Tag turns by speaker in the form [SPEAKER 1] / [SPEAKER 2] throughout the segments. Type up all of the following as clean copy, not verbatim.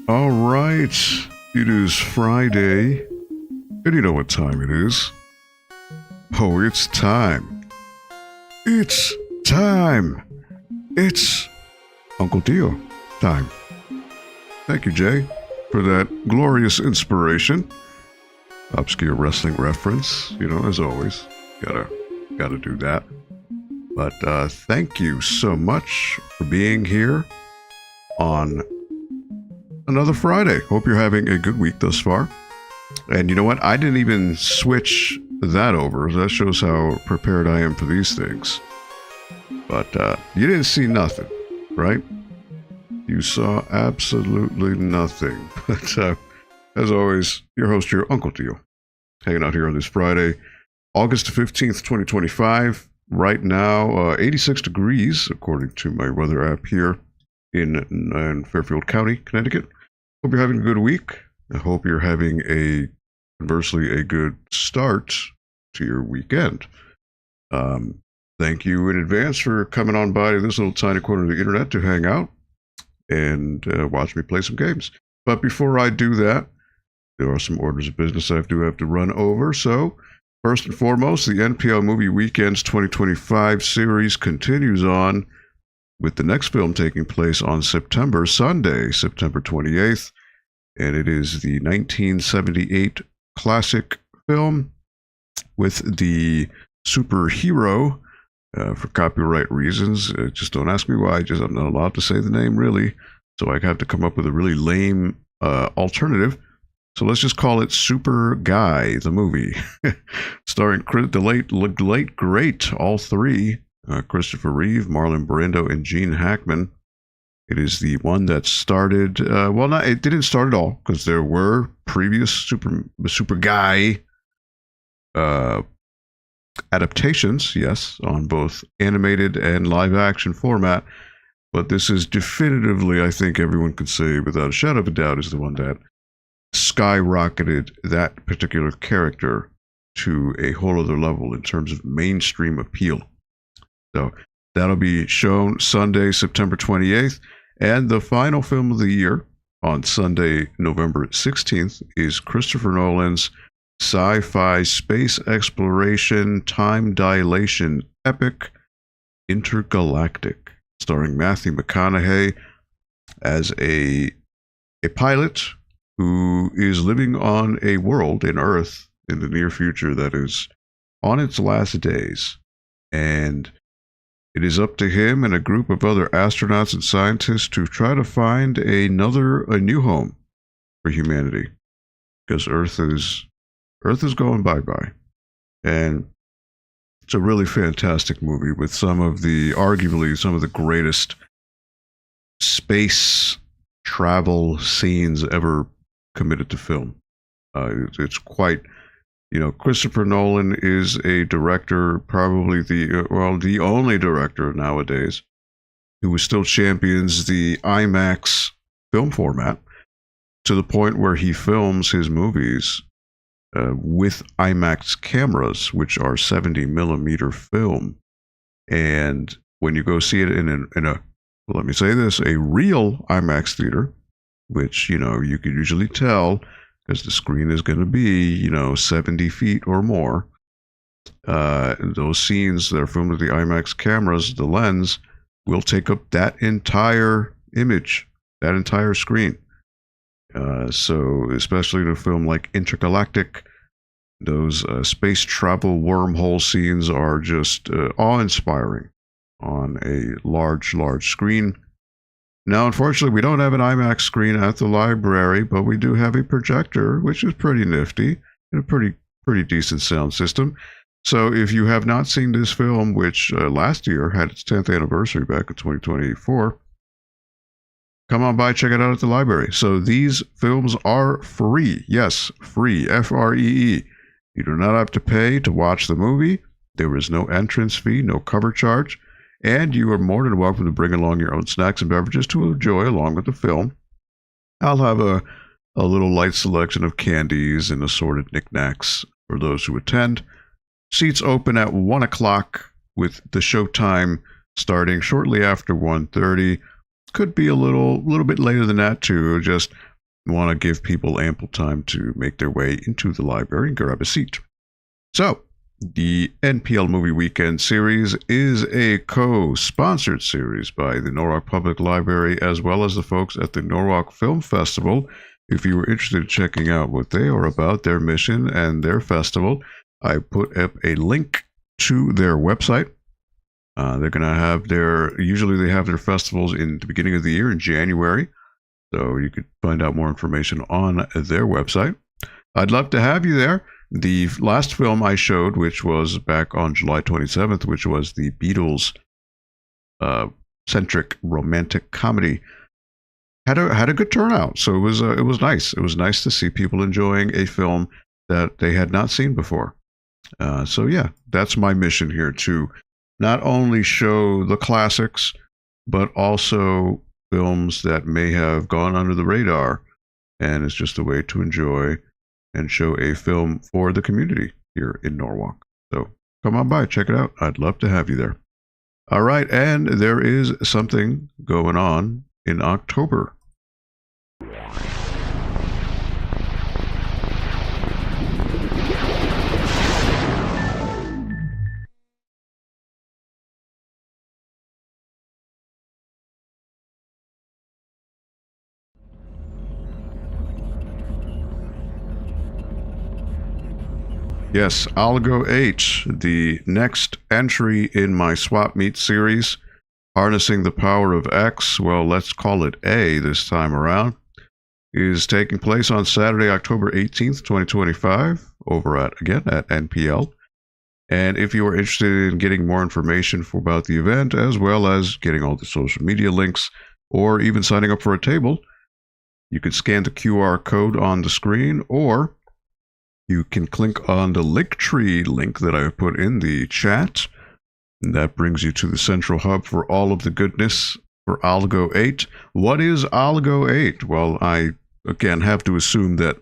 [SPEAKER 1] All right, it is Friday, and you know what time it is. Oh, it's time. It's time. It's Uncle Dio time. Thank you, Jay, for that glorious inspiration. Obscure wrestling reference, you know, as always. Gotta do that. But thank you so much for being here on another Friday. Hope you're having a good week thus far. And you know what? I didn't even switch that over. That shows how prepared I am for these things. But you didn't see nothing, right? You saw absolutely nothing. But as always, your host, your Uncle Dio, hanging out here on this Friday, August 15th, 2025. Right now, 86 degrees, according to my weather app here in Fairfield County, Connecticut. Hope you're having a good week. I hope you're having conversely, a good start to your weekend. Thank you in advance for coming on by to this little tiny corner of the internet to hang out and watch me play some games. But before I do that, there are some orders of business I do have to run over. So, first and foremost, the NPL Movie Weekends 2025 series continues on, with the next film taking place on Sunday, September 28th, and it is the 1978 classic film with the superhero, for copyright reasons. Just don't ask me why, I'm not allowed to say the name, really, so I have to come up with a really lame alternative. So let's just call it Super Guy, the movie, starring the late, great, all three, Christopher Reeve, Marlon Brando, and Gene Hackman. It is the one that started, it didn't start at all, because there were previous Super Guy adaptations, yes, on both animated and live action format. But this is definitively, I think everyone could say without a shadow of a doubt, is the one that skyrocketed that particular character to a whole other level in terms of mainstream appeal. So that'll be shown Sunday, September 28th. And the final film of the year on Sunday, November 16th, is Christopher Nolan's sci-fi space exploration time dilation epic Intergalactic, starring Matthew McConaughey as a pilot who is living on a world, in Earth, in the near future that is on its last days. And it is up to him and a group of other astronauts and scientists to try to find a new home for humanity, because Earth is going bye-bye. And it's a really fantastic movie with arguably some of the greatest space travel scenes ever committed to film. It's quite, Christopher Nolan is a director, probably the only director nowadays who still champions the IMAX film format to the point where he films his movies with IMAX cameras, which are 70 millimeter film. And when you go see it in a let me say this, a real IMAX theater, which, you know, you can usually tell because the screen is going to be, you know, 70 feet or more. Those scenes that are filmed with the IMAX cameras, the lens will take up that entire image, that entire screen. So especially in a film like Intergalactic, those space travel wormhole scenes are just awe-inspiring on a large screen. Now, unfortunately, we don't have an IMAX screen at the library, but we do have a projector, which is pretty nifty, and a pretty decent sound system. So if you have not seen this film, which last year had its 10th anniversary back in 2024, come on by, check it out at the library. So these films are free. Yes, free, F-R-E-E. You do not have to pay to watch the movie. There is no entrance fee, no cover charge. And you are more than welcome to bring along your own snacks and beverages to enjoy along with the film. I'll have a little light selection of candies and assorted knickknacks for those who attend. Seats open at 1 o'clock with the showtime starting shortly after 1:30. Could be a little bit later than that too. Just want to give people ample time to make their way into the library and grab a seat. So, the NPL Movie Weekend series is a co-sponsored series by the Norwalk Public Library as well as the folks at the Norwalk Film Festival. If you were interested in checking out what they are about, their mission and their festival, I put up a link to their website. They're going to have usually they have their festivals in the beginning of the year in January. So you could find out more information on their website. I'd love to have you there. The last film I showed, which was back on July 27th, which was the Beatles centric romantic comedy, had a good turnout. So it was nice. It was nice to see people enjoying a film that they had not seen before. So yeah, that's my mission here, to not only show the classics, but also films that may have gone under the radar, and it's just a way to enjoy and show a film for the community here in Norwalk. So come on by, check it out. I'd love to have you there. All right, and there is something going on in October. Yes, Algo 8, the next entry in my Swap Meet series, Harnessing the Power of X, well, let's call it A this time around, is taking place on Saturday, October 18th, 2025, over at NPL. And if you are interested in getting more information about the event, as well as getting all the social media links, or even signing up for a table, you can scan the QR code on the screen, or you can click on the Linktree link that I put in the chat. And that brings you to the central hub for all of the goodness for Algo 8. What is Algo 8? Well, I, again, have to assume that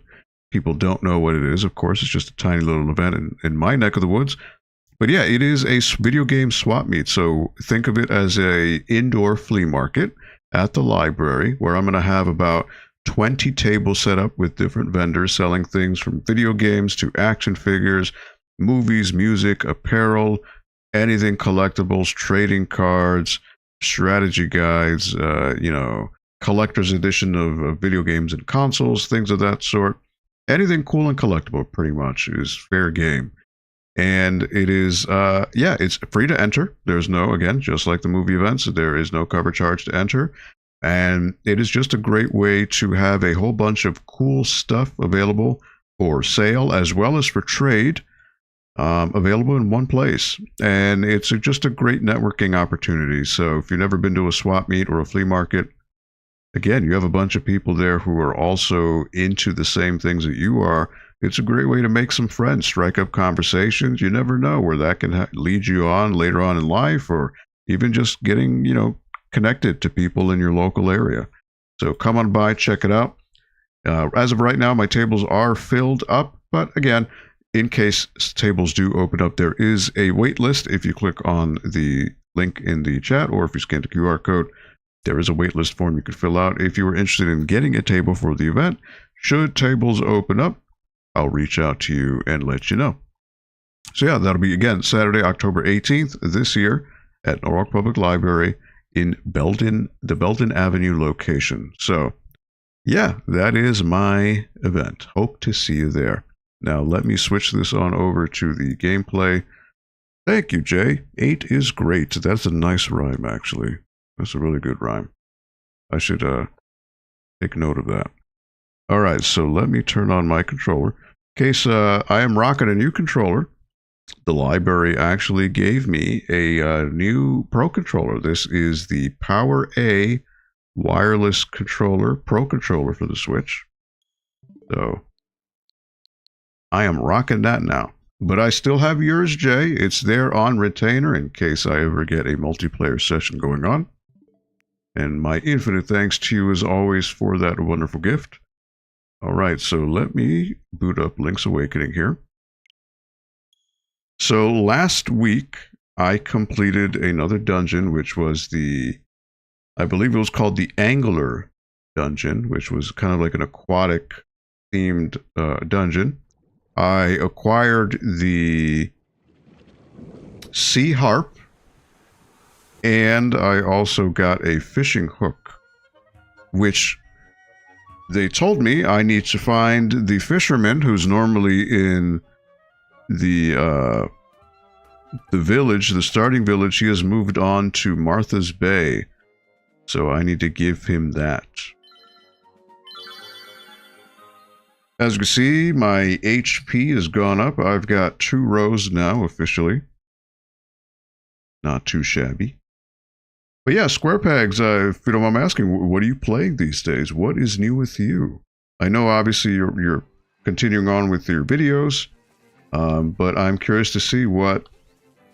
[SPEAKER 1] people don't know what it is. Of course, it's just a tiny little event in my neck of the woods. But yeah, it is a video game swap meet. So think of it as a indoor flea market at the library, where I'm going to have about 20 tables set up with different vendors selling things from video games to action figures, movies, music, apparel, anything collectibles, trading cards, strategy guides, collector's edition of video games and consoles, things of that sort. Anything cool and collectible pretty much is fair game. And it is, it's free to enter. There's no, again, just like the movie events, there is no cover charge to enter. And it is just a great way to have a whole bunch of cool stuff available for sale as well as for trade, available in one place. And it's just a great networking opportunity. So if you've never been to a swap meet or a flea market, again, you have a bunch of people there who are also into the same things that you are. It's a great way to make some friends, strike up conversations. You never know where that can lead you on later on in life, or even just getting, connected to people in your local area. So come on by, check it out. As of right now, my tables are filled up, but again, in case tables do open up, there is a wait list. If you click on the link in the chat, or if you scan the QR code, there is a wait list form you can fill out. If you are interested in getting a table for the event, should tables open up, I'll reach out to you and let you know. So yeah, that'll be, again, Saturday, October 18th this year at Norwalk Public Library in Belden, the Belden Avenue location. So yeah, that is my event. Hope to see you there. Now let me switch this on over to the gameplay. Thank you, Jay. 8 is great. That's a nice rhyme, actually. That's a really good rhyme. I should take note of that. All right, so let me turn on my controller. In case I am rocking a new controller, the library actually gave me a new Pro controller. This is the Power A wireless controller, Pro controller for the Switch. So I am rocking that now. But I still have yours, Jay. It's there on retainer in case I ever get a multiplayer session going on. And my infinite thanks to you as always for that wonderful gift. All right, so let me boot up Link's Awakening here. So last week I completed another dungeon, which was the, I believe it was called the Angler dungeon, which was kind of like an aquatic themed dungeon. I acquired the Sea Harp, and I also got a fishing hook, which they told me I need to find the fisherman who's normally in the village, the starting village. He has moved on to Martha's Bay, so I need to give him that. As you can see, my HP has gone up. I've got 2 rows now, officially. Not too shabby. But yeah, Square Pegs, if you don't mind asking, what are you playing these days? What is new with you? I know, obviously, you're continuing on with your videos, but I'm curious to see what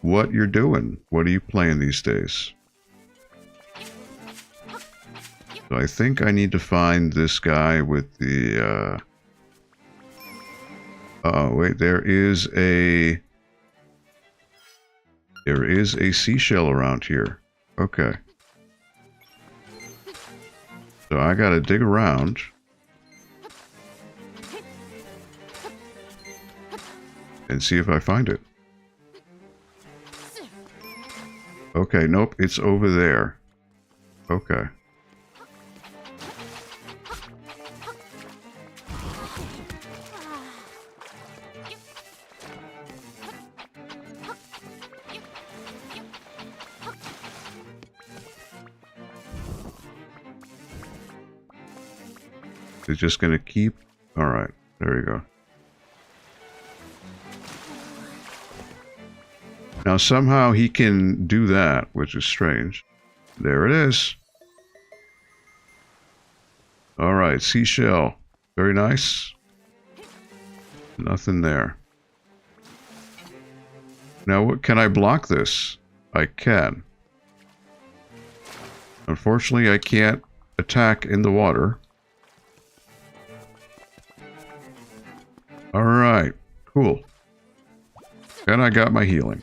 [SPEAKER 1] you're doing. What are you playing these days? So I think I need to find this guy with the... oh, wait, there is a seashell around here. Okay. So I gotta dig around. And see if I find it. Okay, nope, it's over there. Okay. It's just gonna keep... Alright, there we go. Now somehow he can do that, which is strange. There it is. Alright, seashell. Very nice. Nothing there. Now, what can I block this? I can. Unfortunately, I can't attack in the water. Alright, cool. And I got my healing.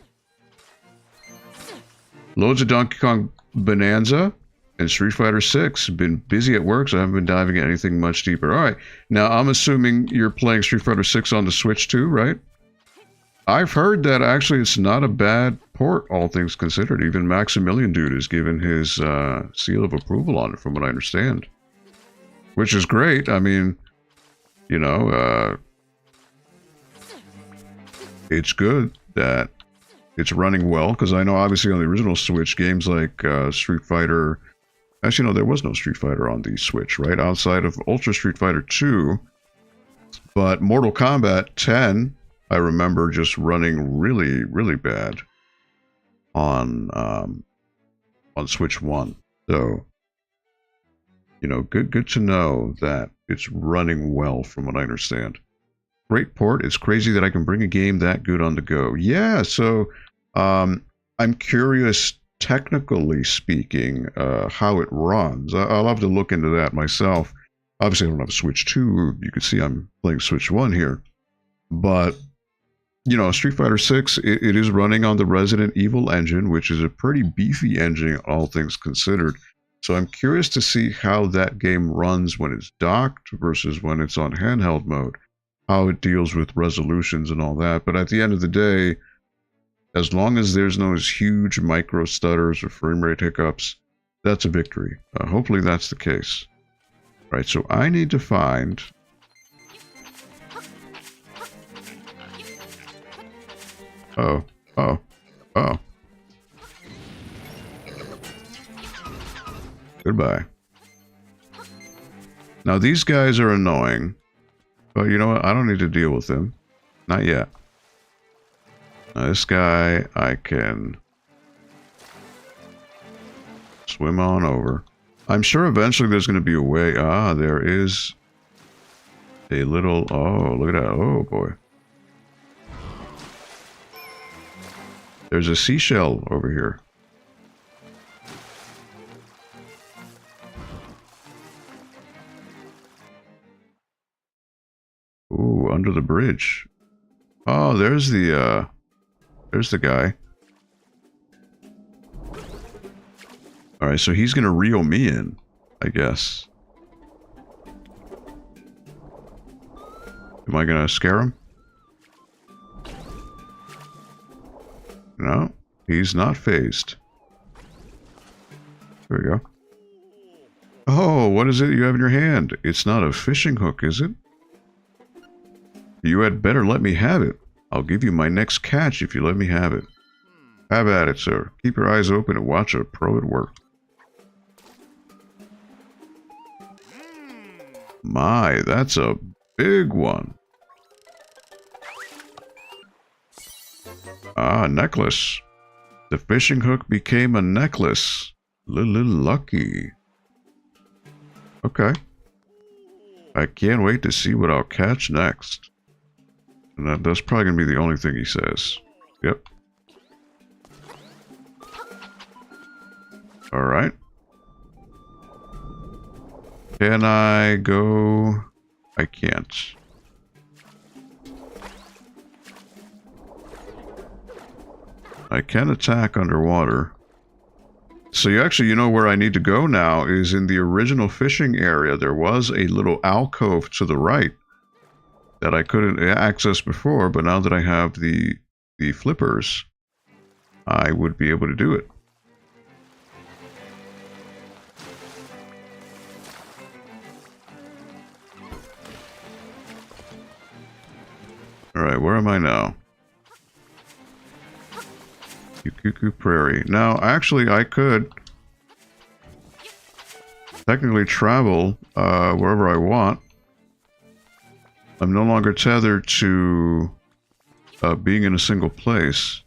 [SPEAKER 1] Loads of Donkey Kong Bonanza and Street Fighter 6. Been busy at work, so I haven't been diving into anything much deeper. Alright, now I'm assuming you're playing Street Fighter 6 on the Switch too, right? I've heard that actually it's not a bad port, all things considered. Even Maximilian Dude has given his seal of approval on it, from what I understand. Which is great. I mean, you know, it's good that it's running well, because I know obviously on the original Switch, games like Street Fighter... Actually, no, there was no Street Fighter on the Switch, right? Outside of Ultra Street Fighter 2. But Mortal Kombat 10, I remember just running really, really bad on Switch 1. So, you know, good to know that it's running well, from what I understand. Great port. It's crazy that I can bring a game that good on the go. Yeah, so I'm curious technically speaking, how it runs. I'll have to look into that myself. Obviously, I don't have a Switch 2. You can see I'm playing Switch 1 here. But, you know, Street Fighter 6, it is running on the Resident Evil engine, which is a pretty beefy engine, all things considered. So I'm curious to see how that game runs when it's docked versus when it's on handheld mode, how it deals with resolutions and all that. But at the end of the day, as long as there's no huge micro stutters or frame rate hiccups, that's a victory. Hopefully that's the case. All right, so I need to find... Oh. Goodbye. Now, these guys are annoying, but you know what? I don't need to deal with them. Not yet. Now, this guy, I can swim on over. I'm sure eventually there's going to be a way. Ah, there is a little... Oh, look at that. Oh, boy. There's a seashell over here. Ooh, under the bridge. Oh, there's the guy. Alright, so he's gonna reel me in, I guess. Am I gonna scare him? No, he's not phased. There we go. Oh, what is it you have in your hand? It's not a fishing hook, is it? You had better let me have it. I'll give you my next catch if you let me have it. Have at it, sir. Keep your eyes open and watch a pro at work. My, that's a big one. Ah, necklace. The fishing hook became a necklace. Little lucky. Okay. I can't wait to see what I'll catch next. And that's probably going to be the only thing he says. Yep. Alright. Can I go? I can't. I can attack underwater. So you know where I need to go now is in the original fishing area. There was a little alcove to the right that I couldn't access before, but now that I have the flippers, I would be able to do it. Alright, where am I now? Cuckoo Prairie. Now, actually, I could technically travel wherever I want. I'm no longer tethered to being in a single place.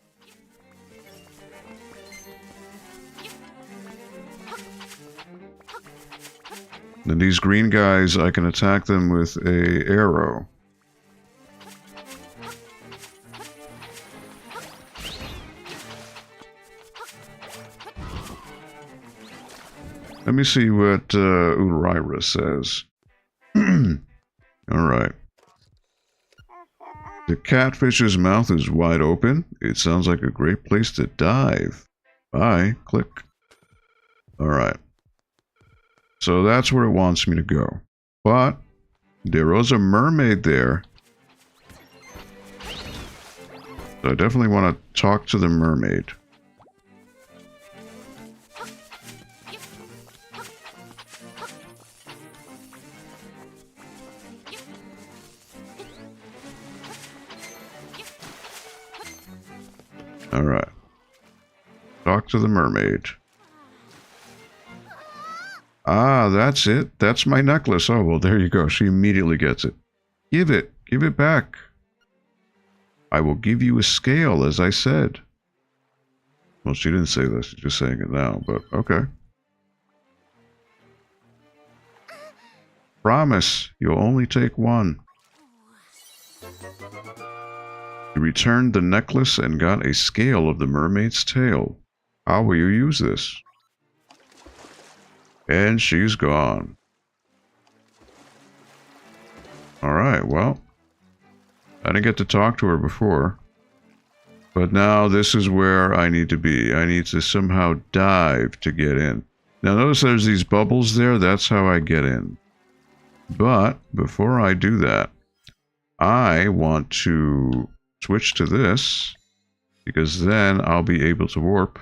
[SPEAKER 1] Then these green guys, I can attack them with an arrow. Let me see what Uraira says. Alright. The catfish's mouth is wide open. It sounds like a great place to dive. Bye. Click. Alright. So that's where it wants me to go. But there was a mermaid there. So I definitely want to talk to the mermaid. Alright. Talk to the mermaid. Ah, that's it. That's my necklace. Oh, well, there you go. She immediately gets it. Give it. Give it back. I will give you a scale, as I said. Well, she didn't say this. She's just saying it now, but okay. Promise. You'll only take one. He returned the necklace and got a scale of the mermaid's tail. How will you use this? And she's gone. Alright, well. I didn't get to talk to her before. But now this is where I need to be. I need to somehow dive to get in. Now notice there's these bubbles there. That's how I get in. But before I do that, I want to switch to this. Because then I'll be able to warp.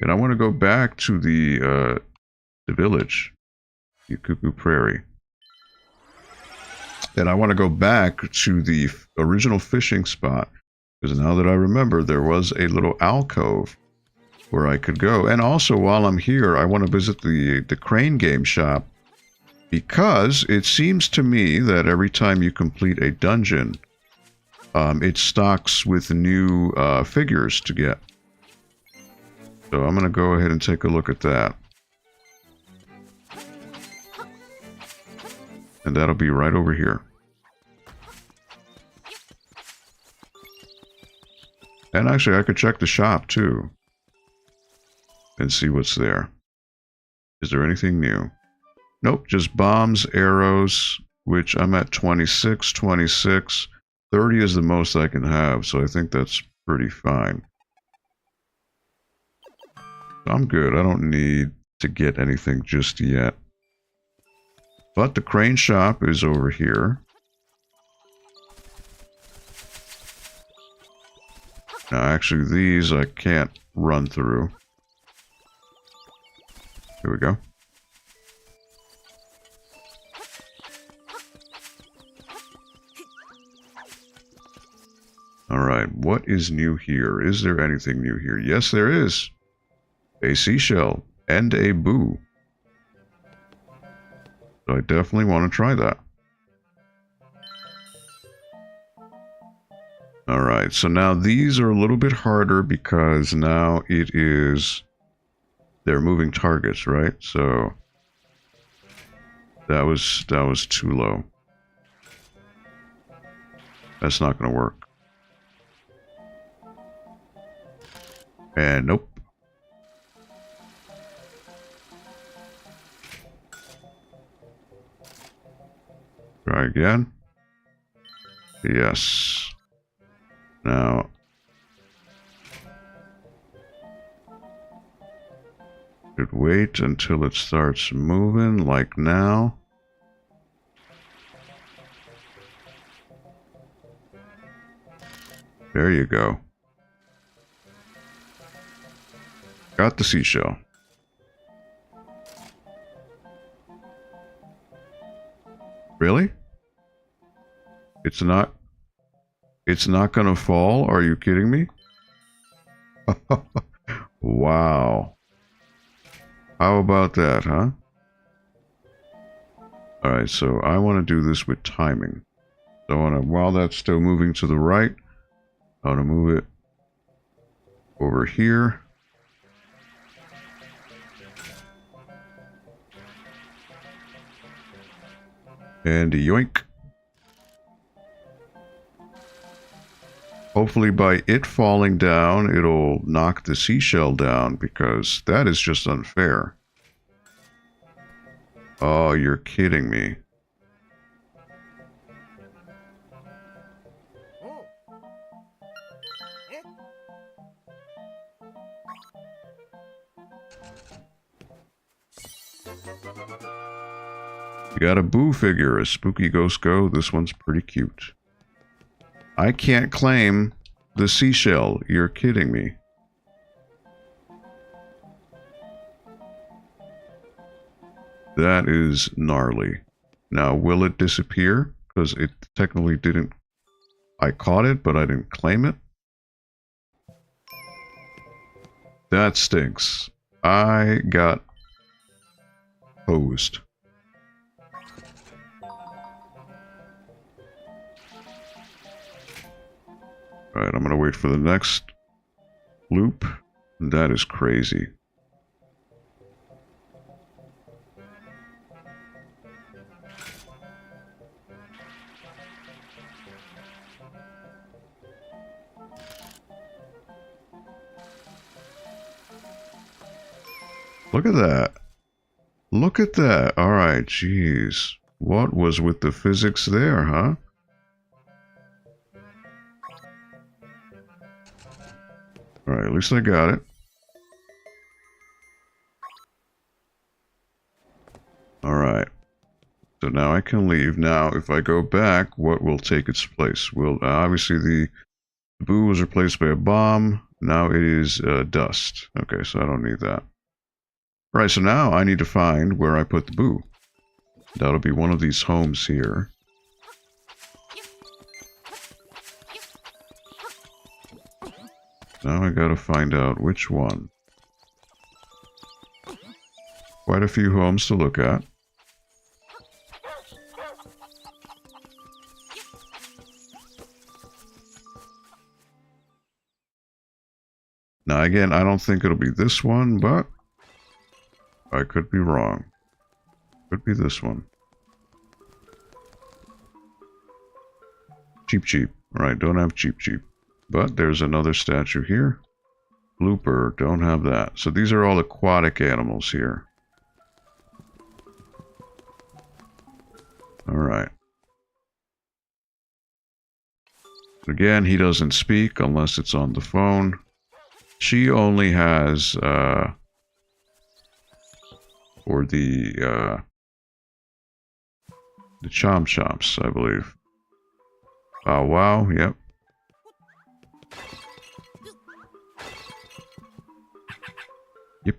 [SPEAKER 1] And I want to go back to the village. The Cuckoo Prairie. And I want to go back to the original fishing spot. Because now that I remember, there was a little alcove where I could go. And also, while I'm here, I want to visit the crane game shop. Because it seems to me that every time you complete a dungeon, it stocks with new figures to get. So I'm going to go ahead and take a look at that. And that'll be right over here. And actually, I could check the shop too. And see what's there. Is there anything new? Nope, just bombs, arrows, which I'm at 26, 26. 30 is the most I can have, so I think that's pretty fine. I'm good. I don't need to get anything just yet. But the crane shop is over here. Now, actually, these I can't run through. Here we go. Alright, what is new here? Is there anything new here? Yes, there is. A seashell and a boo. So I definitely want to try that. Alright, so now these are a little bit harder because now it is... They're moving targets, right? So... That was too low. That's not going to work. And nope. Try again. Yes. Now. Should wait until it starts moving, like now. There you go. Got the seashell. Really? It's not gonna fall? Are you kidding me? Wow. How about that, huh? Alright, so I want to do this with timing. So I want to, while that's still moving to the right, I want to move it over here. And a yoink. Hopefully by it falling down, it'll knock the seashell down, because that is just unfair. Oh, you're kidding me. You got a Boo figure, a Spooky Ghost Go. This one's pretty cute. I can't claim the seashell. You're kidding me. That is gnarly. Now, will it disappear? Because it technically didn't... I caught it, but I didn't claim it. That stinks. I got hosed. Alright, I'm going to wait for the next loop. That is crazy. Look at that. Look at that. Alright, jeez. What was with the physics there, huh? Alright, at least I got it. Alright. So now I can leave. Now, if I go back, what will take its place? Well, obviously the boo was replaced by a bomb. Now it is dust. Okay, so I don't need that. Right, so now I need to find where I put the boo. That'll be one of these homes here. Now I gotta find out which one. Quite a few homes to look at. Now again, I don't think it'll be this one, but I could be wrong. Could be this one. Cheap cheap. Alright, don't have cheap cheap. But there's another statue here. Blooper, don't have that. So these are all aquatic animals here. Alright. Again, he doesn't speak unless it's on the phone. She only has, or the Chomp Chomps, I believe. Oh, wow, yep.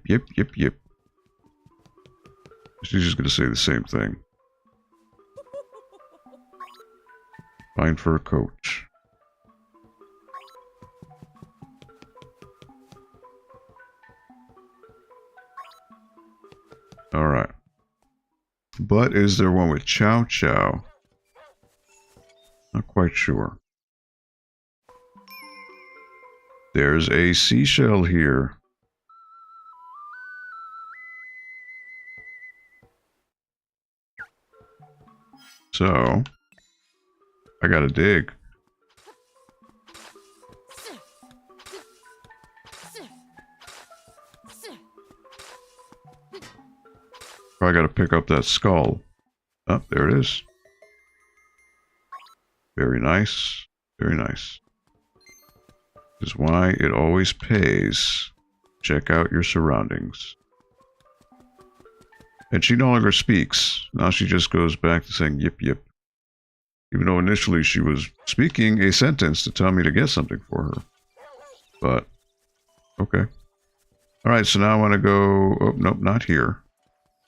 [SPEAKER 1] Yep. She's just gonna say the same thing. Fine for a coach. Alright. But is there one with Chow Chow? Not quite sure. There's a seashell here. So, I gotta dig. I gotta pick up that skull. Oh, there it is. Very nice. Very nice. This is why it always pays. Check out your surroundings. And she no longer speaks. Now she just goes back to saying yip yip. Even though initially she was speaking a sentence to tell me to get something for her. But, okay. Alright, so now I want to go... Oh, nope, not here.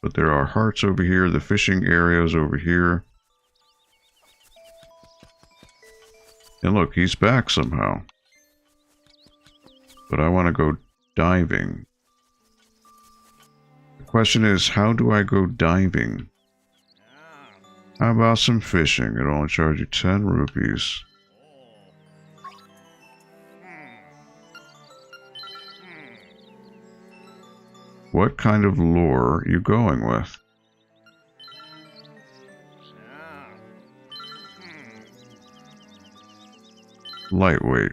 [SPEAKER 1] But there are hearts over here. The fishing areas over here. And look, he's back somehow. But I want to go diving. The question is, how do I go diving? How about some fishing? It'll only charge you 10 rupees. What kind of lure are you going with? Lightweight.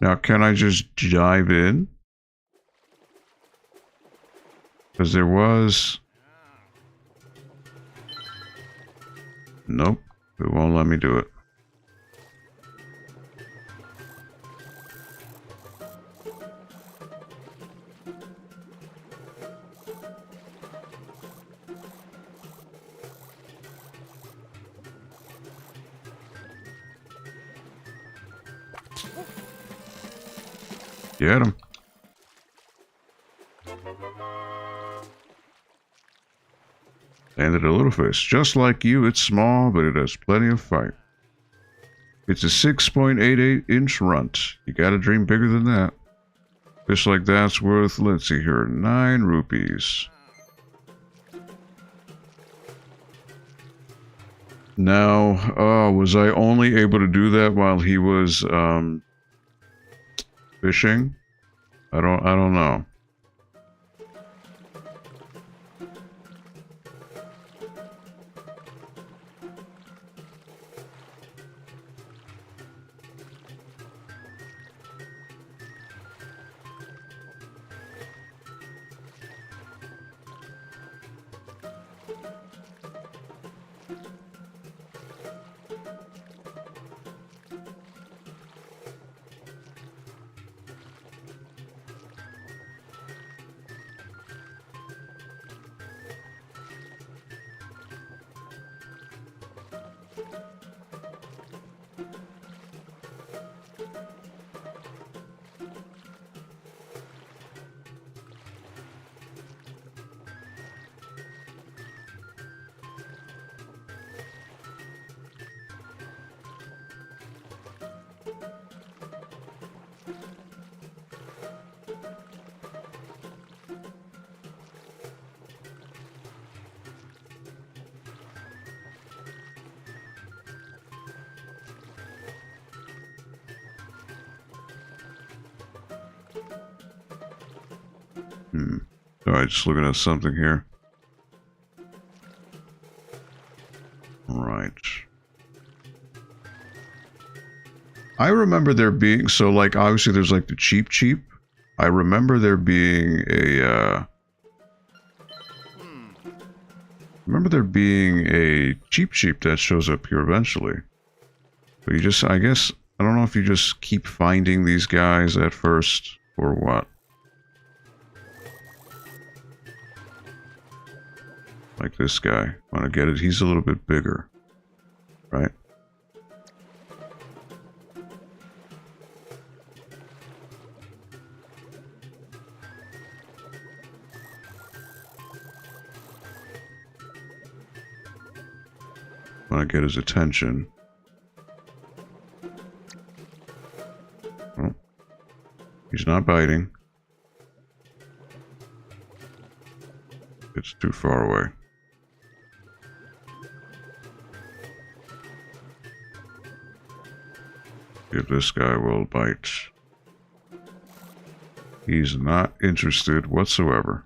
[SPEAKER 1] Now, can I just dive in? Because there was... Nope. It won't let me do it. Get him. Landed a little fish. Just like you, it's small, but it has plenty of fight. It's a 6.88-inch runt. You gotta dream bigger than that. Fish like that's worth, let's see here, 9 rupees. Now, was I only able to do that while he was, fishing? I don't know. Alright, just looking at something here. Alright. I remember there being, so like obviously there's like the cheap. I remember there being a, cheap that shows up here eventually. But you just, I guess, I don't know if you just keep finding these guys at first or what. Like this guy. Want to get it? He's a little bit bigger. Right? Want to get his attention. Oh. He's not biting. It's too far away. If this guy will bite. He's not interested whatsoever.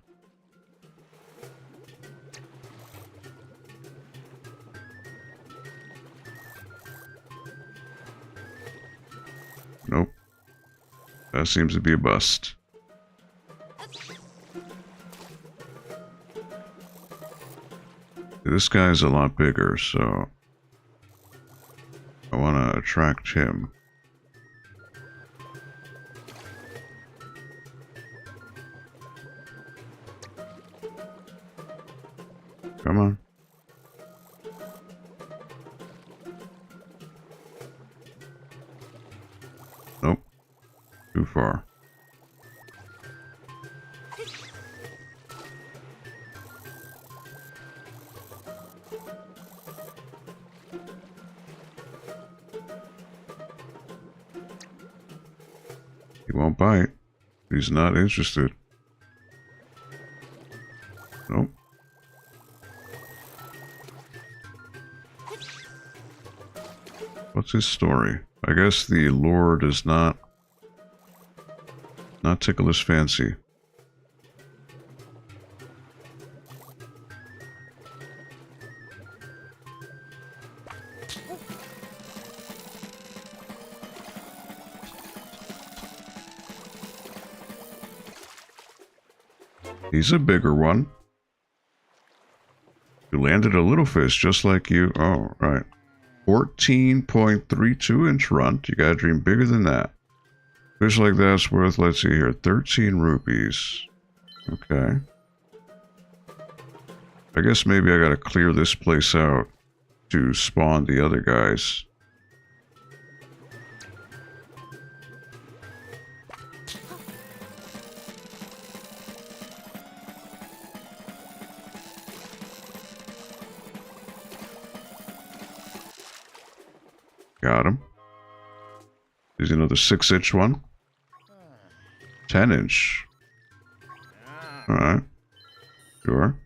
[SPEAKER 1] Nope. That seems to be a bust. This guy's a lot bigger, so I want to attract him. Come on. Nope. Too far. He won't bite. He's not interested. Nope. What's his story? I guess the lure does not tickle his fancy. He's a bigger one. You landed a little fish just like you. Oh, right. 14.32 inch runt. You gotta dream bigger than that. Fish like that's worth, let's see here, 13 rupees. Okay. I guess maybe I gotta clear this place out to spawn the other guys. Got him. There's another 6-inch one. 10-inch. Alright. Sure.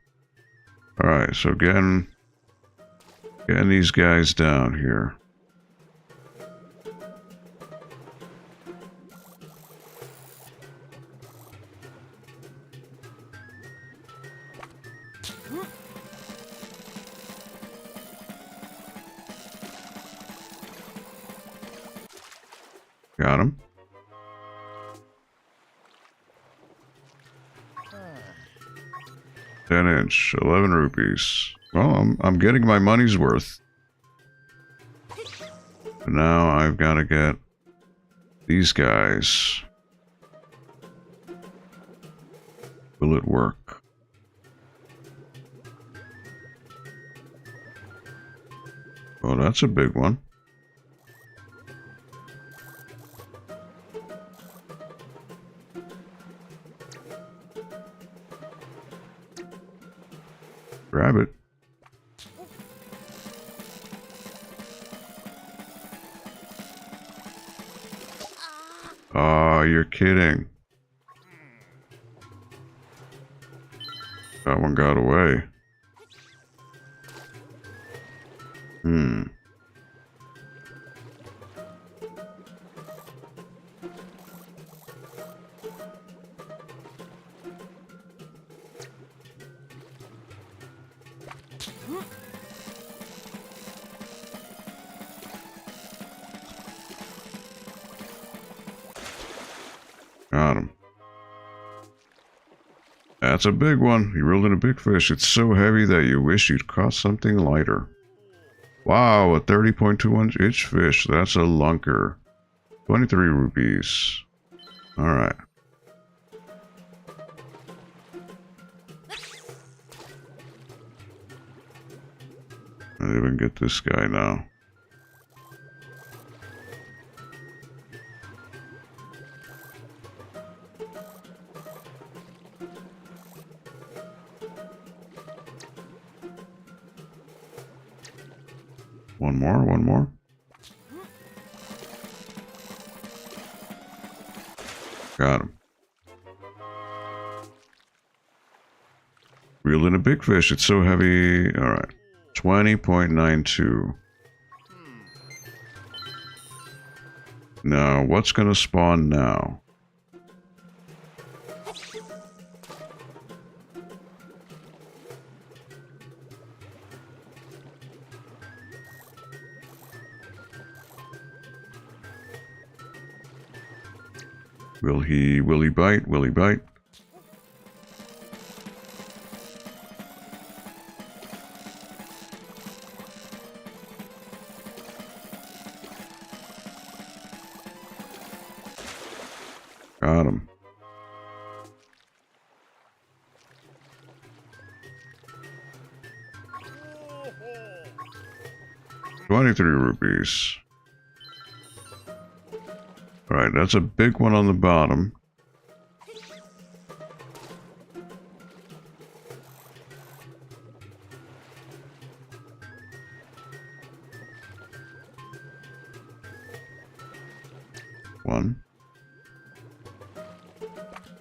[SPEAKER 1] Alright, so getting these guys down here. Got him. $10-inch, 11 rupees. Well, I'm getting my money's worth. And now I've got to get these guys. Will it work? Oh, that's a big one. Grab it. Oh, you're kidding. That one got away. Got him. That's a big one. You reeled in a big fish. It's so heavy that you wish you'd caught something lighter. Wow, a 30.2-inch fish. That's a lunker. 23 rupees. Alright. I didn't even get this guy now. One more. Got him. Reeled in a big fish. It's so heavy. Alright. 20.92. Now, what's going to spawn now? Will he bite? Will he bite? Got him. $23 rupees. Alright, that's a big one on the bottom. One.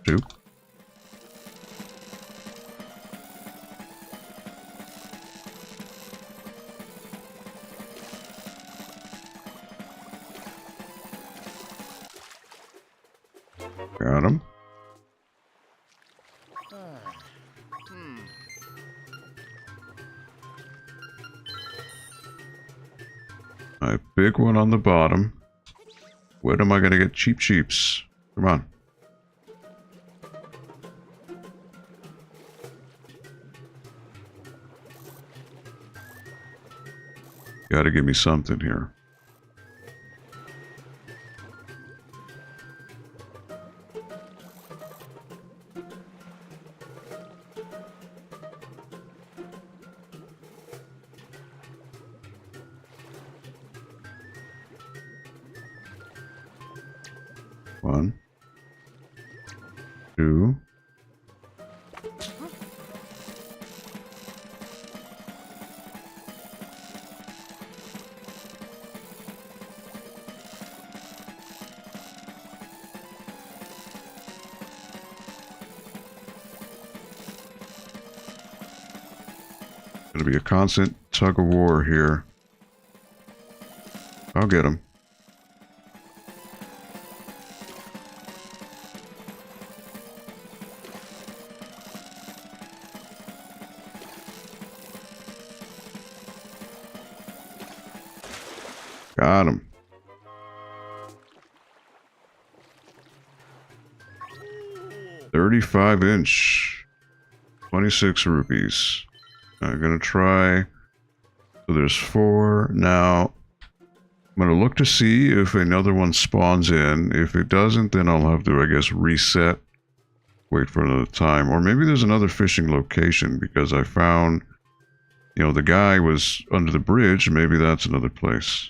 [SPEAKER 1] Two. Got him. A big one on the bottom. When am I going to get cheaps? Come on. Gotta give me something here. One, two, gonna be a constant tug of war here. I'll get him. Got him. $35-inch. 26 rupees. I'm gonna try. So there's 4. Now, I'm gonna look to see if another one spawns in. If it doesn't, then I'll have to, I guess, reset. Wait for another time. Or maybe there's another fishing location because I found, you know, the guy was under the bridge. Maybe that's another place.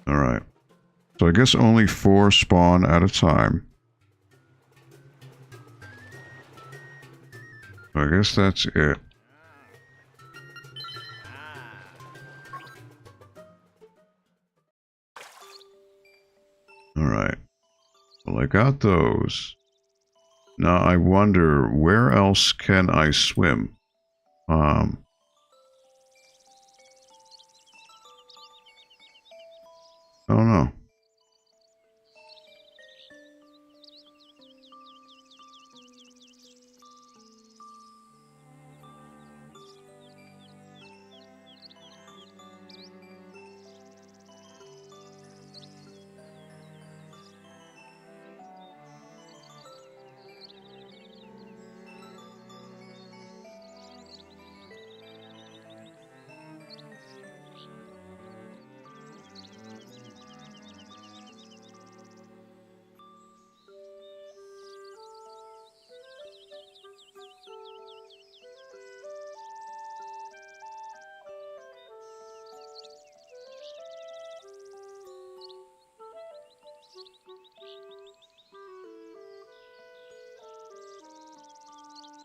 [SPEAKER 1] Alright. So I guess only 4 spawn at a time. So I guess that's it. Alright. got those. Now I wonder, where else can I swim? I don't know.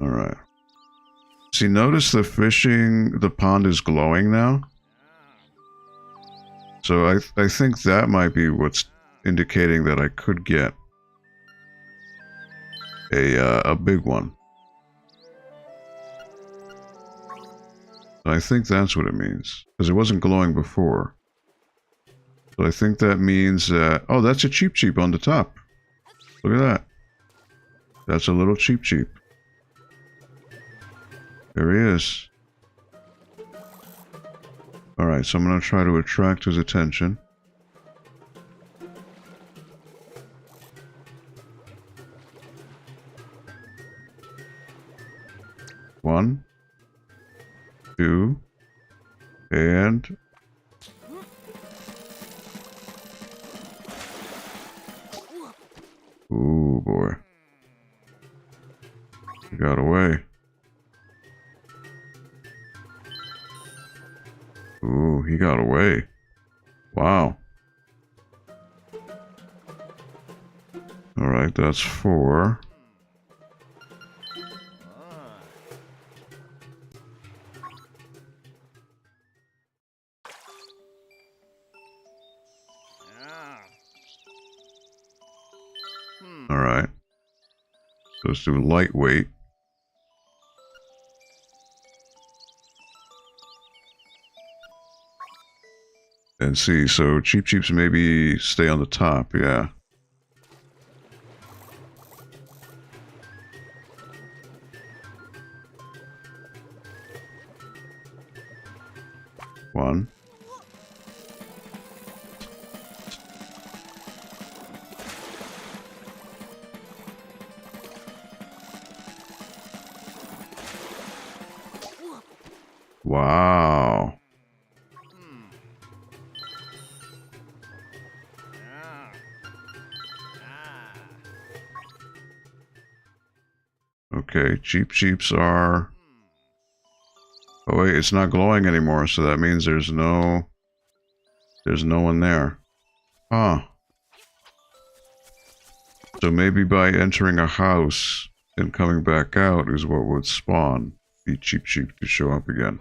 [SPEAKER 1] Alright. See, notice the the pond is glowing now? So I think that might be what's indicating that I could get a big one. I think that's what it means, because it wasn't glowing before. So I think that means that... Oh, that's a Cheep Cheep on the top. Look at that. That's a little Cheep Cheep. There he is. Alright, so I'm going to try to attract his attention. One, two, and... Ooh, boy. He got away. Ooh, he got away. Wow. Alright, that's 4. Alright. So let's do lightweight. And see, so Cheep Cheeps maybe stay on the top, yeah. One. Wow. Okay, Cheep Cheeps are... Oh wait, it's not glowing anymore, so that means there's no one there. Huh. So maybe by entering a house and coming back out is what would spawn the Cheep Cheep to show up again.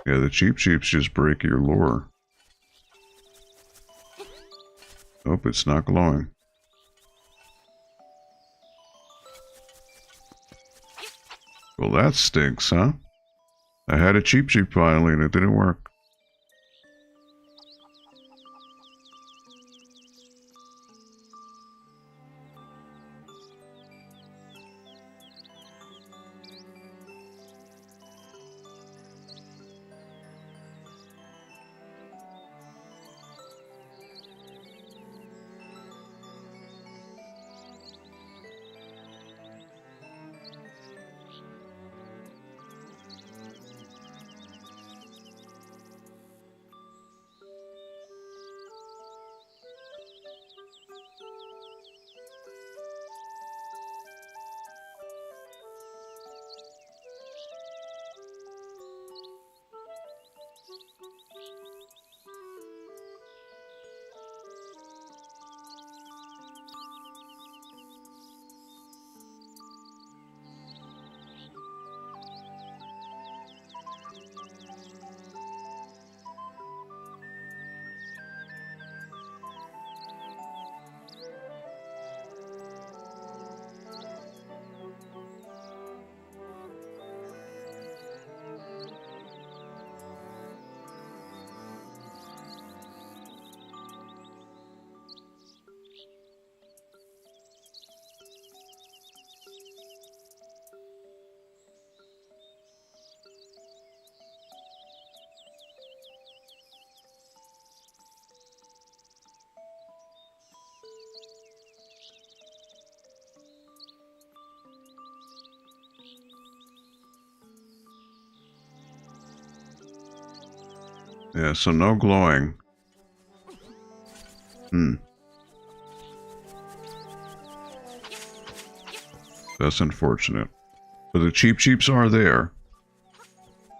[SPEAKER 1] Yeah, the Cheep Cheeps just break your lure. Nope, it's not glowing. Well, that stinks, huh? I had a Cheep Cheep finally and it didn't work. Yeah, so no glowing. That's unfortunate. But the cheeps are there.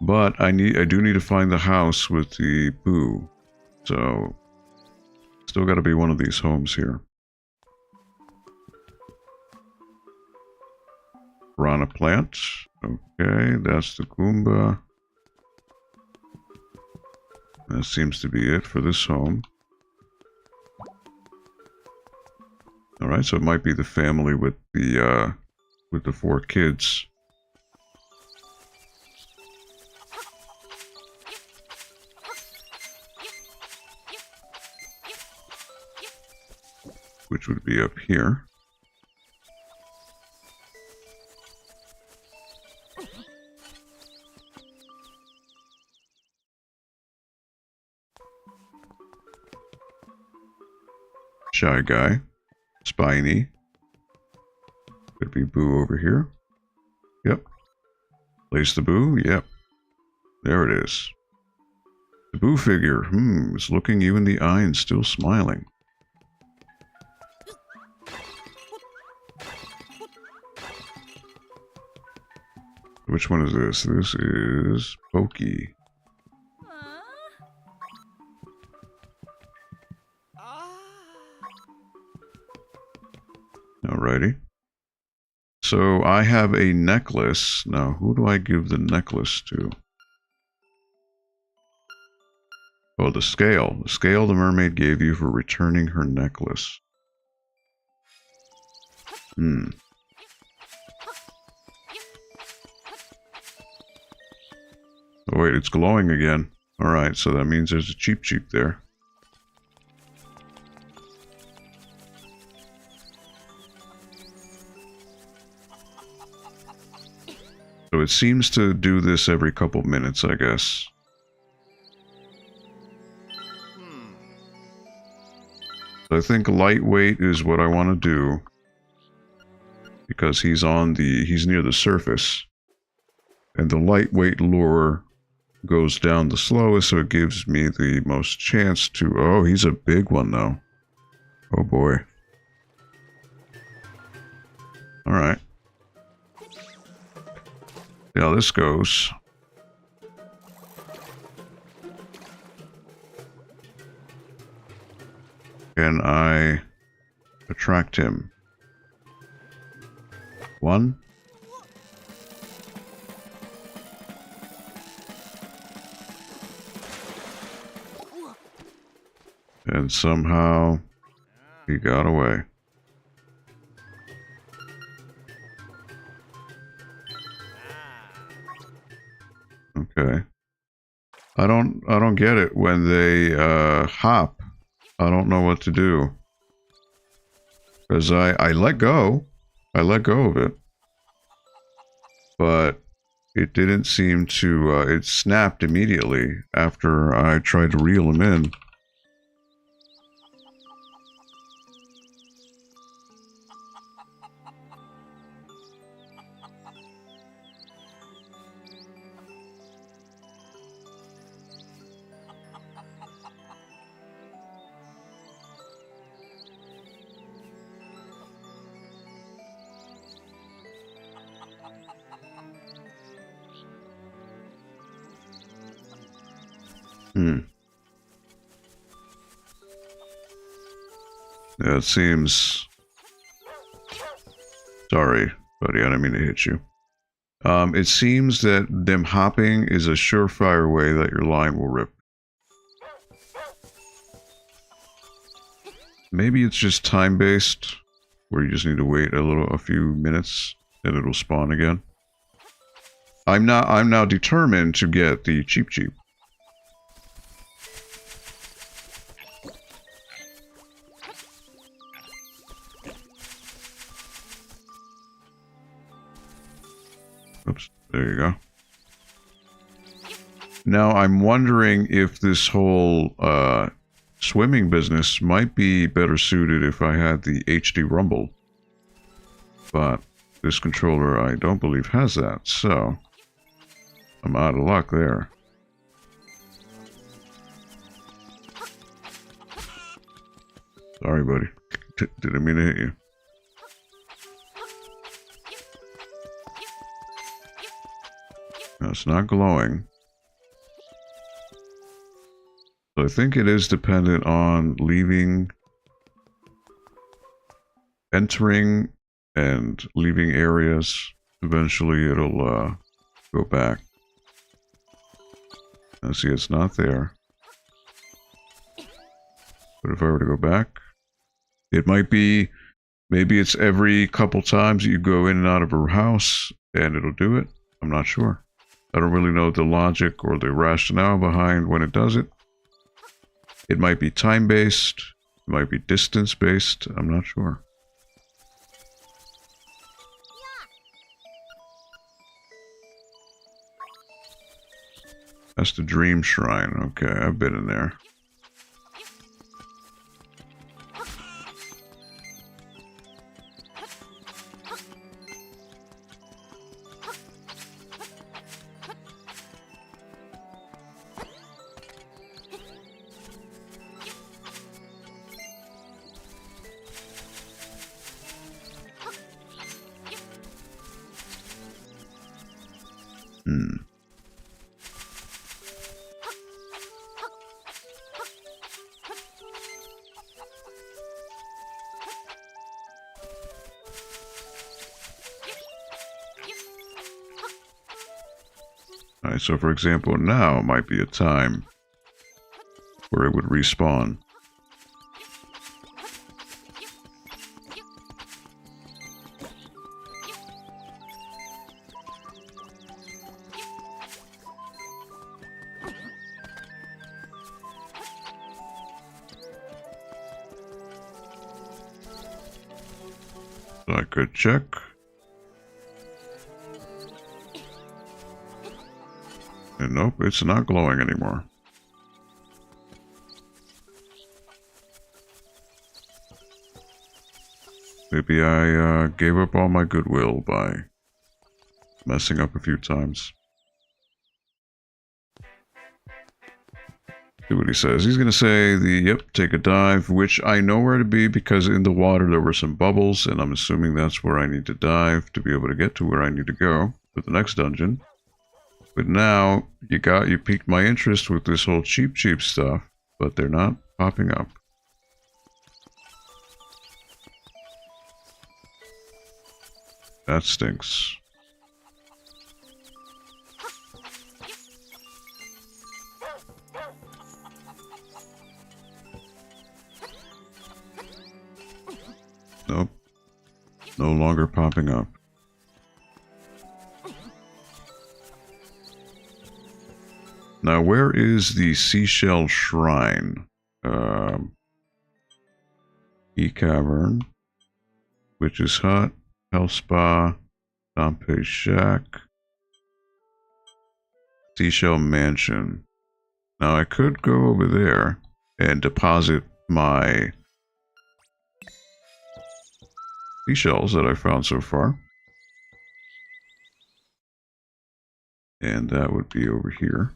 [SPEAKER 1] But I do need to find the house with the boo. So still gotta be one of these homes here. Piranha plant. Okay, that's the Goomba. That seems to be it for this home. Alright, so it might be the family with the 4 kids. Which would be up here. Shy guy. Spiny. Could be Boo over here. Yep. Place the Boo. Yep. There it is. The Boo figure. Is looking you in the eye and still smiling. Which one is this? This is Pokey. Alrighty. So I have a necklace. Now, who do I give the necklace to? Oh, the scale. The scale the mermaid gave you for returning her necklace. Oh, wait, it's glowing again. Alright, so that means there's a cheap there. So it seems to do this every couple minutes, I guess. So I think lightweight is what I want to do. Because he's near the surface. And the lightweight lure goes down the slowest, so it gives me the most chance to... Oh, he's a big one, though. Oh, boy. Alright. See how this goes. Can I attract him? 1. And somehow he got away. Okay. I don't get it when they hop. I don't know what to do. Because I let go. I let go of it. But it didn't seem to it snapped immediately after I tried to reel him in. Yeah, it seems... Sorry, buddy, I didn't mean to hit you. It seems that them hopping is a surefire way that your line will rip. Maybe it's just time-based, where you just need to wait a few minutes, and it'll spawn again. I'm now determined to get the cheap. Oops, there you go. Now I'm wondering if this whole swimming business might be better suited if I had the HD Rumble. But this controller I don't believe has that, so I'm out of luck there. Sorry, buddy. Didn't mean to hit you. No, it's not glowing. So I think it is dependent on entering and leaving areas. Eventually it'll go back. Now see, it's not there. But if I were to go back, it might be, maybe it's every couple times you go in and out of a house and it'll do it. I'm not sure. I don't really know the logic or the rationale behind when it does it. It might be time-based, it might be distance-based, I'm not sure. That's the Dream Shrine. Okay, I've been in there. Alright, so for example, now might be a time where it would respawn. So I could check. And nope, it's not glowing anymore. Maybe I gave up all my goodwill by messing up a few times. See what he says. He's going to say yep, take a dive, which I know where to be because in the water there were some bubbles, and I'm assuming that's where I need to dive to be able to get to where I need to go for the next dungeon. But now, you piqued my interest with this whole cheap stuff, but they're not popping up. That stinks. Nope. No longer popping up. Now, where is the Seashell Shrine? E-Cavern, Witch's Hut, Health Spa, Dompe's Shack, Seashell Mansion. Now, I could go over there and deposit my seashells that I found so far. And that would be over here.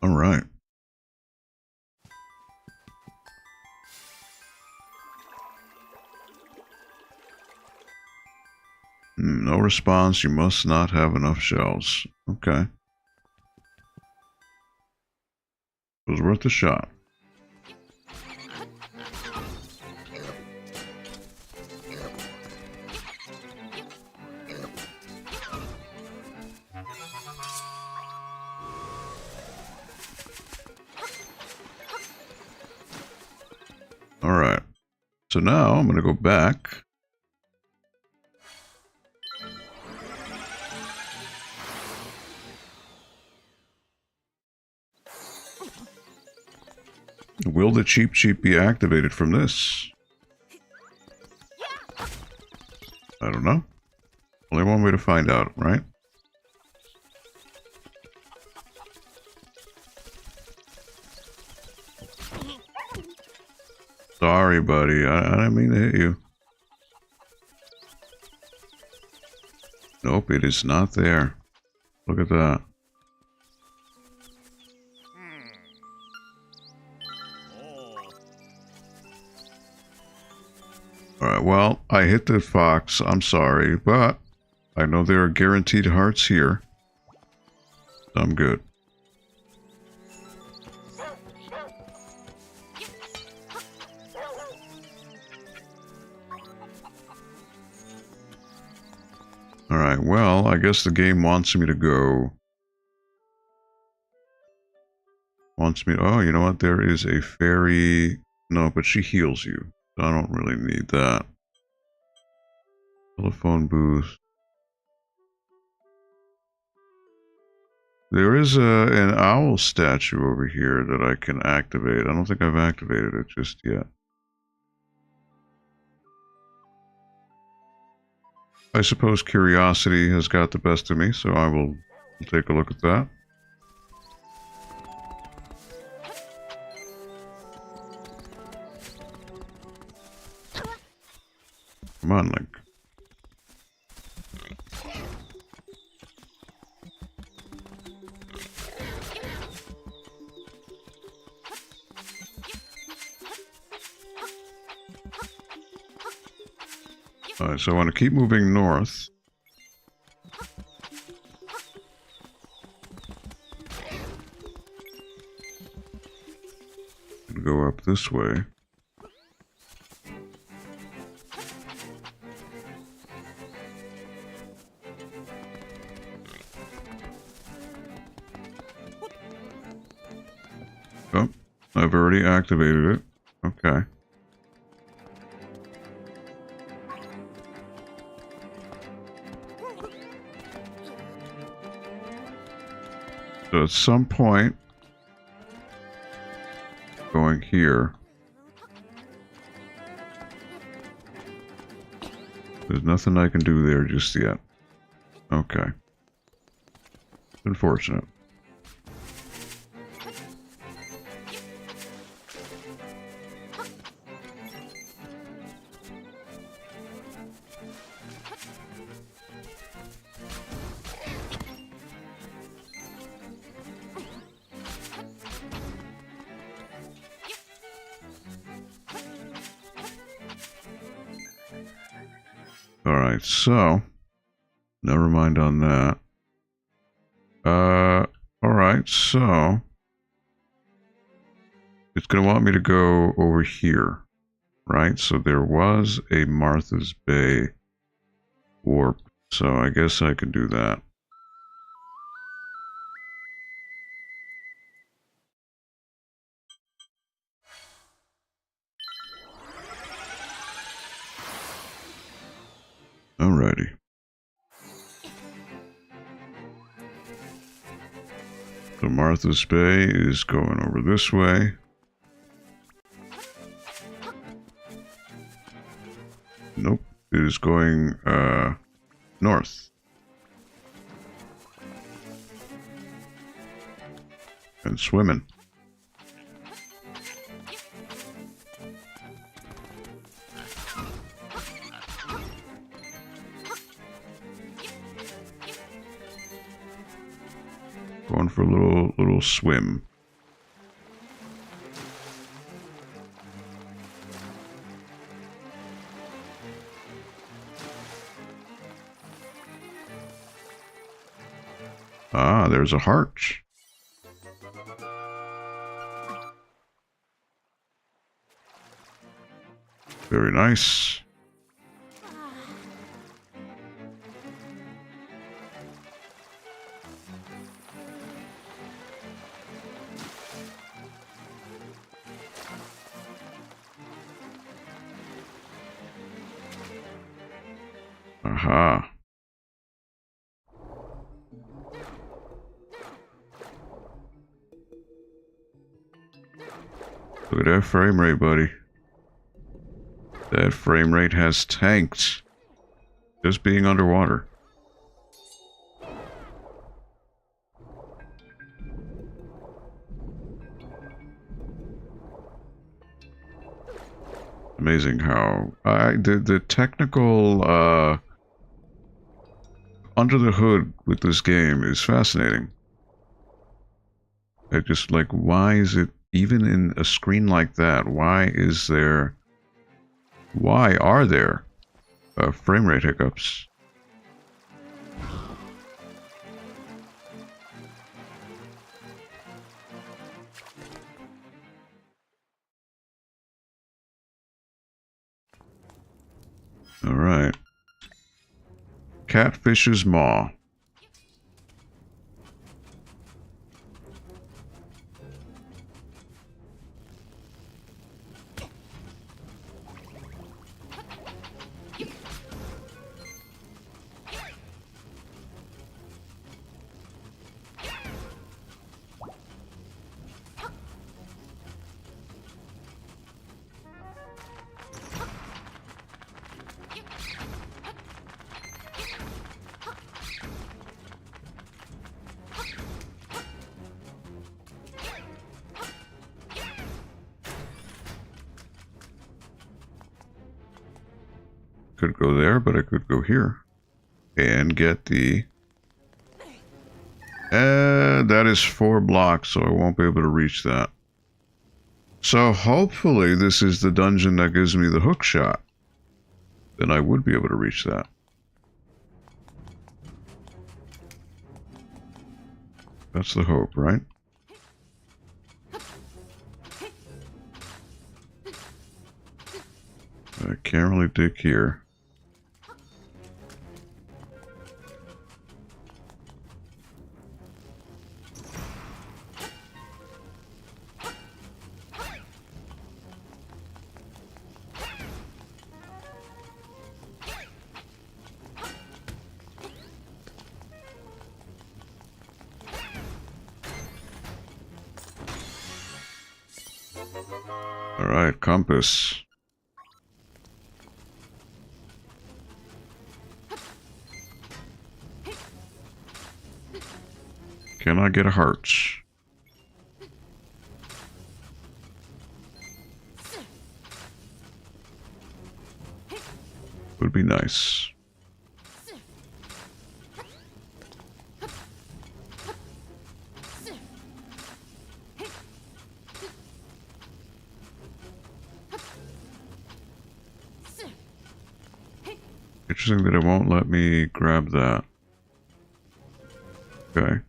[SPEAKER 1] All right. No response. You must not have enough shells. Okay. It was worth a shot. All right. So now I'm going to go back. Will the cheap be activated from this? I don't know. Only one way to find out, right? Sorry, buddy. I didn't mean to hit you. Nope, it is not there. Look at that. Alright, well, I hit the fox. I'm sorry, but I know there are guaranteed hearts here. So I'm good. Alright, well, I guess the game wants me to go. Oh, you know what? There is a fairy. No, but she heals you. So I don't really need that. Telephone booth. There is an owl statue over here that I can activate. I don't think I've activated it just yet. I suppose curiosity has got the best of me, so I will take a look at that. Come on, Link. Alright, so I want to keep moving north. And go up this way. Oh, I've already activated it. Okay. So at some point, going here, there's nothing I can do there just yet. Okay. Unfortunate. Alright, so never mind on that. Alright, so it's gonna want me to go over here, right? So there was a Martha's Bay warp, so I guess I can do that. Alrighty. So Martha's Bay is going over this way. Nope, it is going north. And swimming. Going for a little swim. Ah, there's a heart. Very nice. Aha. Look at that frame rate, buddy. That frame rate has tanked. Just being underwater. Amazing how the technical under the hood with this game is fascinating. I just like, why is it even in a screen like that? Why are there frame rate hiccups? All right. Catfish's maw. Could go there, but I could go here and get the... that is 4 blocks, so I won't be able to reach that. So hopefully this is the dungeon that gives me the hook shot. Then I would be able to reach that. That's the hope, right? I can't really dig here. Alright, compass. Can I get a heart? Would be nice. Interesting that it won't let me grab that. Okay.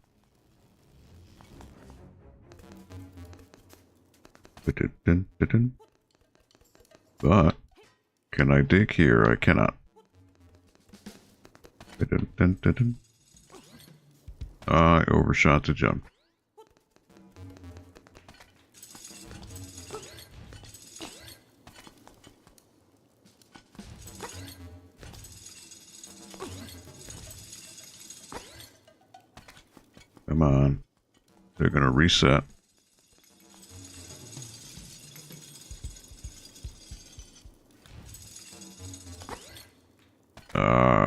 [SPEAKER 1] But can I dig here? I cannot. I overshot the jump. Come on. They're gonna reset.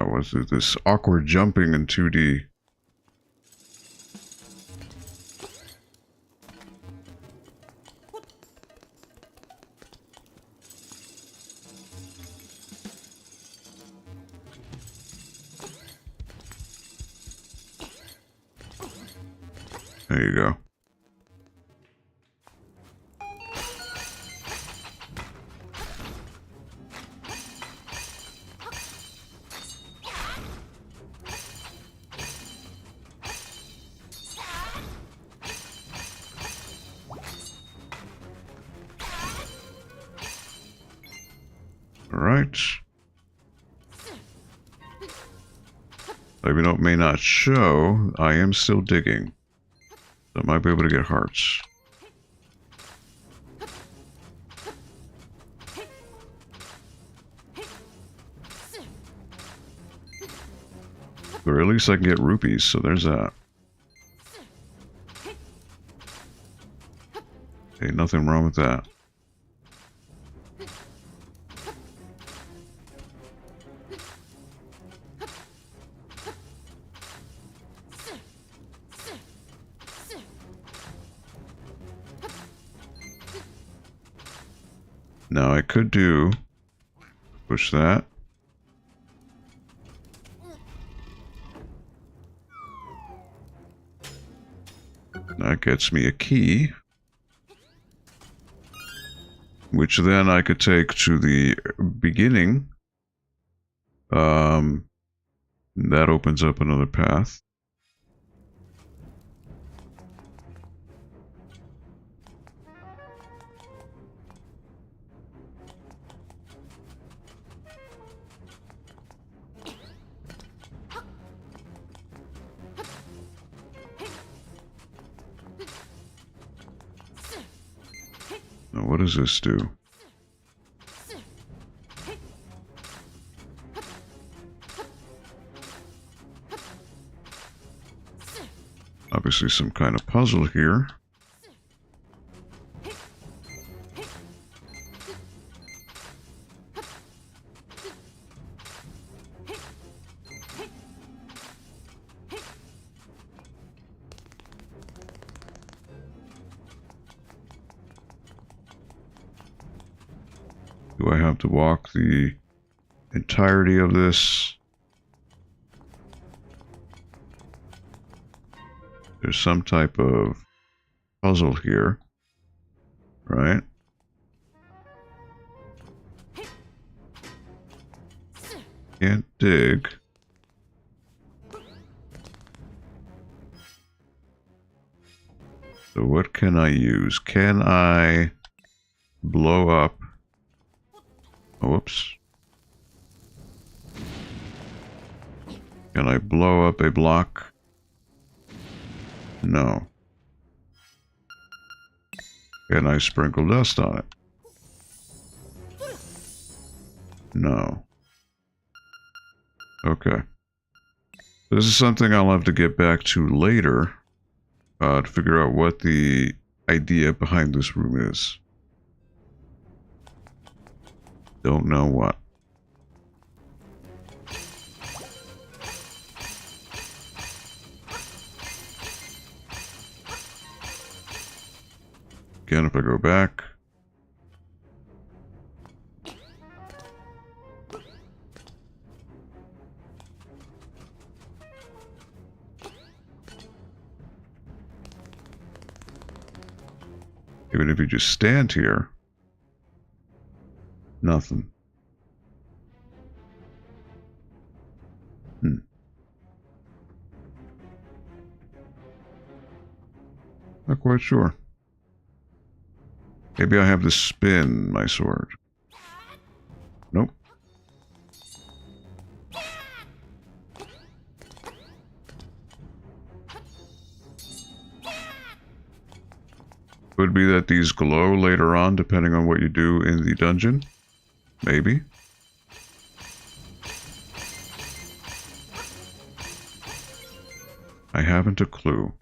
[SPEAKER 1] Was it this awkward jumping in 2D? There you go. Alright. Even though it may not show, I am still digging. So I might be able to get hearts. Or at least I can get rupees, so there's that. Ain't nothing wrong with that. Now I could do... push that. That gets me a key. Which then I could take to the beginning. That opens up another path. Now what does this do? Obviously some kind of puzzle here. Do I have to walk the entirety of this? There's some type of puzzle here, right? Can't dig. So what can I use? Can I blow up? Oh, whoops. Can I blow up a block? No. Can I sprinkle dust on it? No. Okay. This is something I'll have to get back to later to figure out what the idea behind this room is. Don't know what. Again, if I go back. Even if you just stand here, nothing. Not quite sure. Maybe I have to spin my sword. Nope. Could be that these glow later on, depending on what you do in the dungeon. Maybe. I haven't a clue.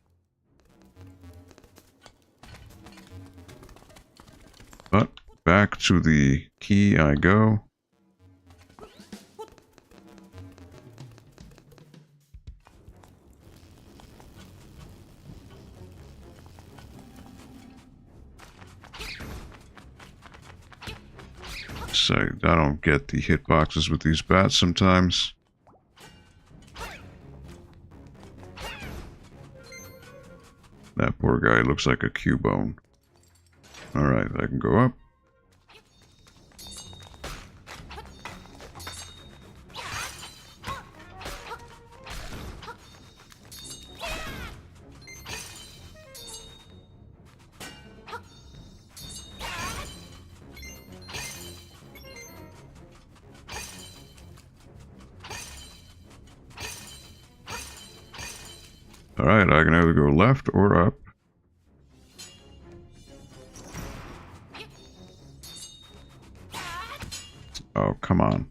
[SPEAKER 1] But back to the key I go. So I don't get the hitboxes with these bats sometimes. That poor guy looks like a Cubone. Alright, I can go up. Alright, I can either go left or up. Oh, come on.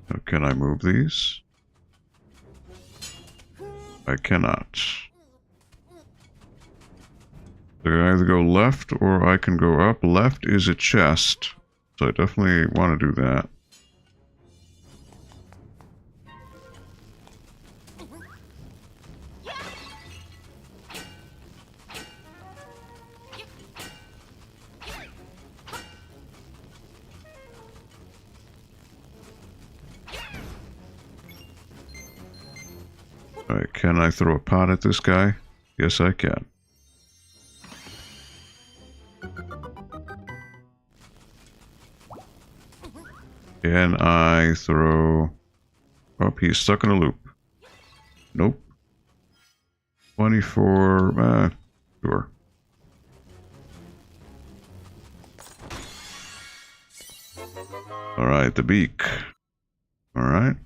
[SPEAKER 1] So can I move these? I cannot. So I can either go left or I can go up. Left is a chest, so I definitely want to do that. Alright, can I throw a pot at this guy? Yes, I can. Can I throw... Oh, he's stuck in a loop. Nope. 24... sure. Alright, the beak. Alright.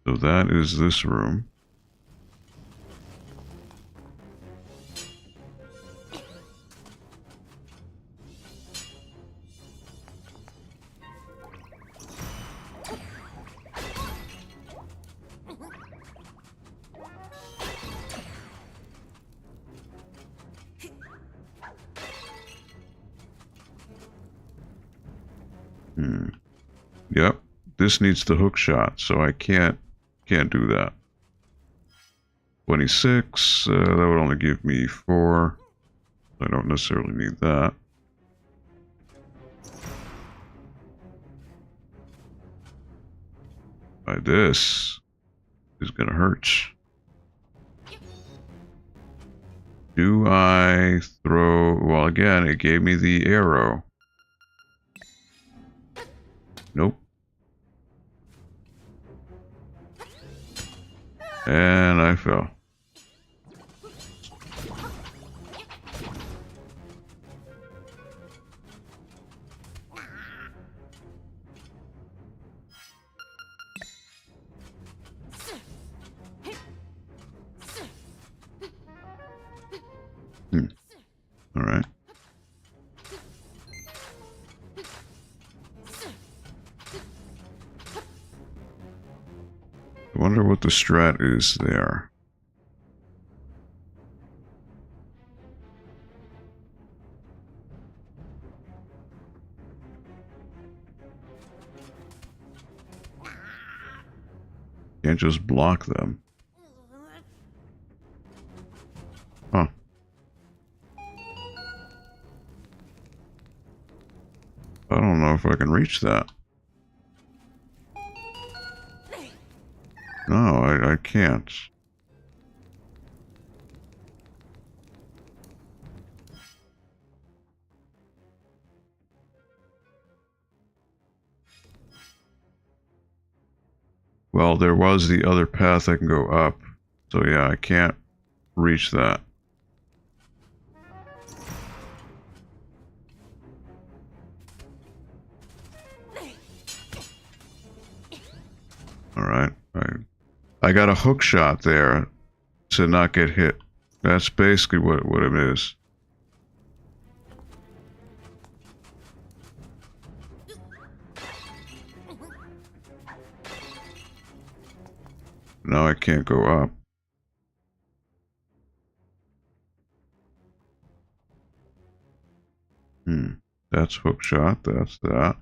[SPEAKER 1] So that is this room. Yep, this needs the hook shot, so I can't do that. 26, that would only give me 4. I don't necessarily need that. This is gonna hurt. Do I throw... Well, again, it gave me the arrow. Nope. And I fell. All right. I wonder what the strat is there. Can't just block them. Huh. I don't know if I can reach that. No, I can't. Well, there was the other path I can go up. So yeah, I can't reach that. Alright, I got a hook shot there to not get hit. That's basically what it is. Now I can't go up. That's hook shot, that's that.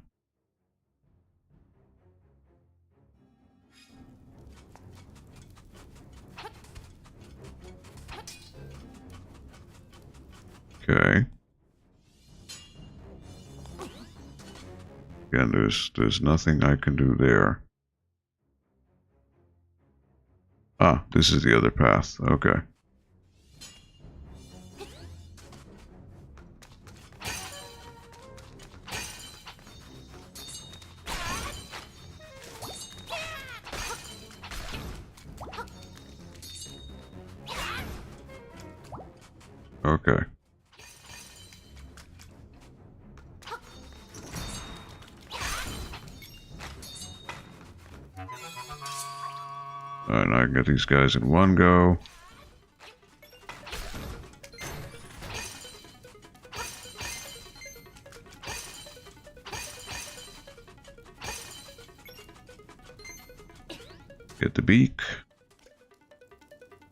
[SPEAKER 1] Okay. Again, there's nothing I can do there. Ah, this is the other path. Okay. Okay. Alright, now I can get these guys in one go. Get the beak.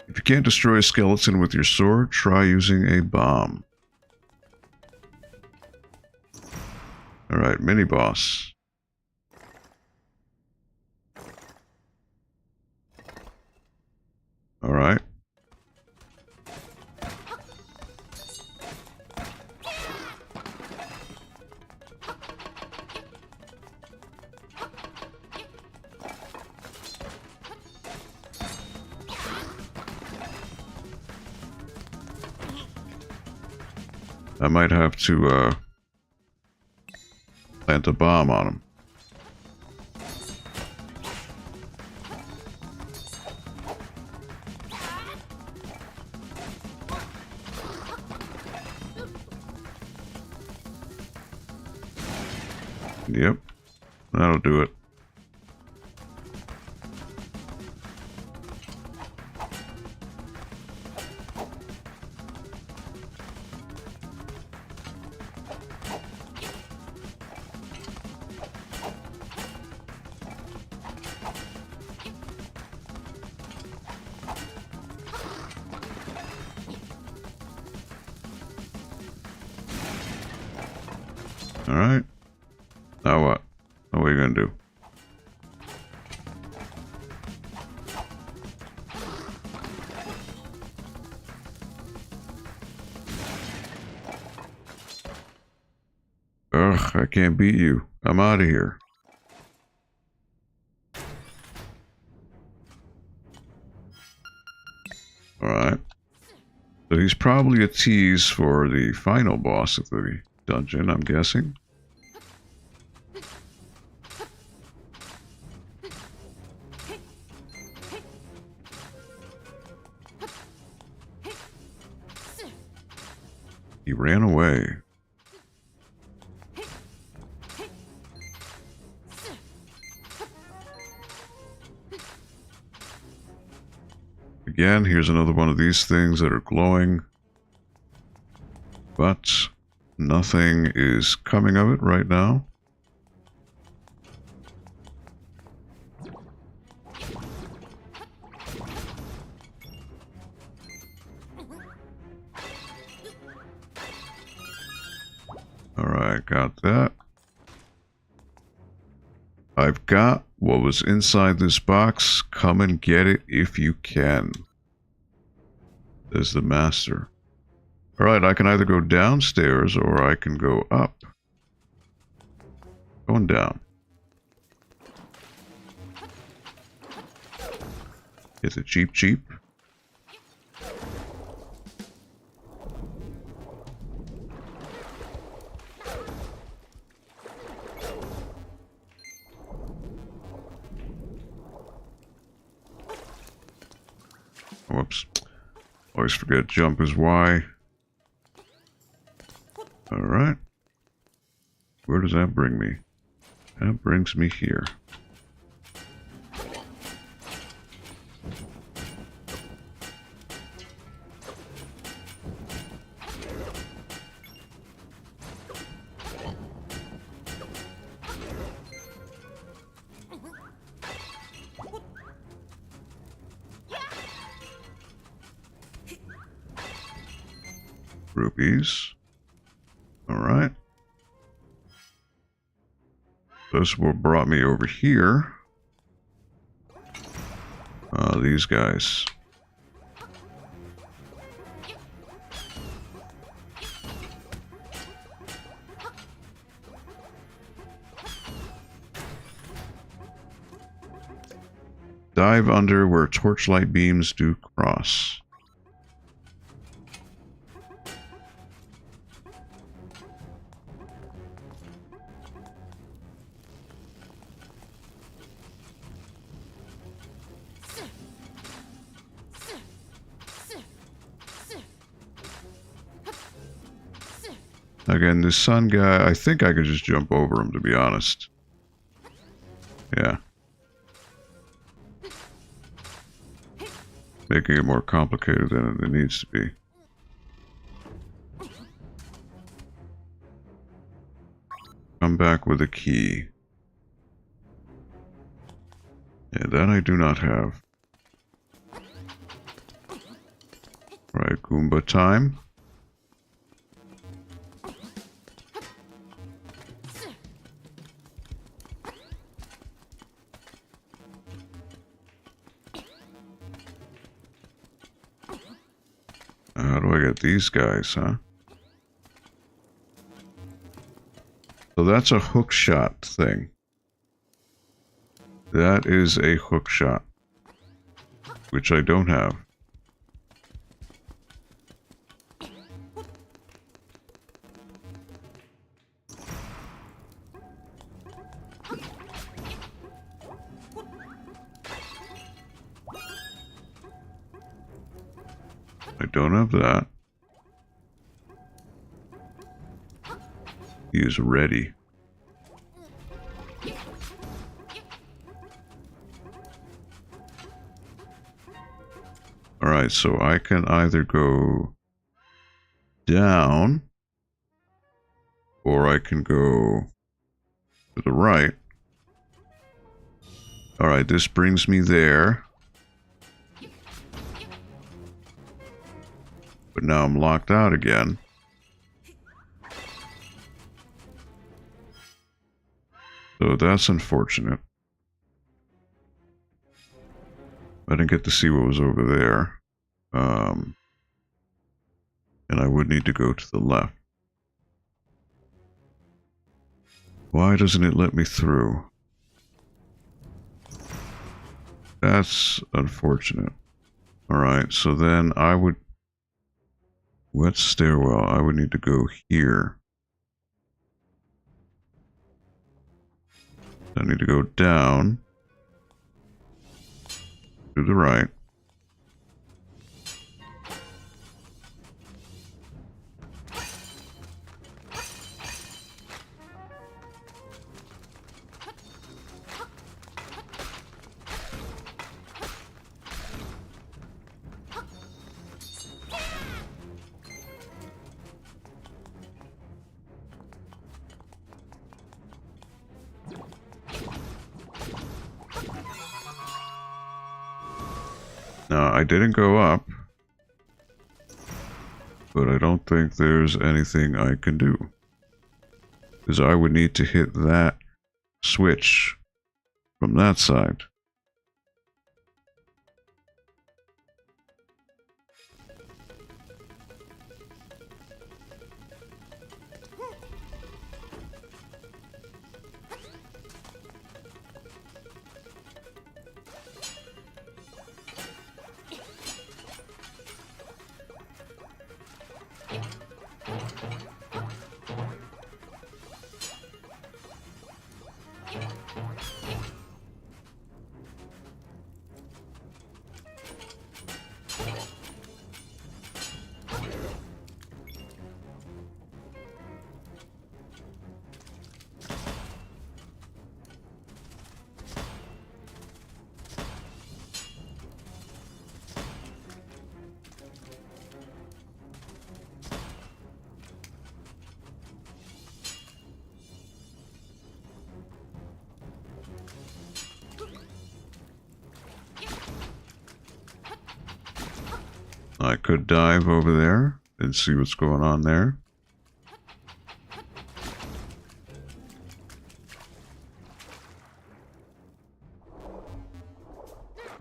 [SPEAKER 1] If you can't destroy a skeleton with your sword, try using a bomb. Alright, mini-boss. Alright. I might have to plant a bomb on him. Yep, that'll do it. Alright. Now what? What are we gonna do? Ugh, I can't beat you. I'm out of here. Alright. So he's probably a tease for the final boss of the dungeon, I'm guessing. He ran away. Again, here's another one of these things that are glowing. But nothing is coming of it right now. Alright, got that. I've got what was inside this box. Come and get it if you can. Says the master. Alright, I can either go downstairs or I can go up. Going down. Get the Jeep Jeep. Whoops. Always forget jump is Y. Alright. Where does that bring me? That brings me here. Rupees. Alright. This what brought me over here. These guys. Dive under where torchlight beams do cross. Again, this sun guy, I think I could just jump over him, to be honest. Yeah. Making it more complicated than it needs to be. Come back with a key. Yeah, that I do not have. Right, Goomba time. How do I get these guys, huh? So that's a hook shot thing. That is a hook shot. Which I don't have. I don't have that. He is ready. Alright, so I can either go down, or I can go to the right. Alright, this brings me there. But now I'm locked out again. So that's unfortunate. I didn't get to see what was over there. And I would need to go to the left. Why doesn't it let me through? That's unfortunate. Alright, so then I would... Wet stairwell, I would need to go here. I need to go down to the right. Now, I didn't go up, but I don't think there's anything I can do. Because I would need to hit that switch from that side. I could dive over there and see what's going on there.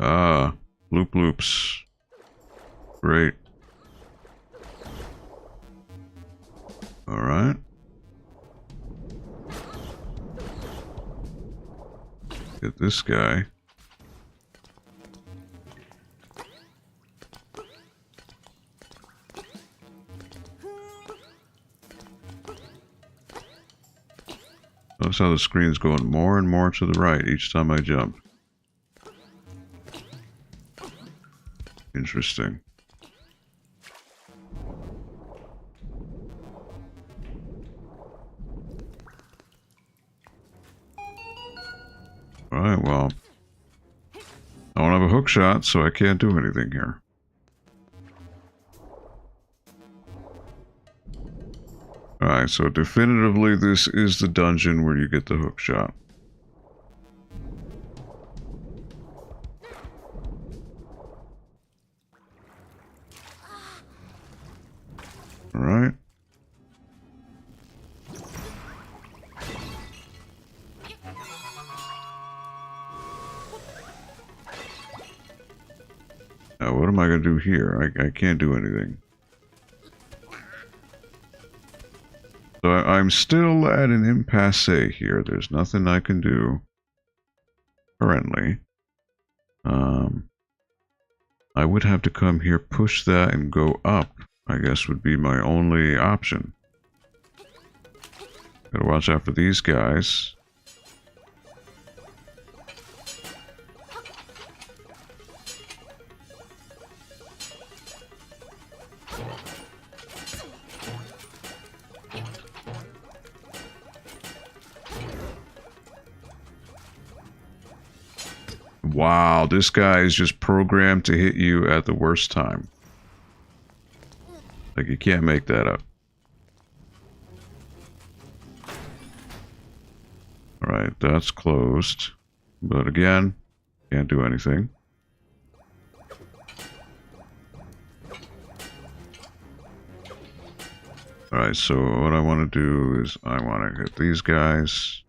[SPEAKER 1] Ah, loop loops. Great. Alright. Get this guy. Notice how the screen's going more and more to the right each time I jump. Interesting. Alright, well. I don't have a hook shot, so I can't do anything here. Alright, so definitively this is the dungeon where you get the hook shot. Alright. Now what am I going to do here? I can't do anything. So I'm still at an impasse here. There's nothing I can do currently. I would have to come here, push that, and go up, I guess would be my only option. Gotta watch out for these guys. Wow, this guy is just programmed to hit you at the worst time. Like, you can't make that up. Alright, that's closed. But again, can't do anything. Alright, so what I want to do is I want to hit these guys.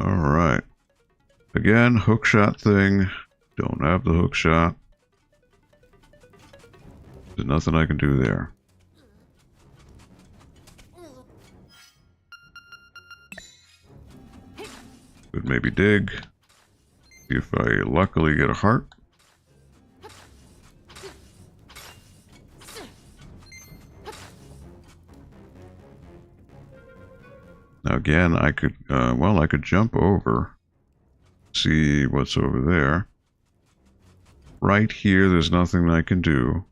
[SPEAKER 1] Alright. Again, hookshot thing. Don't have the hookshot. There's nothing I can do there. Could maybe dig. See if I luckily get a heart. Now again, I could, well, I could jump over, see what's over there. Right here, there's nothing I can do.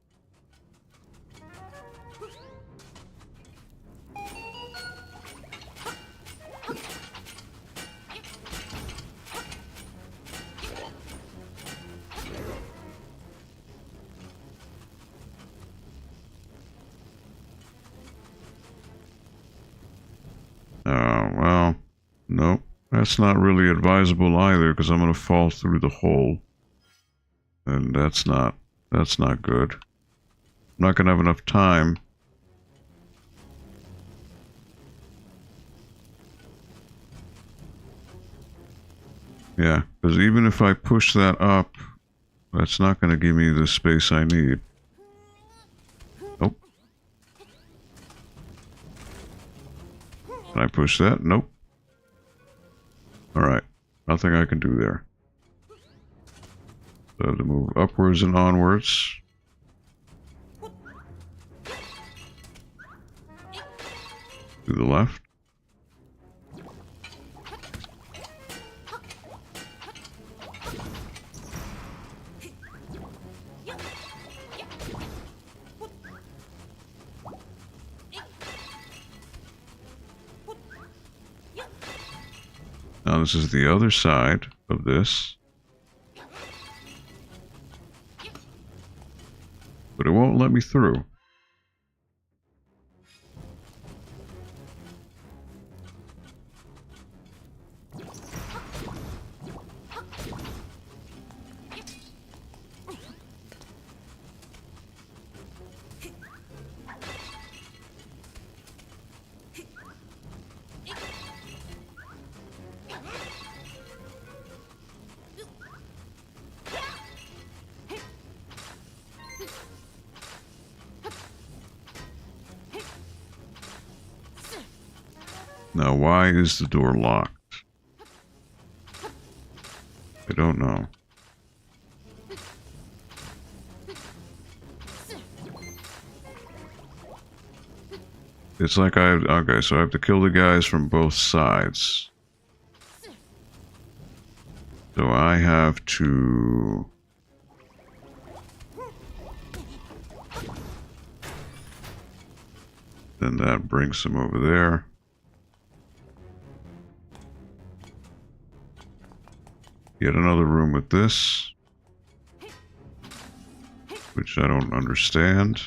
[SPEAKER 1] Well, nope. That's not really advisable either, because I'm going to fall through the hole. And that's not good. I'm not going to have enough time. Yeah, because even if I push that up, that's not going to give me the space I need. Nope. Can I push that? Nope. Alright. Nothing I can do there. So I have to move upwards and onwards. To the left. Now this is the other side of this. But it won't let me through. Now, why is the door locked? I don't know. It's like okay, so I have to kill the guys from both sides. So I have to... Then that brings them over there. Yet another room with this, which I don't understand.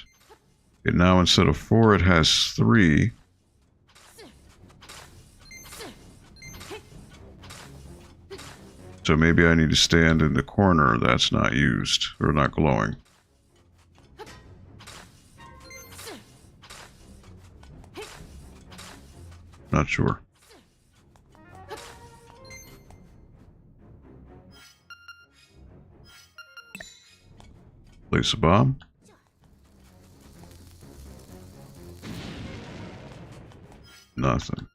[SPEAKER 1] It now, instead of 4, it has 3. So maybe I need to stand in the corner that's not used, or not glowing. Not sure. Place a bomb. Nothing.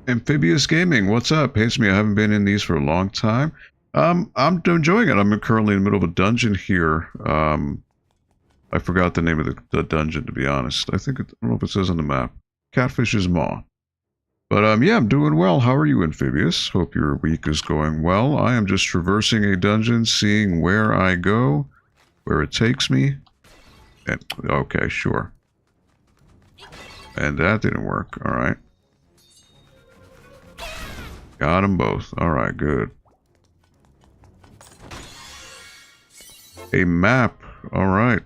[SPEAKER 1] Amphibious Gaming, what's up? Hates me, I haven't been in these for a long time. I'm enjoying it. I'm currently in the middle of a dungeon here. I forgot the name of the dungeon, to be honest. I don't know if it says on the map. Catfish's Maw. But yeah, I'm doing well. How are you, Amphibious? Hope your week is going well. I am just traversing a dungeon, seeing where I go, where it takes me. And, okay, sure. And that didn't work. All right. Got them both. All right, good. A map. All right.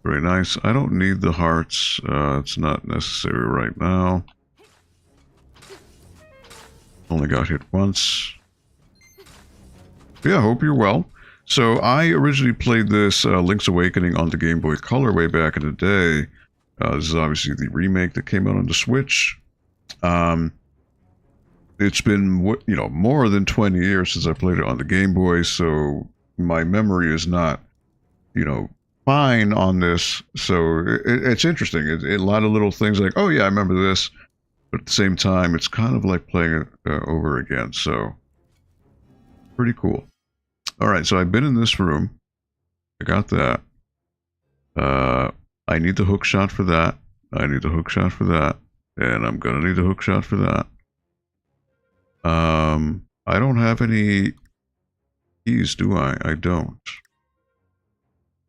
[SPEAKER 1] Very nice. I don't need the hearts. It's not necessary right now. Only got hit once. Yeah, hope you're well. So I originally played this Link's Awakening on the Game Boy Color way back in the day. This is obviously the remake that came out on the Switch. It's been, you know, more than 20 years since I played it on the Game Boy, so my memory is not, you know, fine on this. So it's interesting. A lot of little things like, oh yeah, I remember this. But at the same time, it's kind of like playing it over again. So pretty cool. All right, so I've been in this room. I got that. I need the hook shot for that. I need the hook shot for that. And I'm going to need the hook shot for that. I don't have any keys, do I? I don't.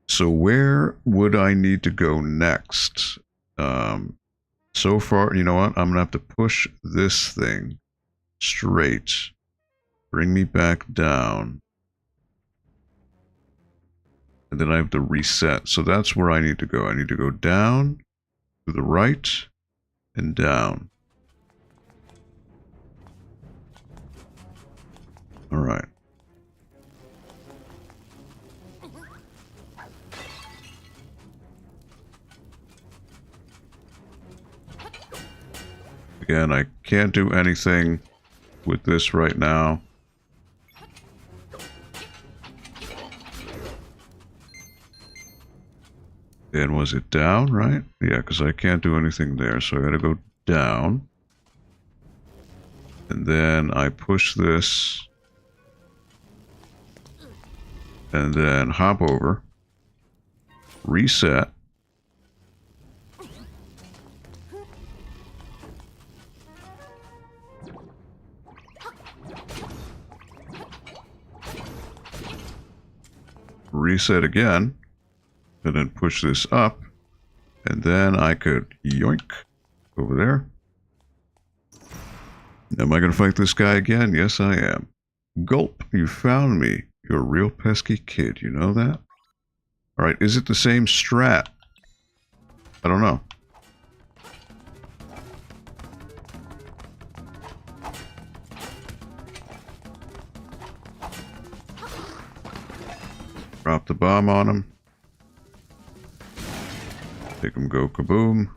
[SPEAKER 1] So where would I need to go next? So far, you know what? I'm going to have to push this thing straight. Bring me back down. And then I have to reset. So that's where I need to go. I need to go down, to the right, and down. All right. Again, I can't do anything with this right now. And was it down, right? Yeah, because I can't do anything there, so I gotta go down. And then I push this. And then hop over. Reset. Reset again, and then push this up, and then I could yoink over there. Am I going to fight this guy again? Yes, I am. Gulp, you found me. You're a real pesky kid, you know that? Alright, is it the same strat? I don't know. Drop the bomb on him. Make him go kaboom.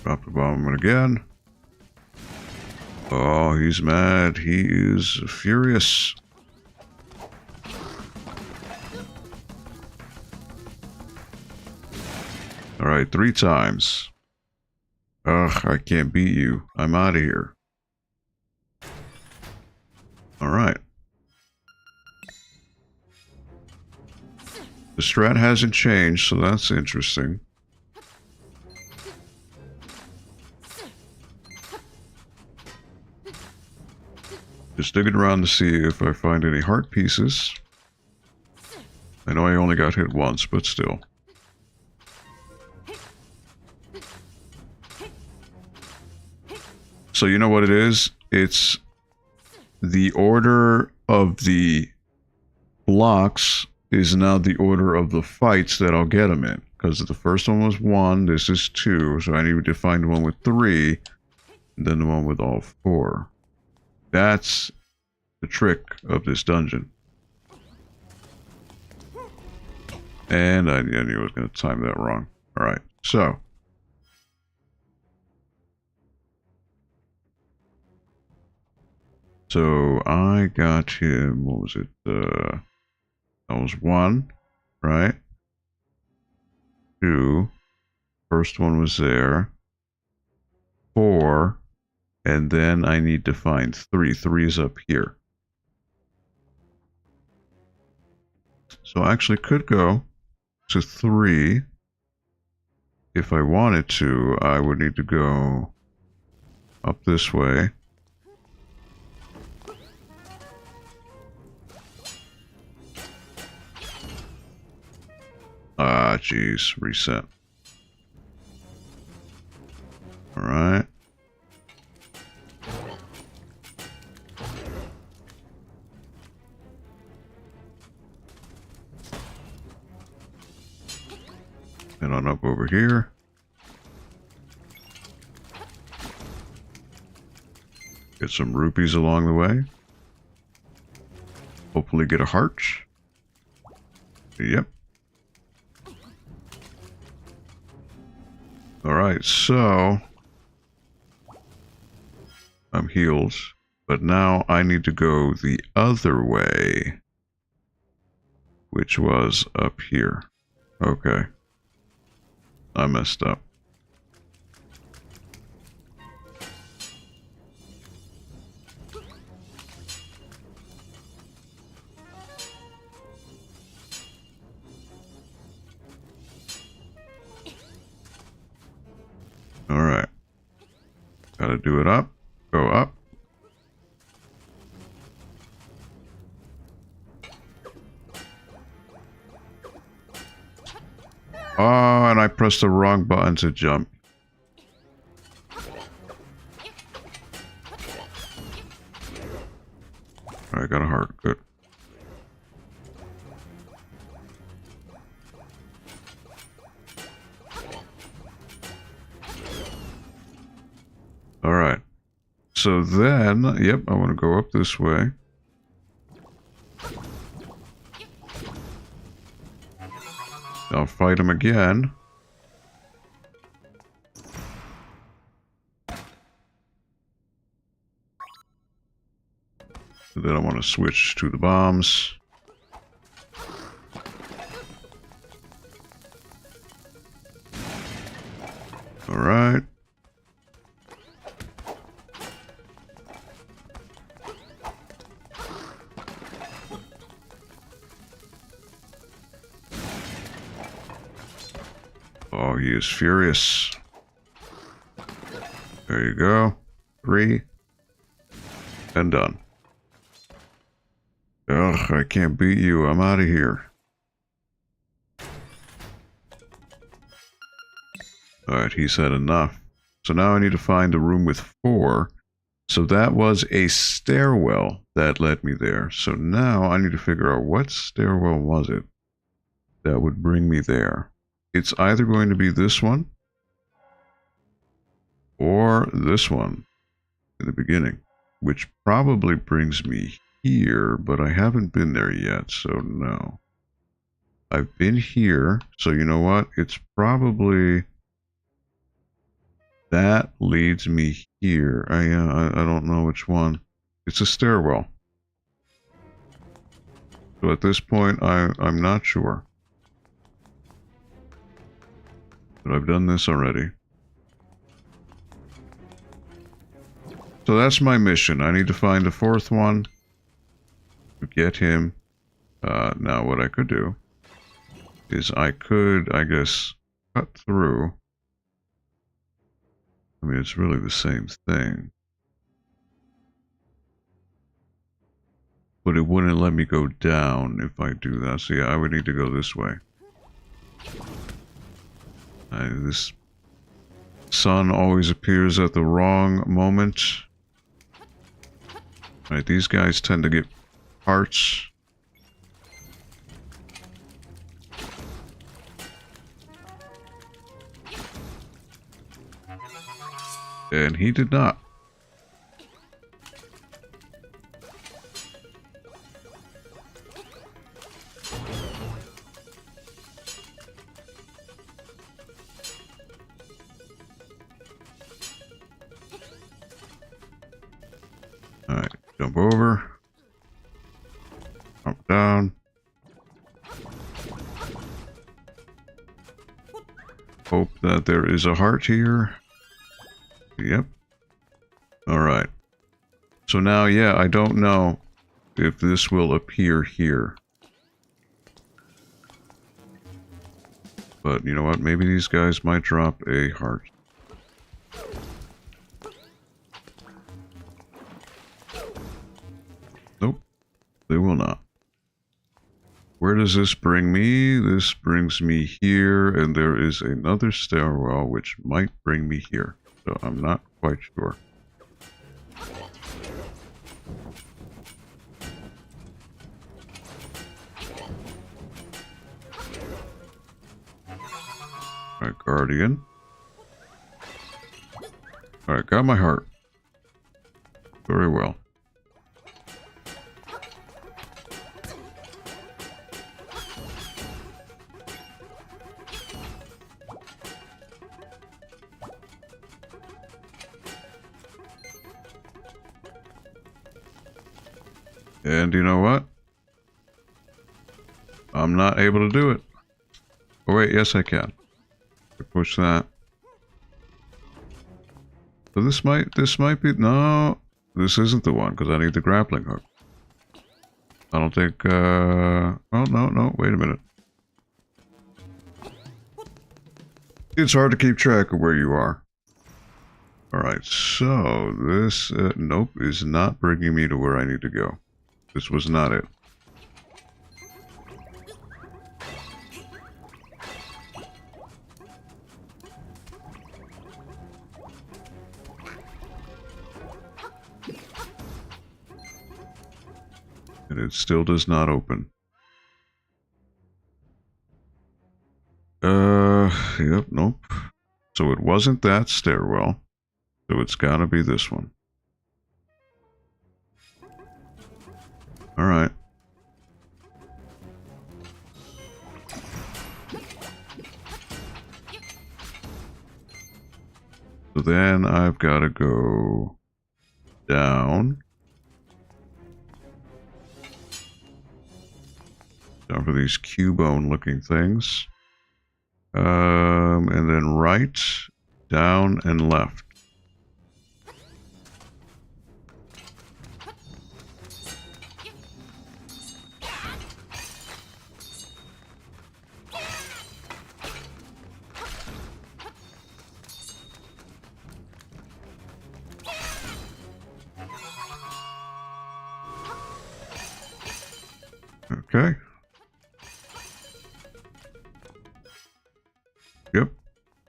[SPEAKER 1] Drop the bomb on him again. Oh, he's mad. He is furious. Alright, 3 times. Ugh, I can't beat you. I'm out of here. Alright. The strat hasn't changed, so that's interesting. Just digging around to see if I find any heart pieces. I know I only got hit once, but still. So you know what it is? It's the order of the blocks is now the order of the fights that I'll get them in. Because the first one was 1, this is 2, so I need to find the one with 3, and then the one with all 4. That's the trick of this dungeon. And I knew I was going to time that wrong. Alright, so. So I got him, what was it? That was 1, right? 2, First one was there. 4. And then I need to find 3. 3 is up here. So I actually could go to 3. If I wanted to, I would need to go up this way. Ah, jeez. Reset. Alright. Head on up over here. Get some rupees along the way. Hopefully get a heart. Yep. Alright, so I'm healed, but now I need to go the other way, which was up here. Okay. I messed up. Alright. Gotta do it up. Go up. Oh, and I pressed the wrong button to jump. I got a heart. Good. Alright. So then, yep, I want to go up this way. I'll fight him again. And then I want to switch to the bombs. Alright. Oh, he is furious. There you go. 3. And done. Ugh, I can't beat you. I'm out of here. Alright, he said enough. So now I need to find a room with 4. So that was a stairwell that led me there. So now I need to figure out what stairwell was it that would bring me there. It's either going to be this one or this one in the beginning, which probably brings me here, but I haven't been there yet, so no. I've been here, so you know what? It's probably that leads me here. I don't know which one. It's a stairwell. So at this point, I'm not sure. But I've done this already. So that's my mission. I need to find a 4th one to get him. Now what I could do is I could, I guess, cut through. I mean, it's really the same thing. But it wouldn't let me go down if I do that. So yeah, I would need to go this way. This sun always appears at the wrong moment. Right, these guys tend to get hearts. And he did not. Alright, jump over. Jump down. Hope that there is a heart here. Yep. Alright. So now, yeah, I don't know if this will appear here. But you know what? Maybe these guys might drop a heart. Nope. They will not. Where does this bring me? This brings me here, and there is another stairwell which might bring me here. So I'm not quite sure. Alright, Guardian. Alright, got my heart. Very well. And you know what? I'm not able to do it. Oh wait, yes I can. I push that. So this might be, no, this isn't the one because I need the grappling hook. I don't think, oh no, wait a minute. It's hard to keep track of where you are. Alright, so this, nope, is not bringing me to where I need to go. This was not it. And it still does not open. Yep, nope. So it wasn't that stairwell. So it's gotta be this one. Alright. So then I've got to go down. Down for these cubone looking things. And then right, down, and left. Okay. Yep.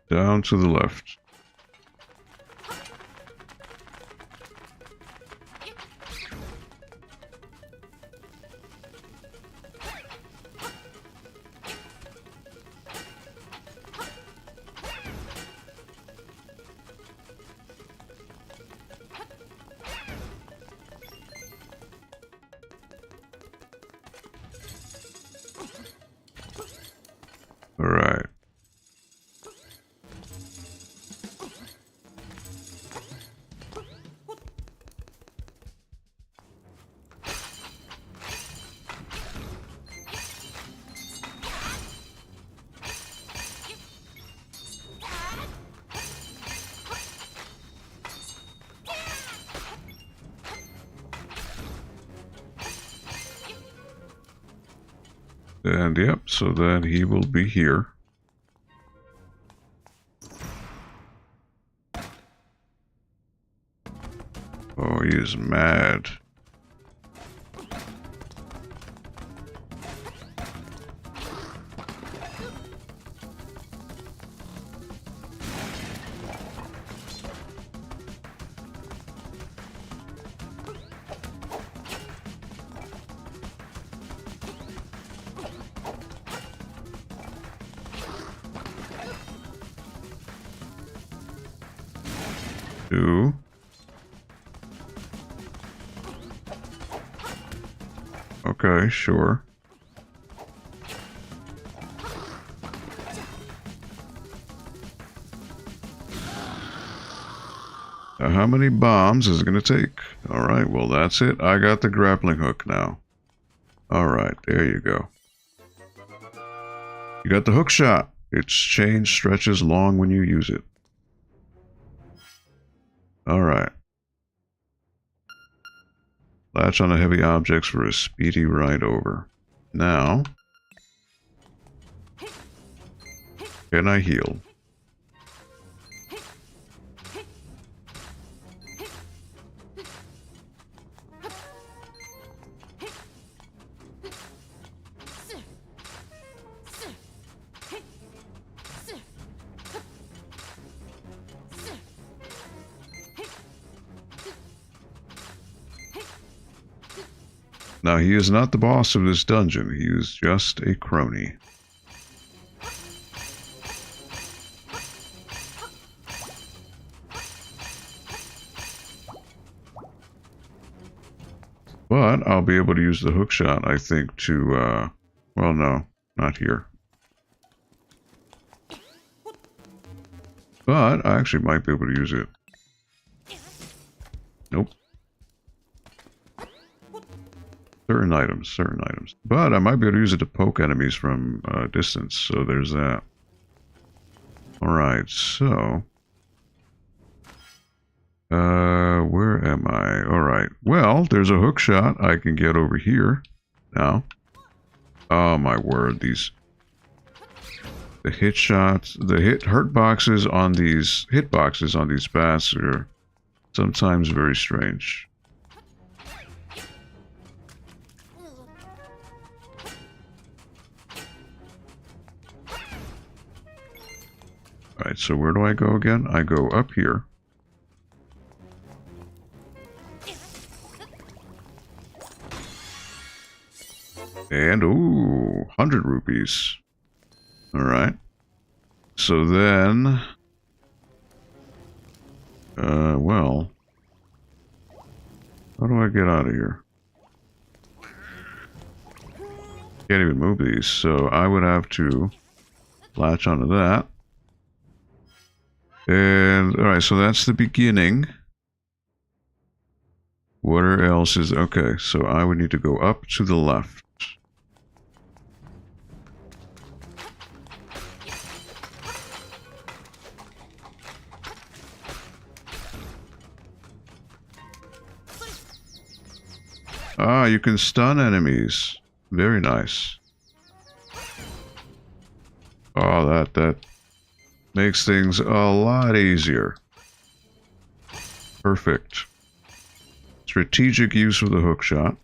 [SPEAKER 1] Down to the left. All right. And yep, so then he will be here. Oh, he is mad. Two. Okay, sure. Now, how many bombs is it going to take? Alright, well that's it. I got the grappling hook now. Alright, there you go. You got the hook shot. Its chain stretches long when you use it. Alright. Latch on the heavy objects for a speedy ride over. Now, can I heal? Now, he is not the boss of this dungeon. He is just a crony. But I'll be able to use the hookshot, I think, to, well, no, not here. But I actually might be able to use it. Nope. Certain items. But I might be able to use it to poke enemies from distance, so there's that. Alright, so... where am I? Alright, well, there's a hook shot I can get over here now. Oh my word, these... The hit shots, the hitboxes on these bats are sometimes very strange. Alright, so where do I go again? I go up here. And, ooh, 100 rupees. Alright. So then... well... How do I get out of here? Can't even move these, so I would have to latch onto that. And, alright, so that's the beginning. What else is... Okay, so I would need to go up to the left. Ah, you can stun enemies. Very nice. Oh, that makes things a lot easier. Perfect. Strategic use of the hookshot.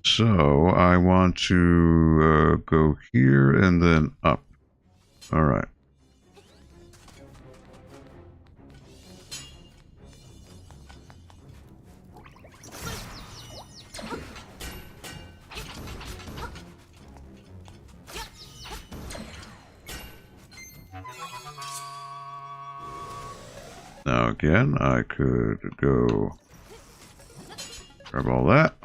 [SPEAKER 1] So, I want to go here and then up. Alright. Now again, I could go grab all that.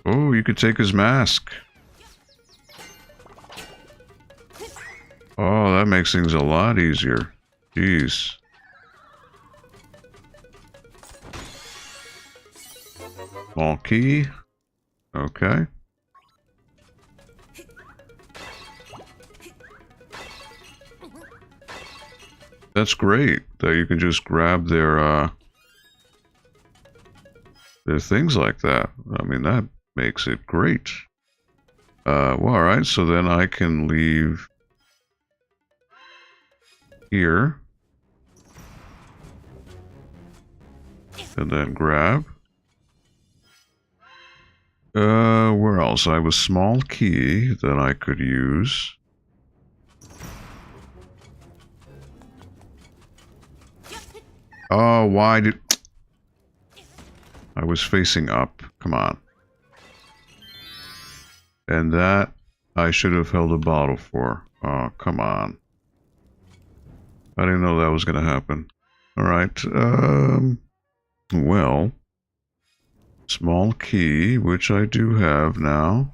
[SPEAKER 1] Oh, you could take his mask. Oh, that makes things a lot easier. Jeez. Small key. Okay. That's great that you can just grab their things like that. I mean, that makes it great. Well, alright, so then I can leave here. And then grab. Where else? I have a small key that I could use. Oh, why did... I was facing up. Come on. And that I should have held a bottle for. Oh, come on. I didn't know that was going to happen. Alright, well... Small key, which I do have now.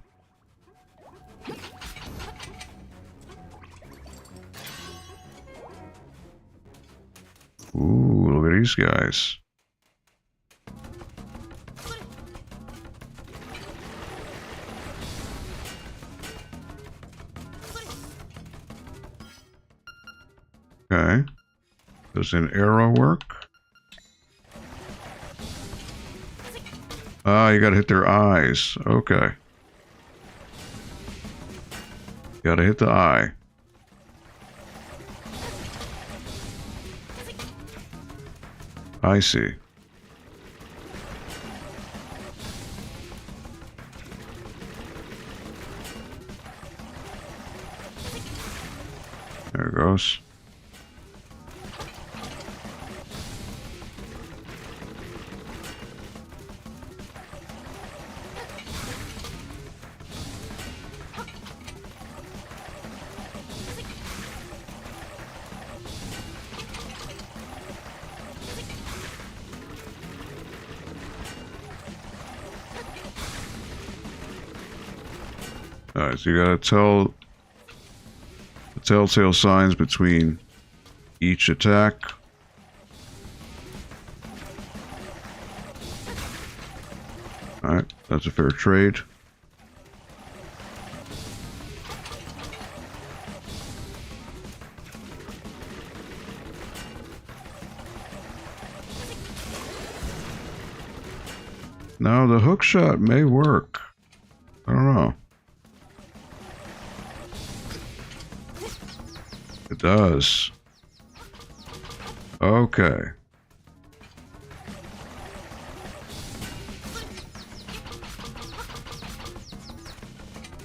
[SPEAKER 1] Ooh, look at these guys. Okay. Does an arrow work? Ah, you gotta hit their eyes. Okay. Gotta hit the eye. I see. There it goes. Alright, so you gotta tell the telltale signs between each attack. Alright, that's a fair trade. Now the hook shot may work. I don't know. It does. Okay.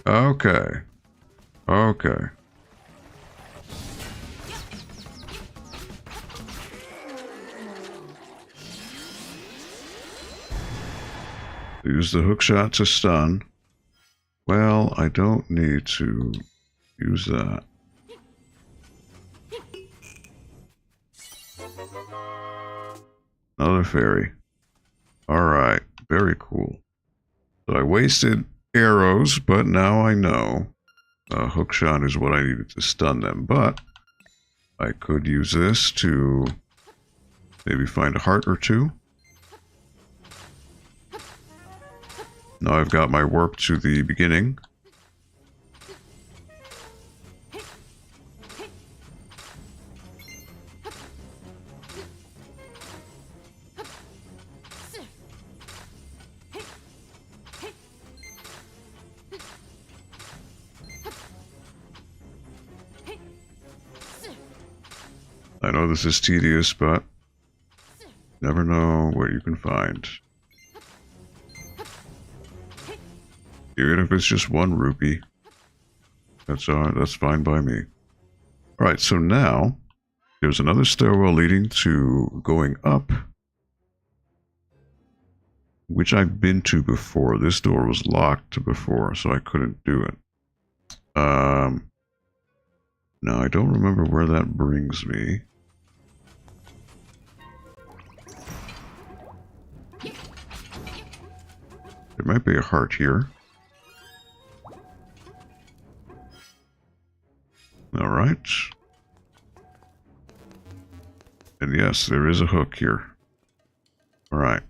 [SPEAKER 1] Okay. Okay. Use the hook shot to stun. Well, I don't need to use that. Another fairy. Alright, very cool. So I wasted arrows, but now I know hook shot is what I needed to stun them. But I could use this to maybe find a heart or two. Now I've got my warp to the beginning. I know this is tedious, but never know what you can find. Even if it's just 1 rupee, that's fine by me. Alright, so now there's another stairwell leading to going up, which I've been to before. This door was locked before, so I couldn't do it. Now I don't remember where that brings me. There might be a heart here. Alright. And yes, there is a hook here. Alright.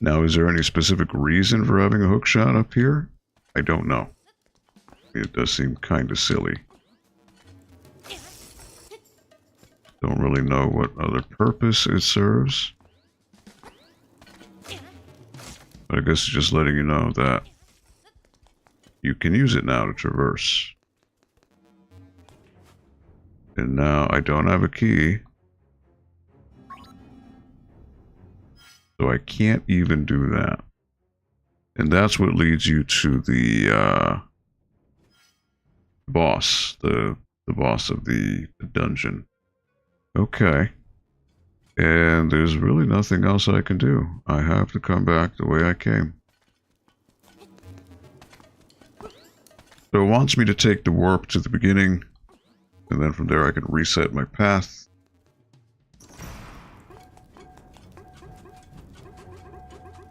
[SPEAKER 1] Now, is there any specific reason for having a hook shot up here? I don't know. It does seem kind of silly. Don't really know what other purpose it serves. But I guess it's just letting you know that you can use it now to traverse. And now I don't have a key. So I can't even do that. And that's what leads you to the boss, the boss of the dungeon. Okay. And there's really nothing else I can do. I have to come back the way I came. So it wants me to take the warp to the beginning, and then from there I can reset my path.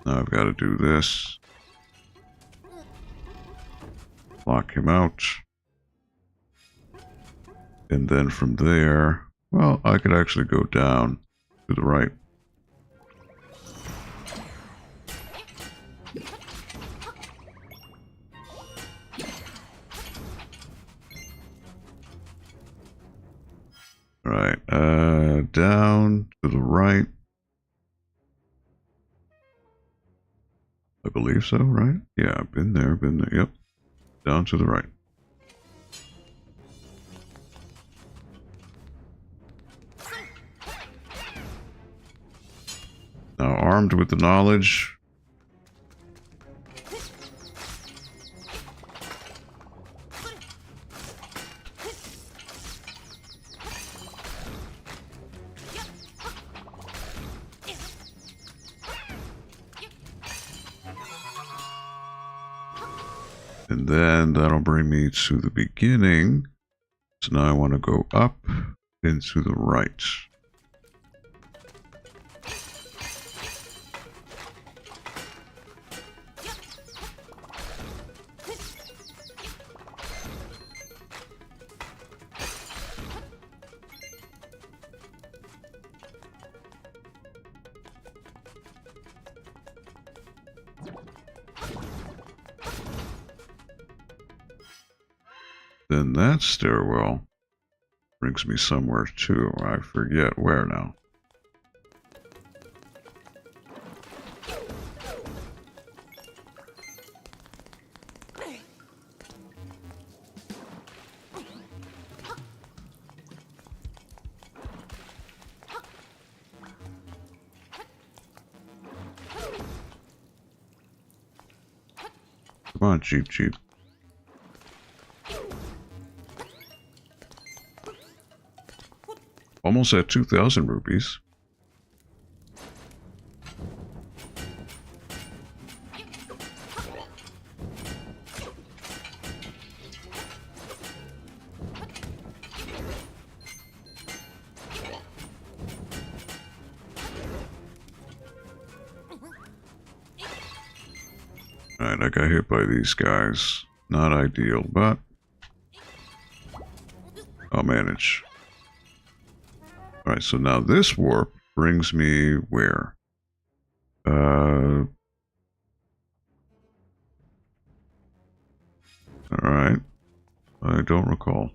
[SPEAKER 1] Now I've got to do this. Lock him out. And then from there, well, I could actually go down to the right. Right, down to the right. I believe so, right? Yeah, been there, yep. Down to the right. Now, armed with the knowledge, and then that'll bring me to the beginning. So now I want to go up and to the right. Then that stairwell brings me somewhere too. I forget where now. Come on, Jeep Jeep. Almost at 2,000 rupees. Alright, I got hit by these guys. Not ideal, but I'll manage. Alright, so now this warp brings me where? Alright. I don't recall.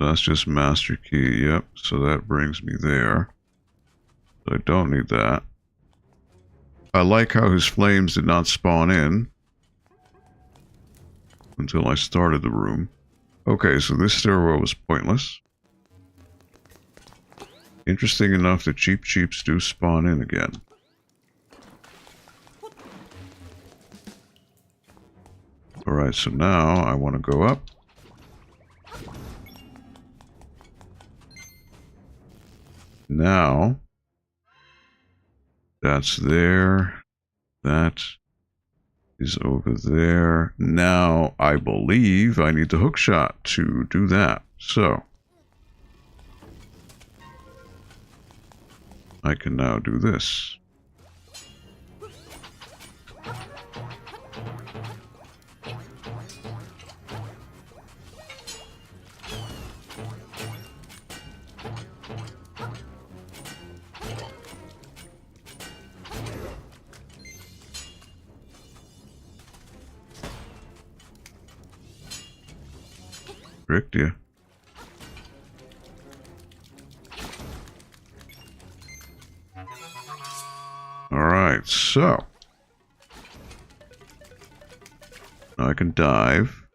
[SPEAKER 1] That's just master key, yep, so that brings me there. So I don't need that. I like how his flames did not spawn in until I started the room. Okay, so this stairwell was pointless. Interesting enough that Cheap Cheeps do spawn in again. Alright, so now I want to go up. Now, that's there. That is over there. Now, I believe I need the hook shot to do that. So, I can now do this. Tricked you. Alright, so I can dive,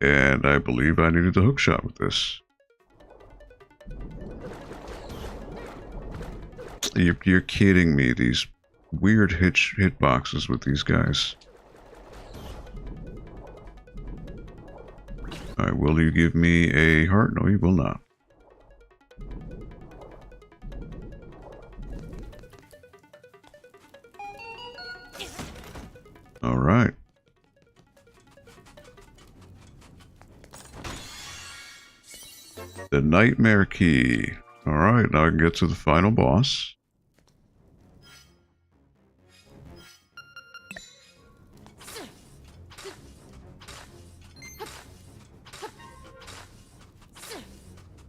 [SPEAKER 1] and I believe I needed the hook shot with this. You're kidding me, these weird hitboxes with these guys. Alright, will you give me a heart? No, you will not. right. The Nightmare Key. Alright, now I can get to the final boss.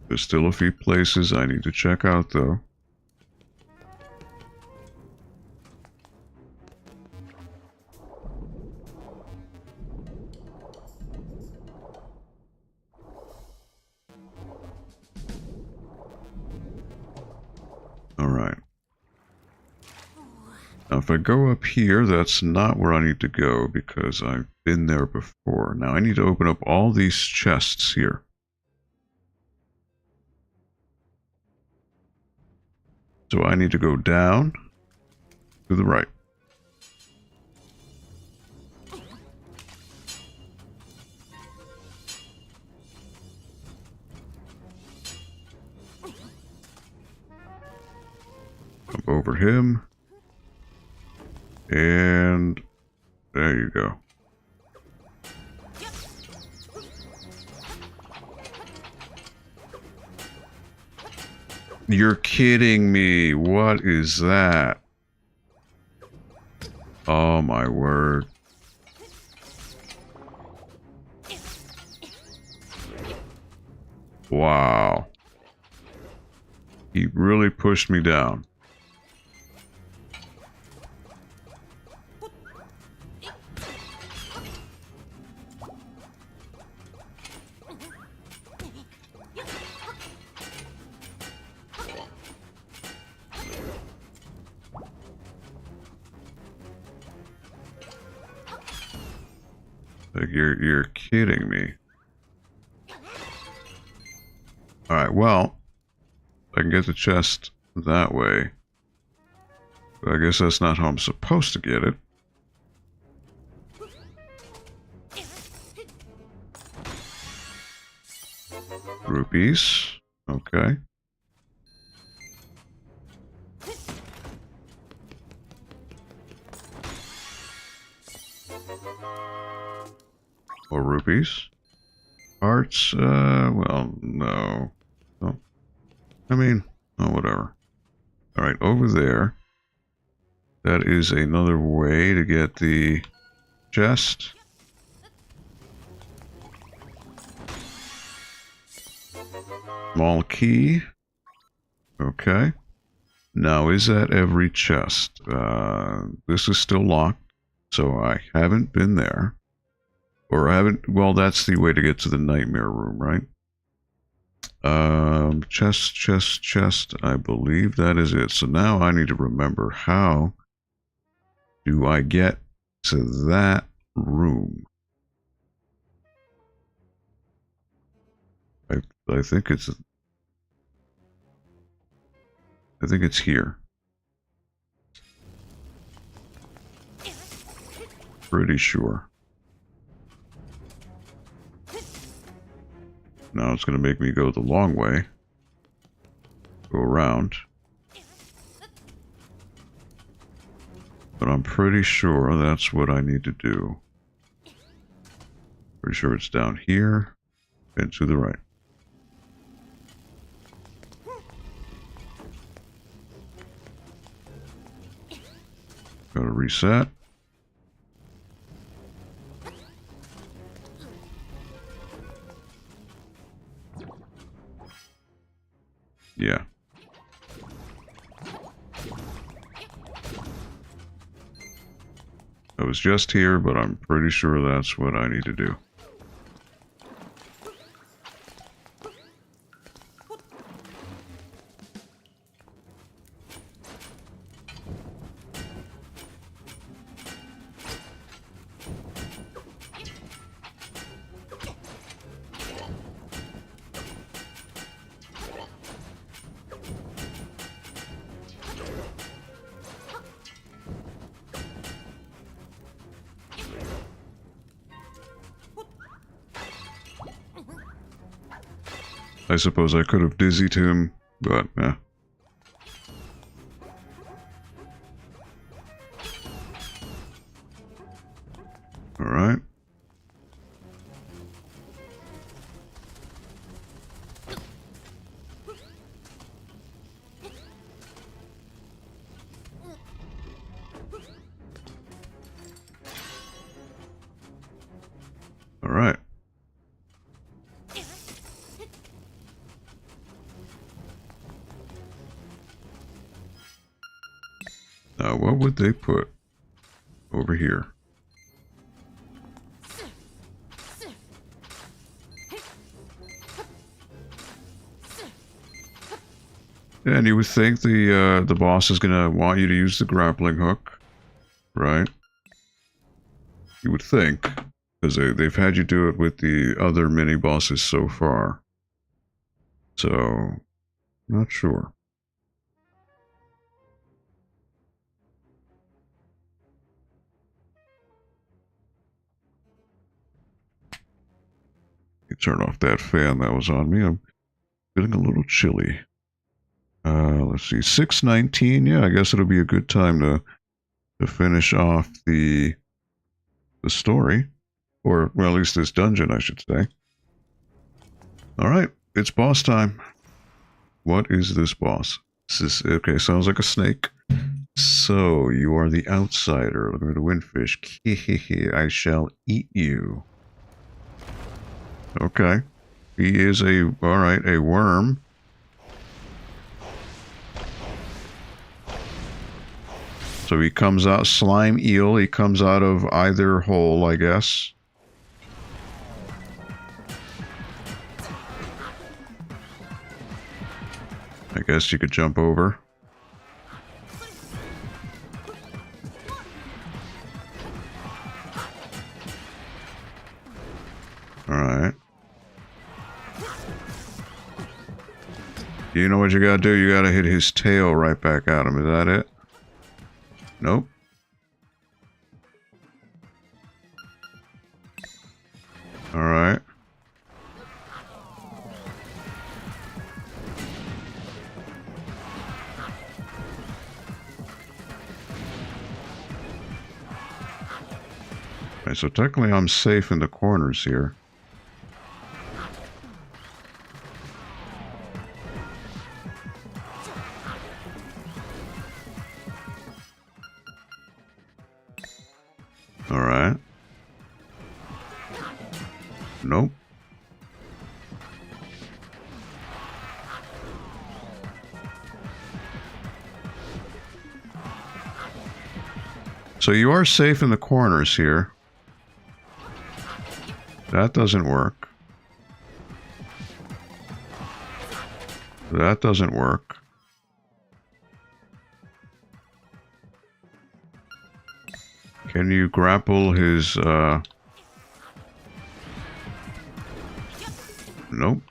[SPEAKER 1] There's still a few places I need to check out, though. Alright. Now, if I go up here, that's not where I need to go, because I've been there before. Now, I need to open up all these chests here. So I need to go down to the right. Up over him. And there you go. You're kidding me. What is that? Oh my word. Wow. He really pushed me down. Like, you're kidding me. Alright, well, I can get the chest that way. But I guess that's not how I'm supposed to get it. Rupees. Okay. Or rupees. Hearts, well, no. Oh. I mean, oh, whatever. Alright, over there. That is another way to get the chest. Small key. Okay. Now, is that every chest? This is still locked, so I haven't been there. Or I haven't, well, that's the way to get to the nightmare room, right? Chest, I believe that is it. So now I need to remember, how do I get to that room? I think it's here. Pretty sure. Now it's going to make me go the long way. Go around. But I'm pretty sure that's what I need to do. Pretty sure it's down here and to the right. Gotta reset. Yeah. I was just here, but I'm pretty sure that's what I need to do. I suppose I could have dizzied him, but yeah. Alright. Alright. Now, what would they put over here? And you would think the boss is gonna want you to use the grappling hook, right? You would think, because they've had you do it with the other mini bosses so far. So, not sure. You turn off that fan that was on me. I'm feeling a little chilly. Let's see, 6:19. Yeah, I guess it'll be a good time to finish off the story, or well, at least this dungeon, I should say. All right, it's boss time. What is this boss? This is okay. Sounds like a snake. So you are the outsider. Look at the windfish. I shall eat you. Okay, he is a worm. So he comes out, slime eel, he comes out of either hole, I guess. I guess you could jump over. Alright. You know what you gotta do? You gotta hit his tail right back at him. Is that it? Nope. Alright. Alright, so technically I'm safe in the corners here. Alright. Nope. So you are safe in the corners here. That doesn't work. That doesn't work. Can you grapple his, Nope.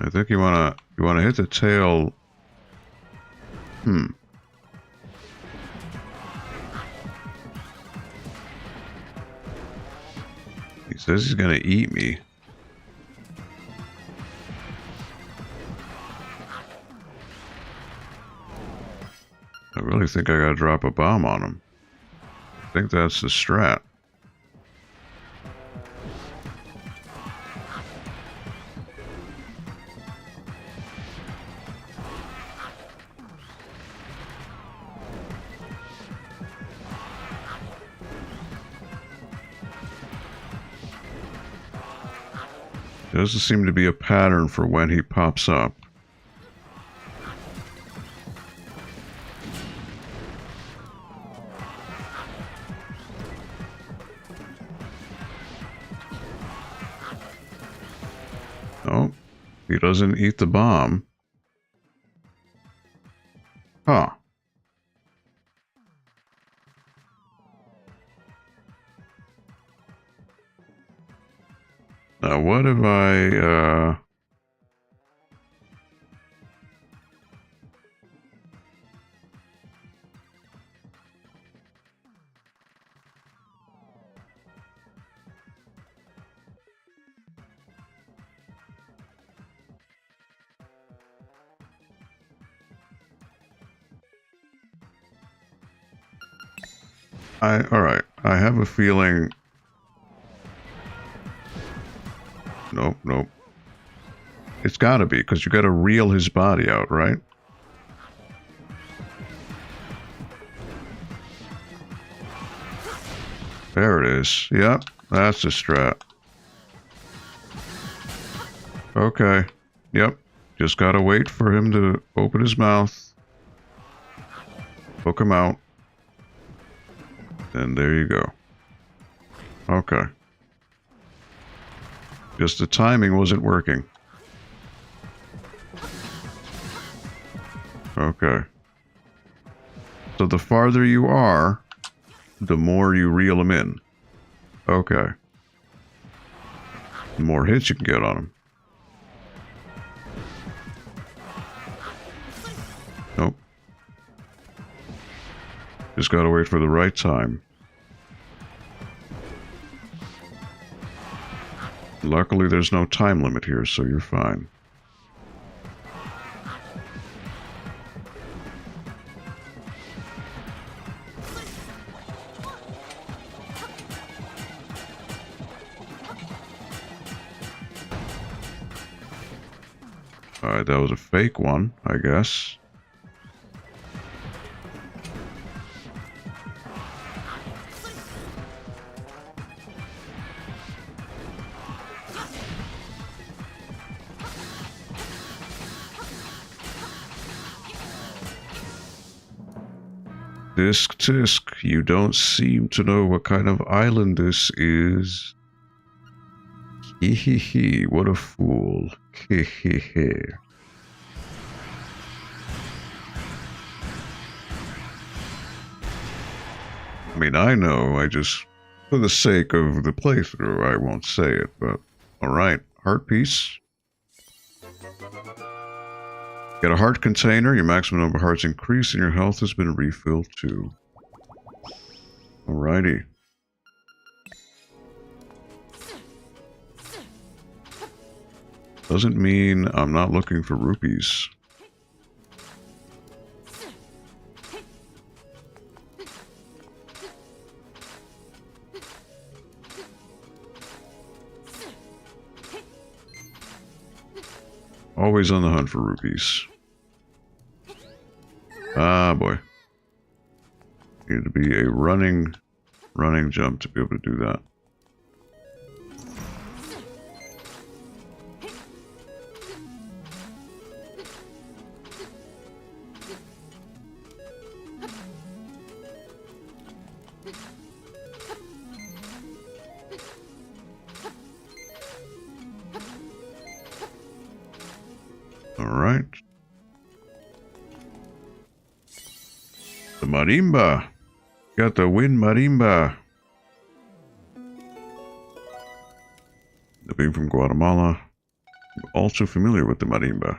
[SPEAKER 1] I think you wanna hit the tail. He says he's gonna eat me. I really think I gotta drop a bomb on him. I think that's the strat. There doesn't seem to be a pattern for when he pops up. Oh, he doesn't eat the bomb. Huh. Now, what if I, Alright. I have a feeling... Nope, nope. It's gotta be, because you gotta reel his body out, right? There it is. Yep, that's the strat. Okay. Yep. Just gotta wait for him to open his mouth. Hook him out. And there you go. Okay. Just the timing wasn't working. Okay. So the farther you are, the more you reel him in. Okay. The more hits you can get on him. Nope. Just gotta wait for the right time. Luckily, there's no time limit here, so you're fine. Alright, that was a fake one, I guess. Disc Tisk, you don't seem to know what kind of island this is. Hee hee hee, what a fool. Hee hee hee. I mean, I know, I just, for the sake of the playthrough, I won't say it, but alright, heart piece. Get a heart container, your maximum number of hearts increase, and your health has been refilled too. Alrighty. Doesn't mean I'm not looking for rupees. Always on the hunt for rupees. Ah, boy. Need to be a running jump to be able to do that. Alright. The marimba. Got the wind marimba. The being from Guatemala. I'm also familiar with the marimba.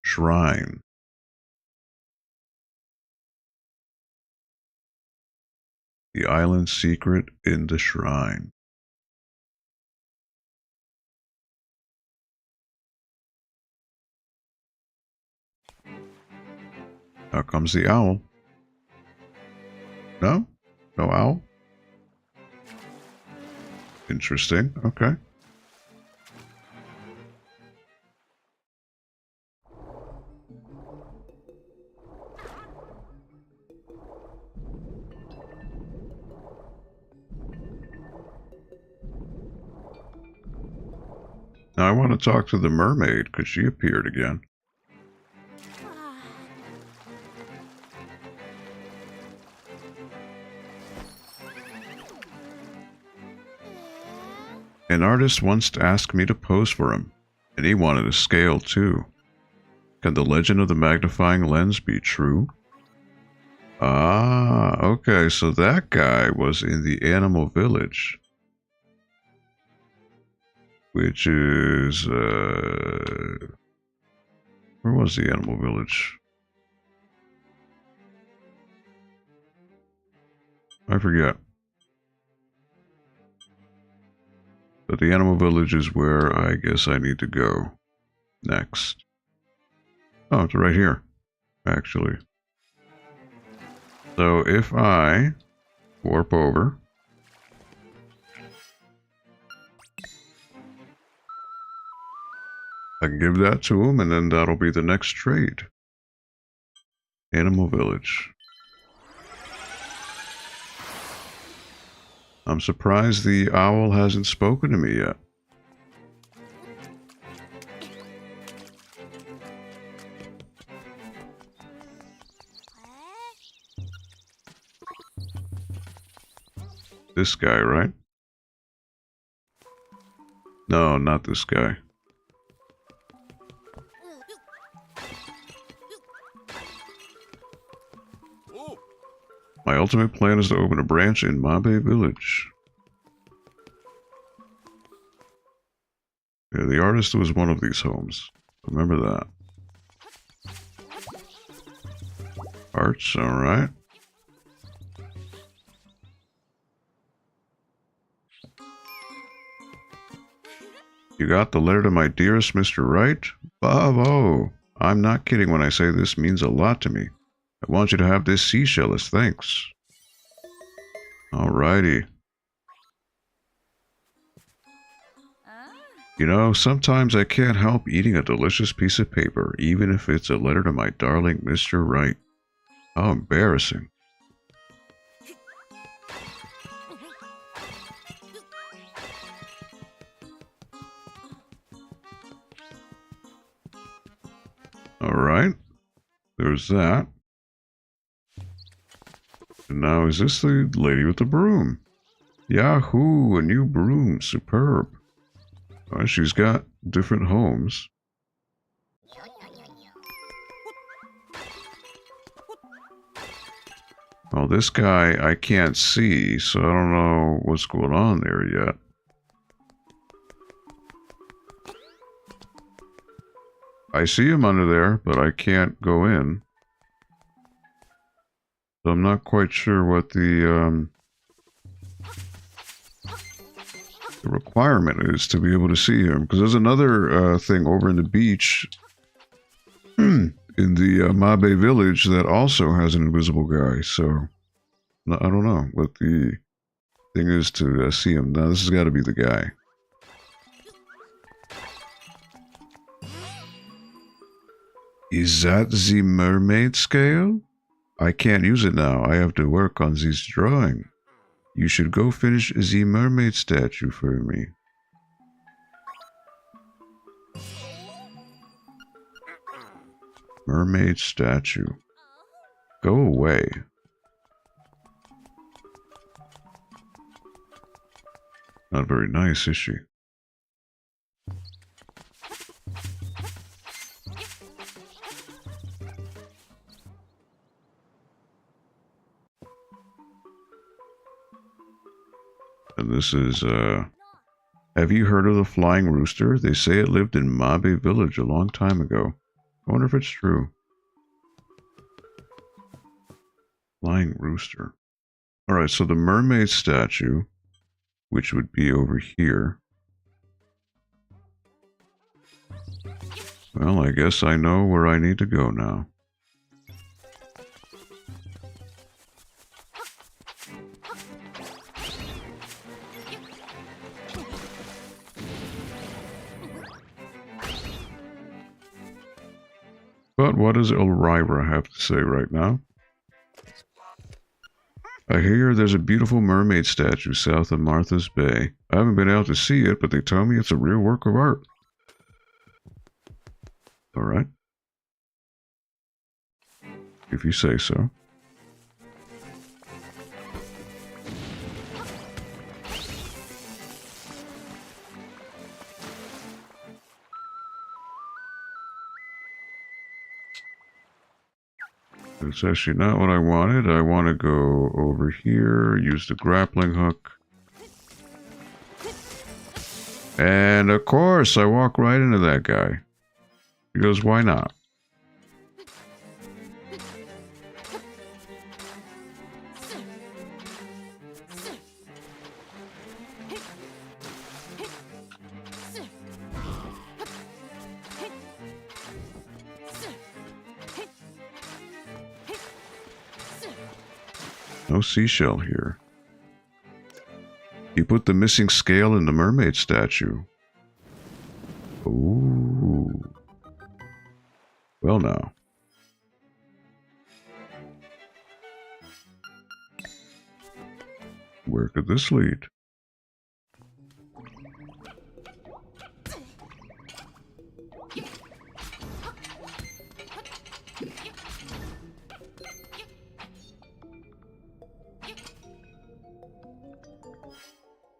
[SPEAKER 1] Shrine. The island secret in the shrine. Now comes the owl. No? No owl? Interesting. Okay. Now I want to talk to the mermaid because she appeared again. An artist once asked me to pose for him, and he wanted a scale too. Can the legend of the magnifying lens be true? Ah, okay, so that guy was in the animal village. Which is, where was the animal village? I forget. But the animal village is where I guess I need to go next. Oh, it's right here, actually. So if I warp over, I can give that to him, and then that'll be the next trade. Animal village. I'm surprised the owl hasn't spoken to me yet. This guy, right? No, not this guy. My ultimate plan is to open a branch in Mabe Village. Yeah, the artist was one of these homes. Remember that. Arts, alright. You got the letter to my dearest Mr. Wright? Bravo! I'm not kidding when I say this means a lot to me. I want you to have this seashell as thanks. Alrighty. You know, sometimes I can't help eating a delicious piece of paper, even if it's a letter to my darling Mr. Wright. How embarrassing. Alright. There's that. And now is this the lady with the broom? Yahoo! A new broom. Superb. She's got different homes. Oh, this guy I can't see, so I don't know what's going on there yet. I see him under there, but I can't go in. So I'm not quite sure what the requirement is to be able to see him. Because there's another thing over in the beach in the Mabe village that also has an invisible guy. So I don't know what the thing is to see him. Now this has got to be the guy. Is that the mermaid scale? I can't use it now. I have to work on this drawing. You should go finish the mermaid statue for me. Mermaid statue. Go away. Not very nice, is she? And this is, have you heard of the flying rooster? They say it lived in Mabe village a long time ago. I wonder if it's true. Flying rooster. Alright, so the mermaid statue, which would be over here. Well, I guess I know where I need to go now. But what does Elvira have to say right now? I hear there's a beautiful mermaid statue south of Martha's Bay. I haven't been able to see it, but they tell me it's a real work of art. Alright. If you say so. It's actually not what I wanted. I want to go over here, use the grappling hook. And of course, I walk right into that guy. He goes, why not? No seashell here. He put the missing scale in the mermaid statue. Ooh. Well now. Where could this lead?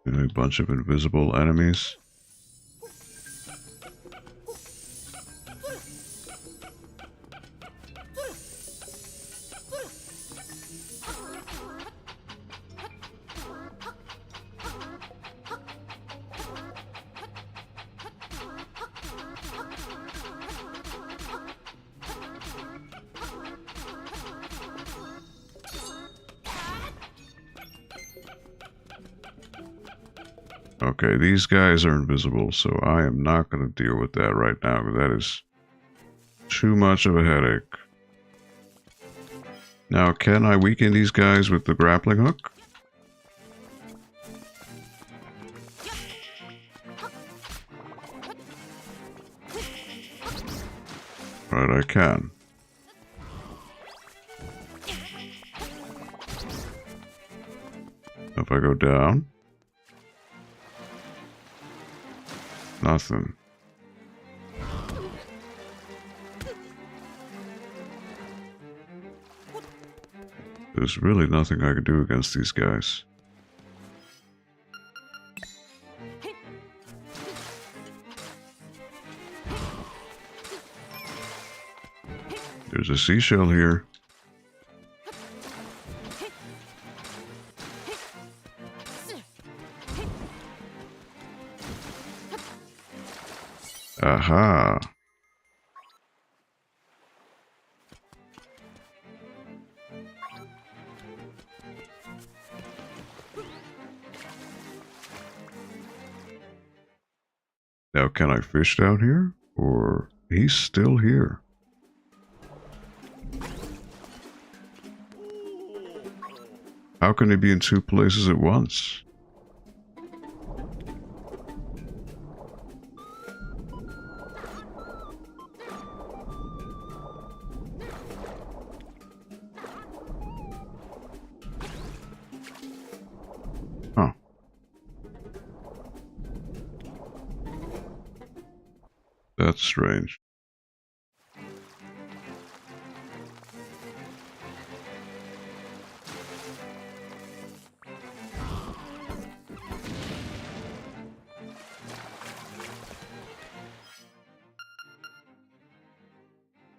[SPEAKER 1] A bunch of invisible enemies. Okay, these guys are invisible, so I am not going to deal with that right now, because that is too much of a headache. Now, can I weaken these guys with the grappling hook? Right, I can. If I go down... nothing. There's really nothing I can do against these guys. There's a seashell here. Aha. Now, can I fish down here? Or he's still here? How can he be in two places at once? Huh. That's strange.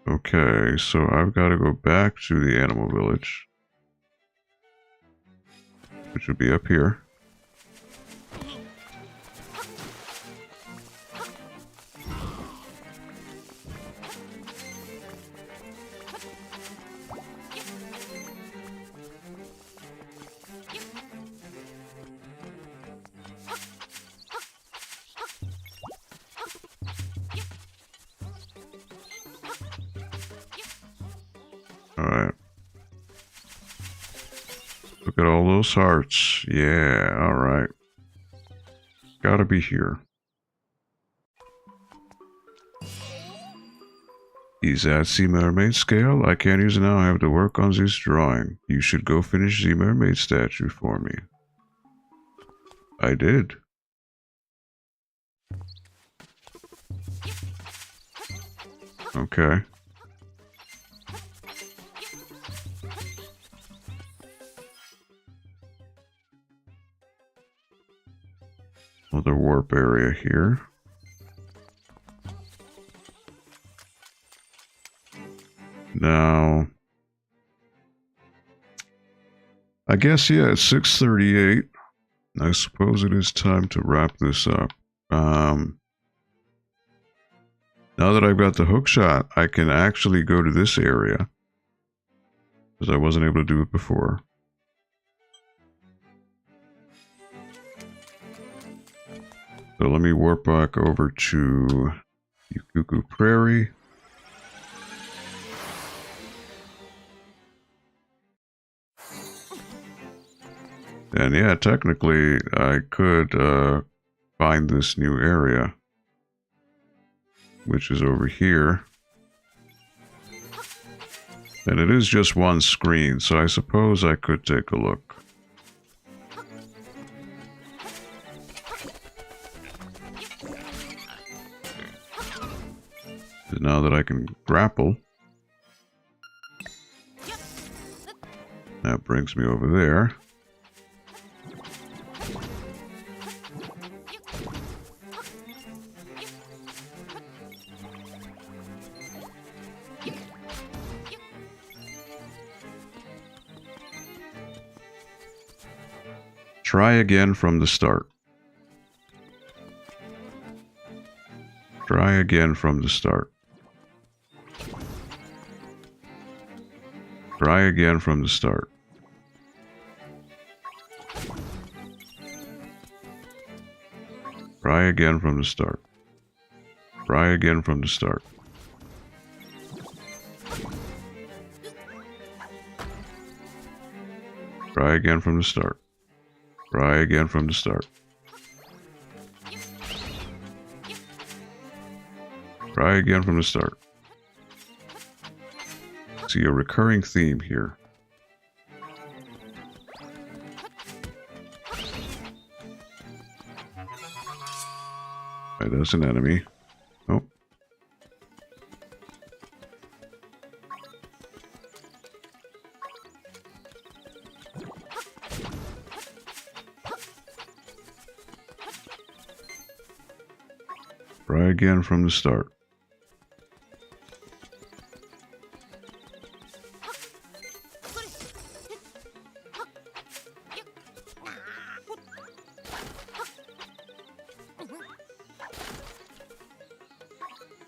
[SPEAKER 1] Okay, so I've got to go back to the animal village, which will be up here. Alright. Look at all those hearts. Yeah, alright. Gotta be here. Is that the mermaid scale? I can't use it now. I have to work on this drawing. You should go finish the mermaid statue for me. I did. Okay. Another warp area here. Now, I guess, yeah, it's 6:38. I suppose it is time to wrap this up. Now that I've got the hook shot, I can actually go to this area, because I wasn't able to do it before. So let me warp back over to Yukuku Prairie. And yeah, technically, I could find this new area, which is over here. And it is just one screen, so I suppose I could take a look. Now that I can grapple, that brings me over there. Try again from the start. Try again from the start. Try again from the start. Try again from the start. Try again from the start. Try again from the start. Try again from the start. Try again from the start. See a recurring theme here. Right, that's an enemy. Oh. Try again from the start.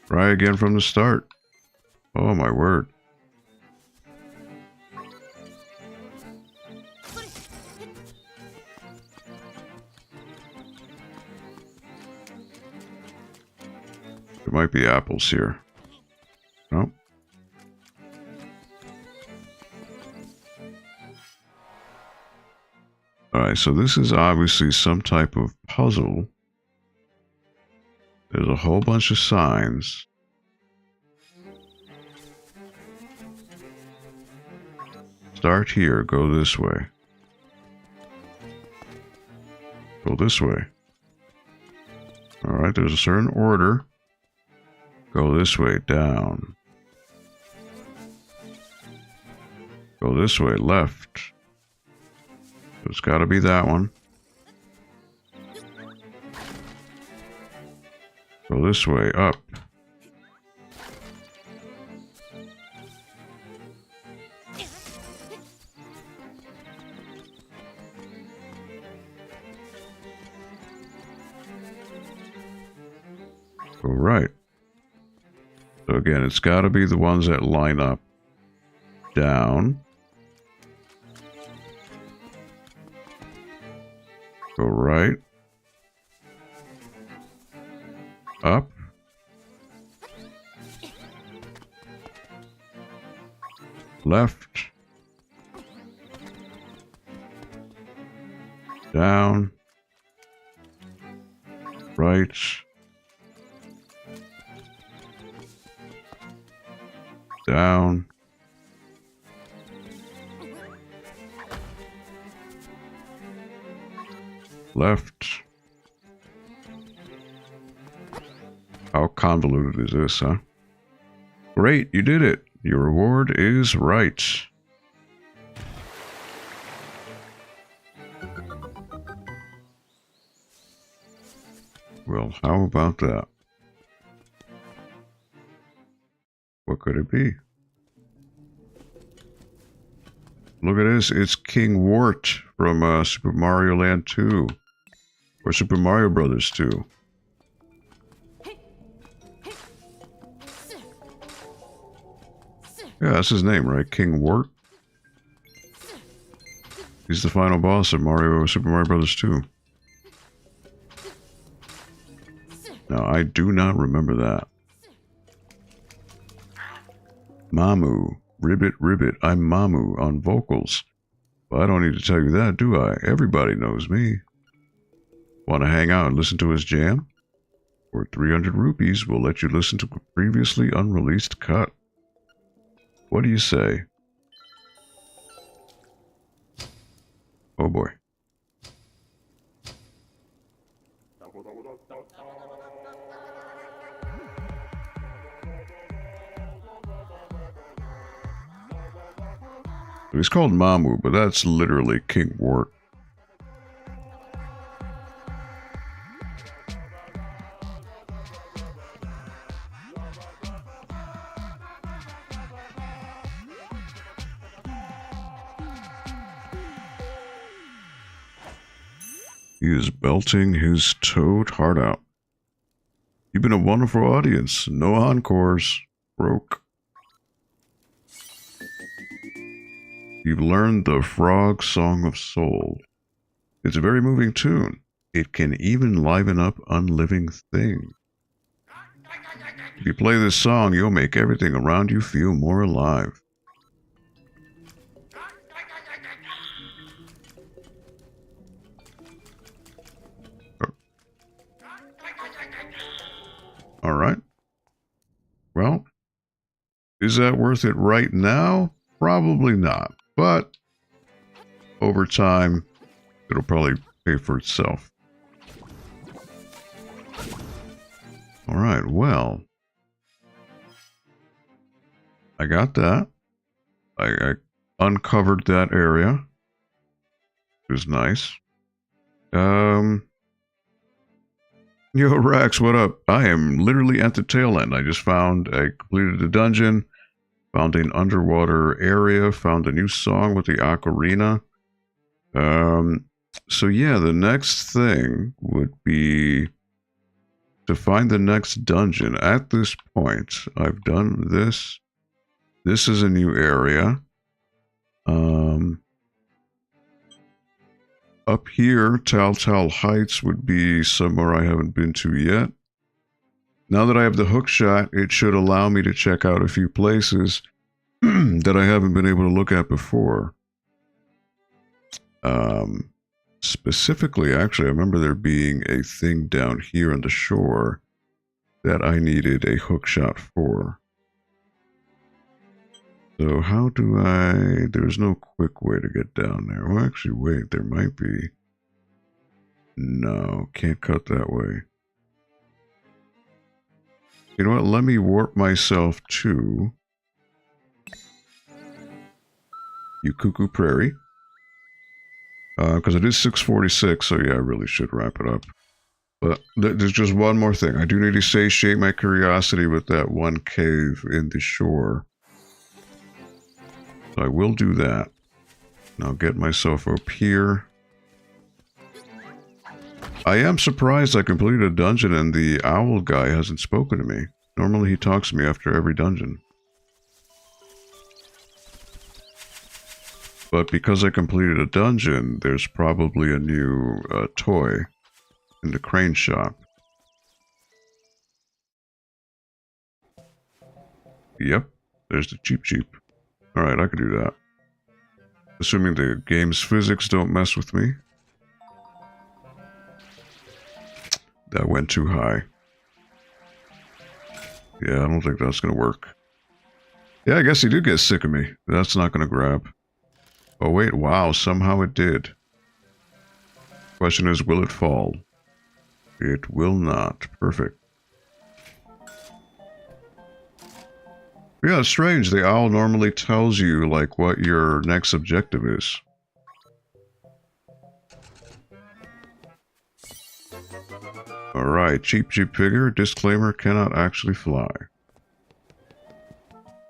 [SPEAKER 1] Try again from the start. Oh my word. There might be apples here. No. Alright, so this is obviously some type of puzzle. There's a whole bunch of signs. Start here, go this way. Go this way. Alright, there's a certain order. Go this way, down. Go this way, left. It's gotta be that one. Go this way, up. Go right. So again, it's got to be the ones that line up. Down. Go right. Up. Left. Down. Right. Down. Left. How convoluted is this, huh? Great, you did it. Your reward is right. Well, how about that? What could it be? Look at this. It's King Wart from Super Mario Land 2. Or Super Mario Brothers 2. Yeah, that's his name, right? King Wart. He's the final boss of Super Mario Brothers 2. Now, I do not remember that. Mamu. Ribbit, Ribbit. I'm Mamu on vocals. Well, I don't need to tell you that, do I? Everybody knows me. Want to hang out and listen to his jam? For 300 rupees, we'll let you listen to a previously unreleased cut. What do you say? Oh boy. He's called Mamu, but that's literally King Wart. He is belting his toad heart out. You've been a wonderful audience. No encores. Broke. You've learned the Frog Song of Soul. It's a very moving tune. It can even liven up unliving things. If you play this song, you'll make everything around you feel more alive. Alright. Well, is that worth it right now? Probably not. But over time, it'll probably pay for itself. Alright, well. I got that. I uncovered that area. It was nice. Yo, Rex, what up? I am literally at the tail end. I completed a dungeon, found an underwater area, found a new song with the ocarina. So yeah, the next thing would be to find the next dungeon. At this point, I've done this. This is a new area. Up here, Tal Heights would be somewhere I haven't been to yet. Now that I have the hook shot, it should allow me to check out a few places that I haven't been able to look at before. Specifically, actually, I remember there being a thing down here on the shore that I needed a hook shot for. So how do I... There's no quick way to get down there. Well, actually, wait, there might be. No, can't cut that way. You know what? Let me warp myself to Cuckoo Prairie. Because it is 6:46, so yeah, I really should wrap it up. But there's just one more thing. I do need to satiate my curiosity with that one cave in the shore. So I will do that. And I'll get myself up here. I am surprised I completed a dungeon and the owl guy hasn't spoken to me. Normally he talks to me after every dungeon. But because I completed a dungeon, there's probably a new toy in the crane shop. Yep, there's the Cheep Cheep. Alright, I can do that. Assuming the game's physics don't mess with me. That went too high. Yeah, I don't think that's gonna work. Yeah, I guess he did get sick of me. That's not gonna grab. Oh wait, wow, somehow it did. Question is, will it fall? It will not. Perfect. Yeah, it's strange. The owl normally tells you, like, what your next objective is. Alright, Cheep Cheep figure. Disclaimer, cannot actually fly.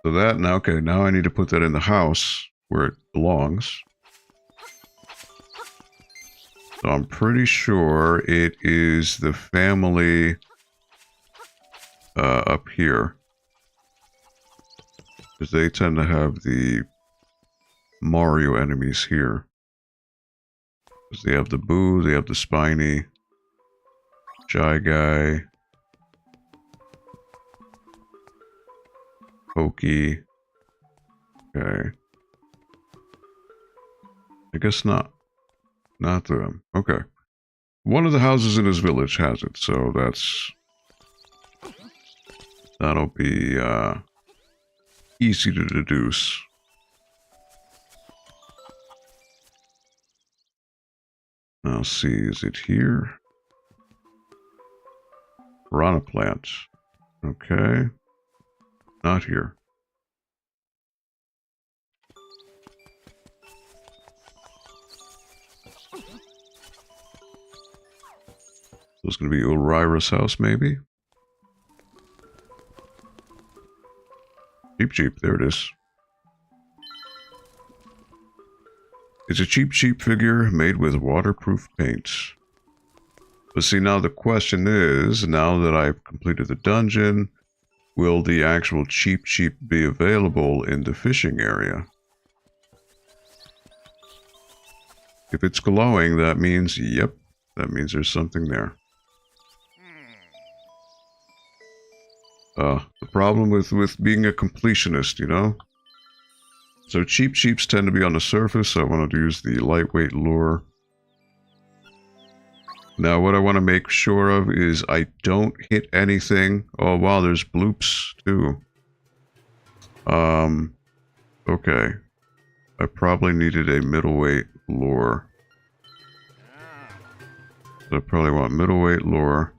[SPEAKER 1] So that, now, okay, now I need to put that in the house where it belongs. So I'm pretty sure it is the family up here. Because they tend to have the Mario enemies here. Because they have the Boo, they have the Spiny, Shy Guy, Pokey. Okay. I guess not. Not them. Okay. One of the houses in his village has it, so that'll be easy to deduce. I'll see, is it here? Piranha plant. Okay. Not here. So it's going to be Ulrira's house, maybe? Cheap, there it is. It's a cheap figure made with waterproof paint. But see, now the question is, now that I've completed the dungeon, will the actual cheap be available in the fishing area? If it's glowing, that means, yep, that means there's something there. The problem with being a completionist, you know? So cheaps tend to be on the surface, so I want to use the lightweight lure. Now what I want to make sure of is I don't hit anything. Oh wow, there's bloops too. Okay. I probably needed a middleweight lure. So I probably want middleweight lure.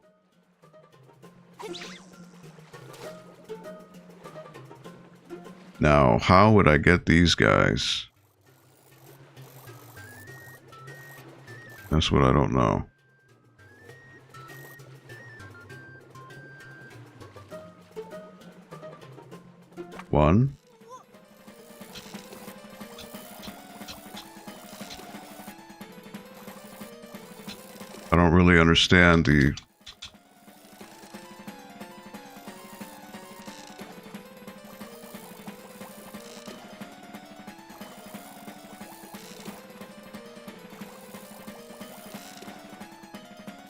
[SPEAKER 1] Now, how would I get these guys? That's what I don't know. One. I don't really understand the...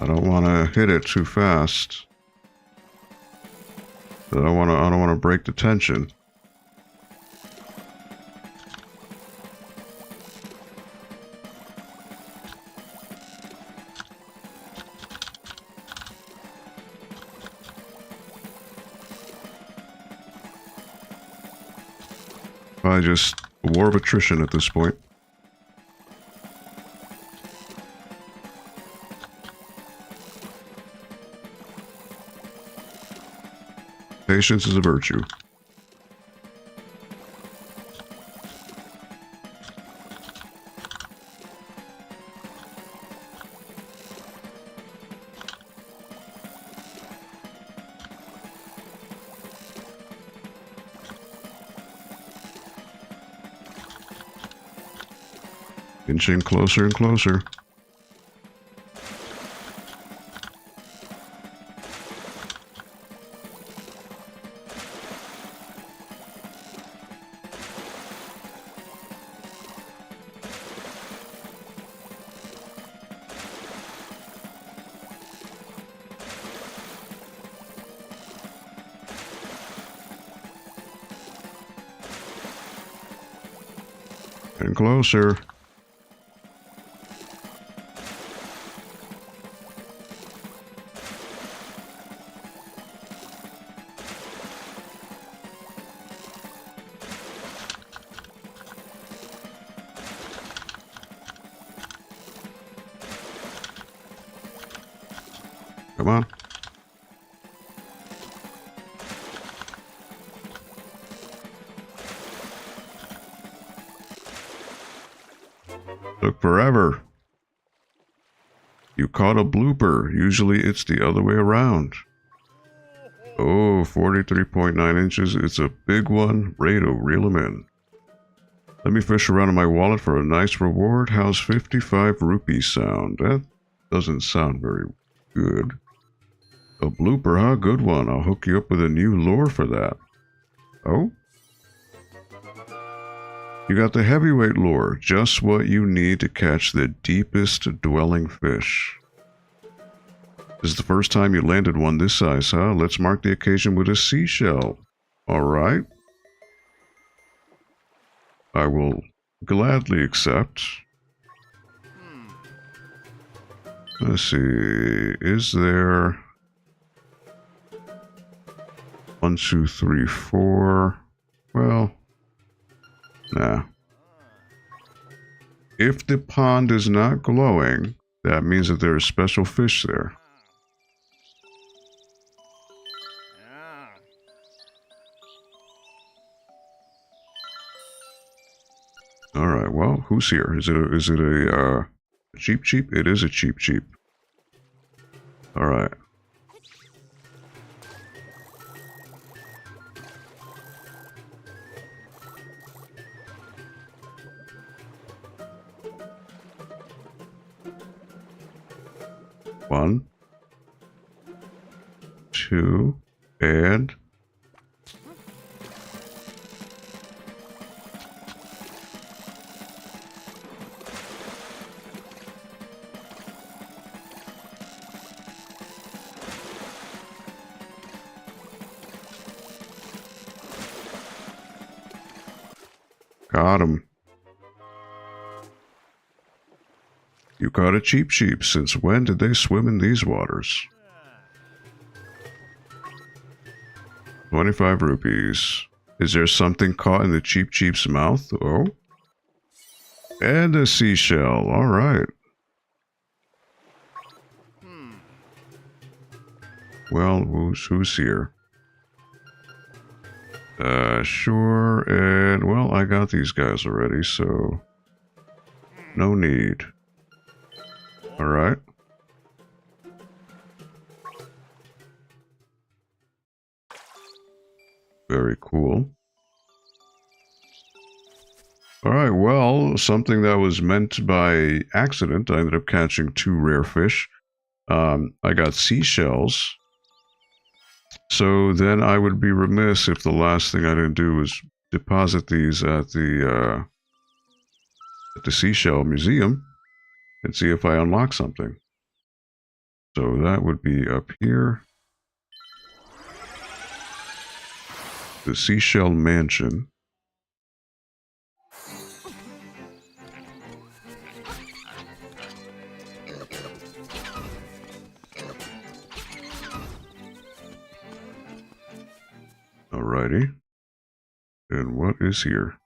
[SPEAKER 1] I don't want to hit it too fast. I don't want to break the tension. Probably just a war of attrition at this point. Patience is a virtue. Inching closer and closer. And closer. Come on. Took forever. You caught a blooper. Usually it's the other way around. Oh, 43.9 inches. It's a big one. Rado, reel him in. Let me fish around in my wallet for a nice reward. How's 55 rupees sound? That doesn't sound very good. A blooper, huh? Good one. I'll hook you up with a new lure for that. Oh? You got the heavyweight lure. Just what you need to catch the deepest dwelling fish. This is the first time you landed one this size, huh? Let's mark the occasion with a seashell. Alright. I will gladly accept. Let's see. Is there 1, 2, 3, 4? Well, nah. If the pond is not glowing, that means that there are special fish there. All right. Well, who's here? Is it a cheap cheap? It is a cheap cheap. All right. One, 2, and got him. You caught a cheap sheep. Since when did they swim in these waters? 25 rupees. Is there something caught in the cheap sheep's mouth? Oh. And a seashell. All right. Well, who's here? Sure. And, well, I got these guys already, so no need. All right. Very cool. All right, well, something that was meant by accident. I ended up catching 2 rare fish. I got seashells. So then I would be remiss if the last thing I didn't do was deposit these at the Seashell Museum and see if I unlock something. So that would be up here. The Seashell Mansion. Alrighty. And what is here?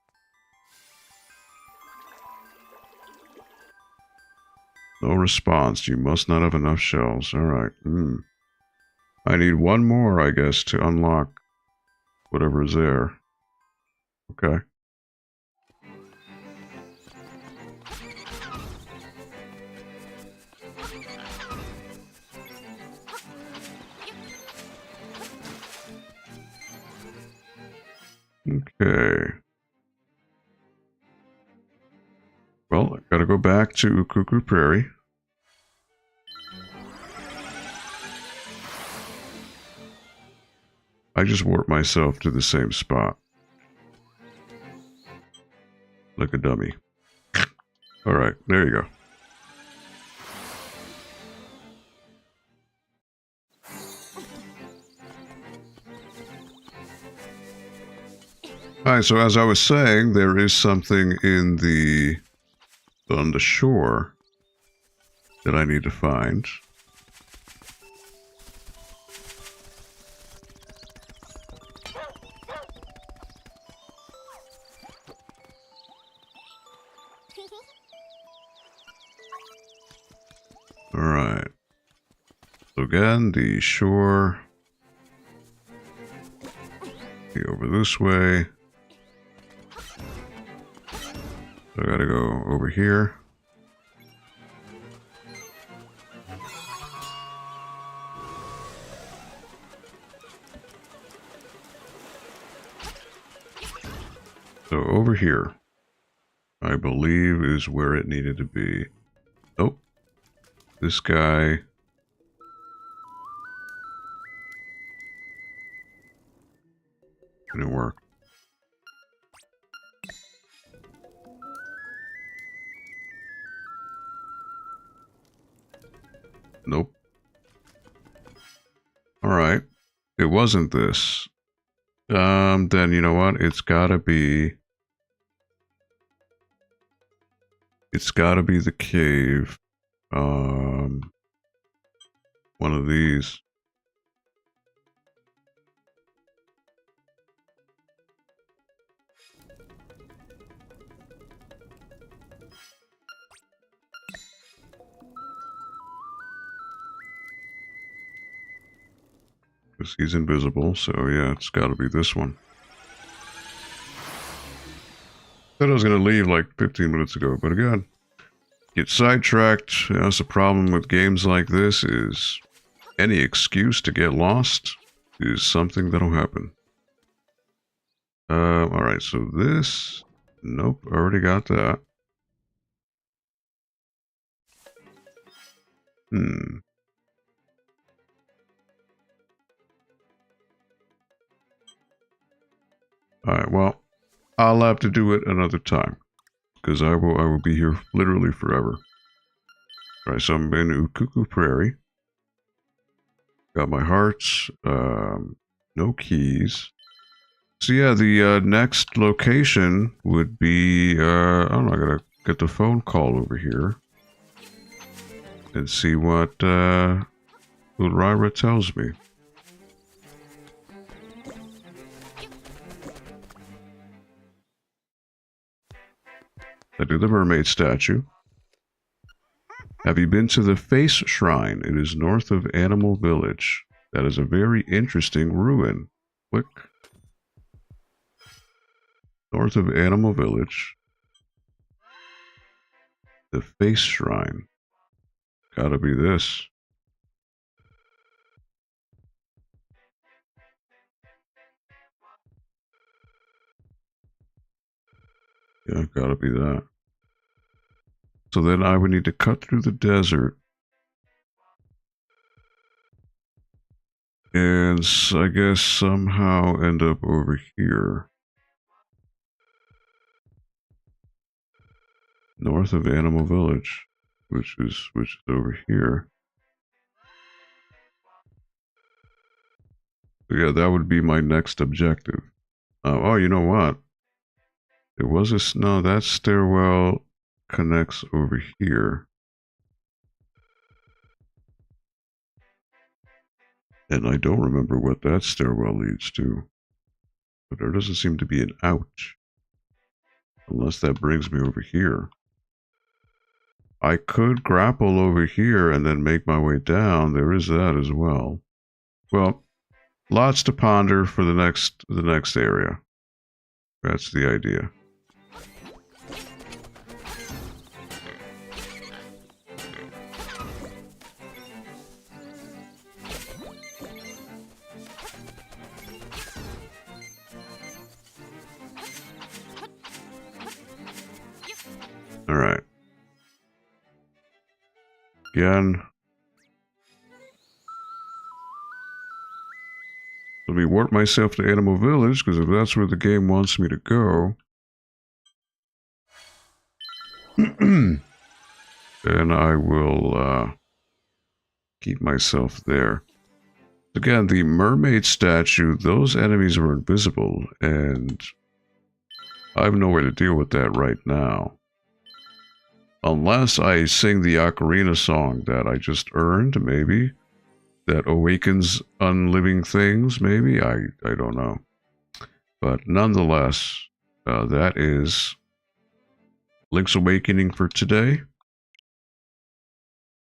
[SPEAKER 1] No response. You must not have enough shells. Alright. I need 1 more, I guess, to unlock whatever is there. Okay. Okay. Well, I gotta go back to Cuckoo Prairie. I just warped myself to the same spot. Like a dummy. Alright, there you go. Alright, so as I was saying, there is something on the shore that I need to find. Alright. So again, the shore. Be over this way. So I gotta go over here. So over here, I believe, is where it needed to be. Nope. This guy. Didn't work. Nope. Alright. It wasn't this. Then you know what? It's gotta be the cave. one of these. Because he's invisible, so yeah, it's got to be this one. Said I was going to leave like 15 minutes ago, but again, get sidetracked. That's the problem with games like this, is any excuse to get lost is something that'll happen. Alright, so this... Nope, already got that. Alright, well, I'll have to do it another time, because I will be here literally forever. Alright, so I'm in Ukuku Prairie. Got my hearts, no keys. So yeah, the next location would be, I don't know, I gotta get the phone call over here. And see what Lyra tells me. I do the mermaid statue. Have you been to the Face Shrine? It is north of Animal Village. That is a very interesting ruin. Click. North of Animal Village. The Face Shrine. Gotta be this. Yeah, gotta be that. So then I would need to cut through the desert. And I guess somehow end up over here. North of Animal Village, which is over here. So yeah, that would be my next objective. Oh, you know what? There was a... No, that stairwell connects over here. And I don't remember what that stairwell leads to. But there doesn't seem to be an out. Unless that brings me over here. I could grapple over here and then make my way down. There is that as well. Well, lots to ponder for the next area. That's the idea. All right. Again. Let me warp myself to Animal Village, because if that's where the game wants me to go, then I will keep myself there. Again, the mermaid statue, those enemies were invisible, and I have no way to deal with that right now. Unless I sing the ocarina song that I just earned, maybe. That awakens unliving things, maybe? I don't know. But nonetheless, that is Link's Awakening for today.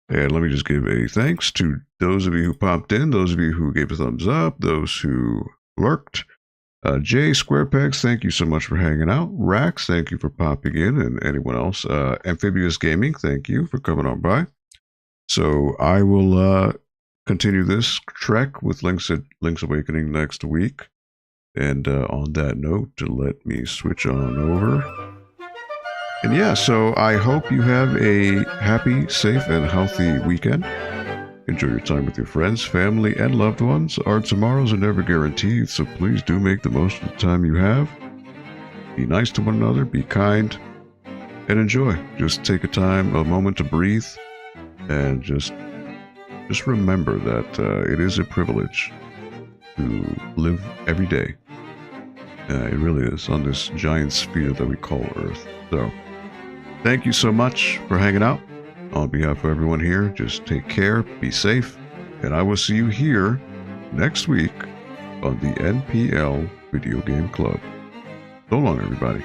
[SPEAKER 1] And let me just give a thanks to those of you who popped in, those of you who gave a thumbs up, those who lurked. Jay Squarepegs, thank you so much for hanging out. Rax, thank you for popping in, and anyone else. Amphibious Gaming, thank you for coming on by. So I will continue this trek with Link's Awakening next week. And on that note, let me switch on over. And yeah, so I hope you have a happy, safe, and healthy weekend. Enjoy your time with your friends, family, and loved ones. Our tomorrows are never guaranteed, so please do make the most of the time you have. Be nice to one another, be kind, and enjoy. Just take a moment to breathe, and just remember that it is a privilege to live every day. It really is, on this giant sphere that we call Earth. So, thank you so much for hanging out. On behalf of everyone here, just take care, be safe, and I will see you here next week on the NPL Video Game Club. So long, everybody.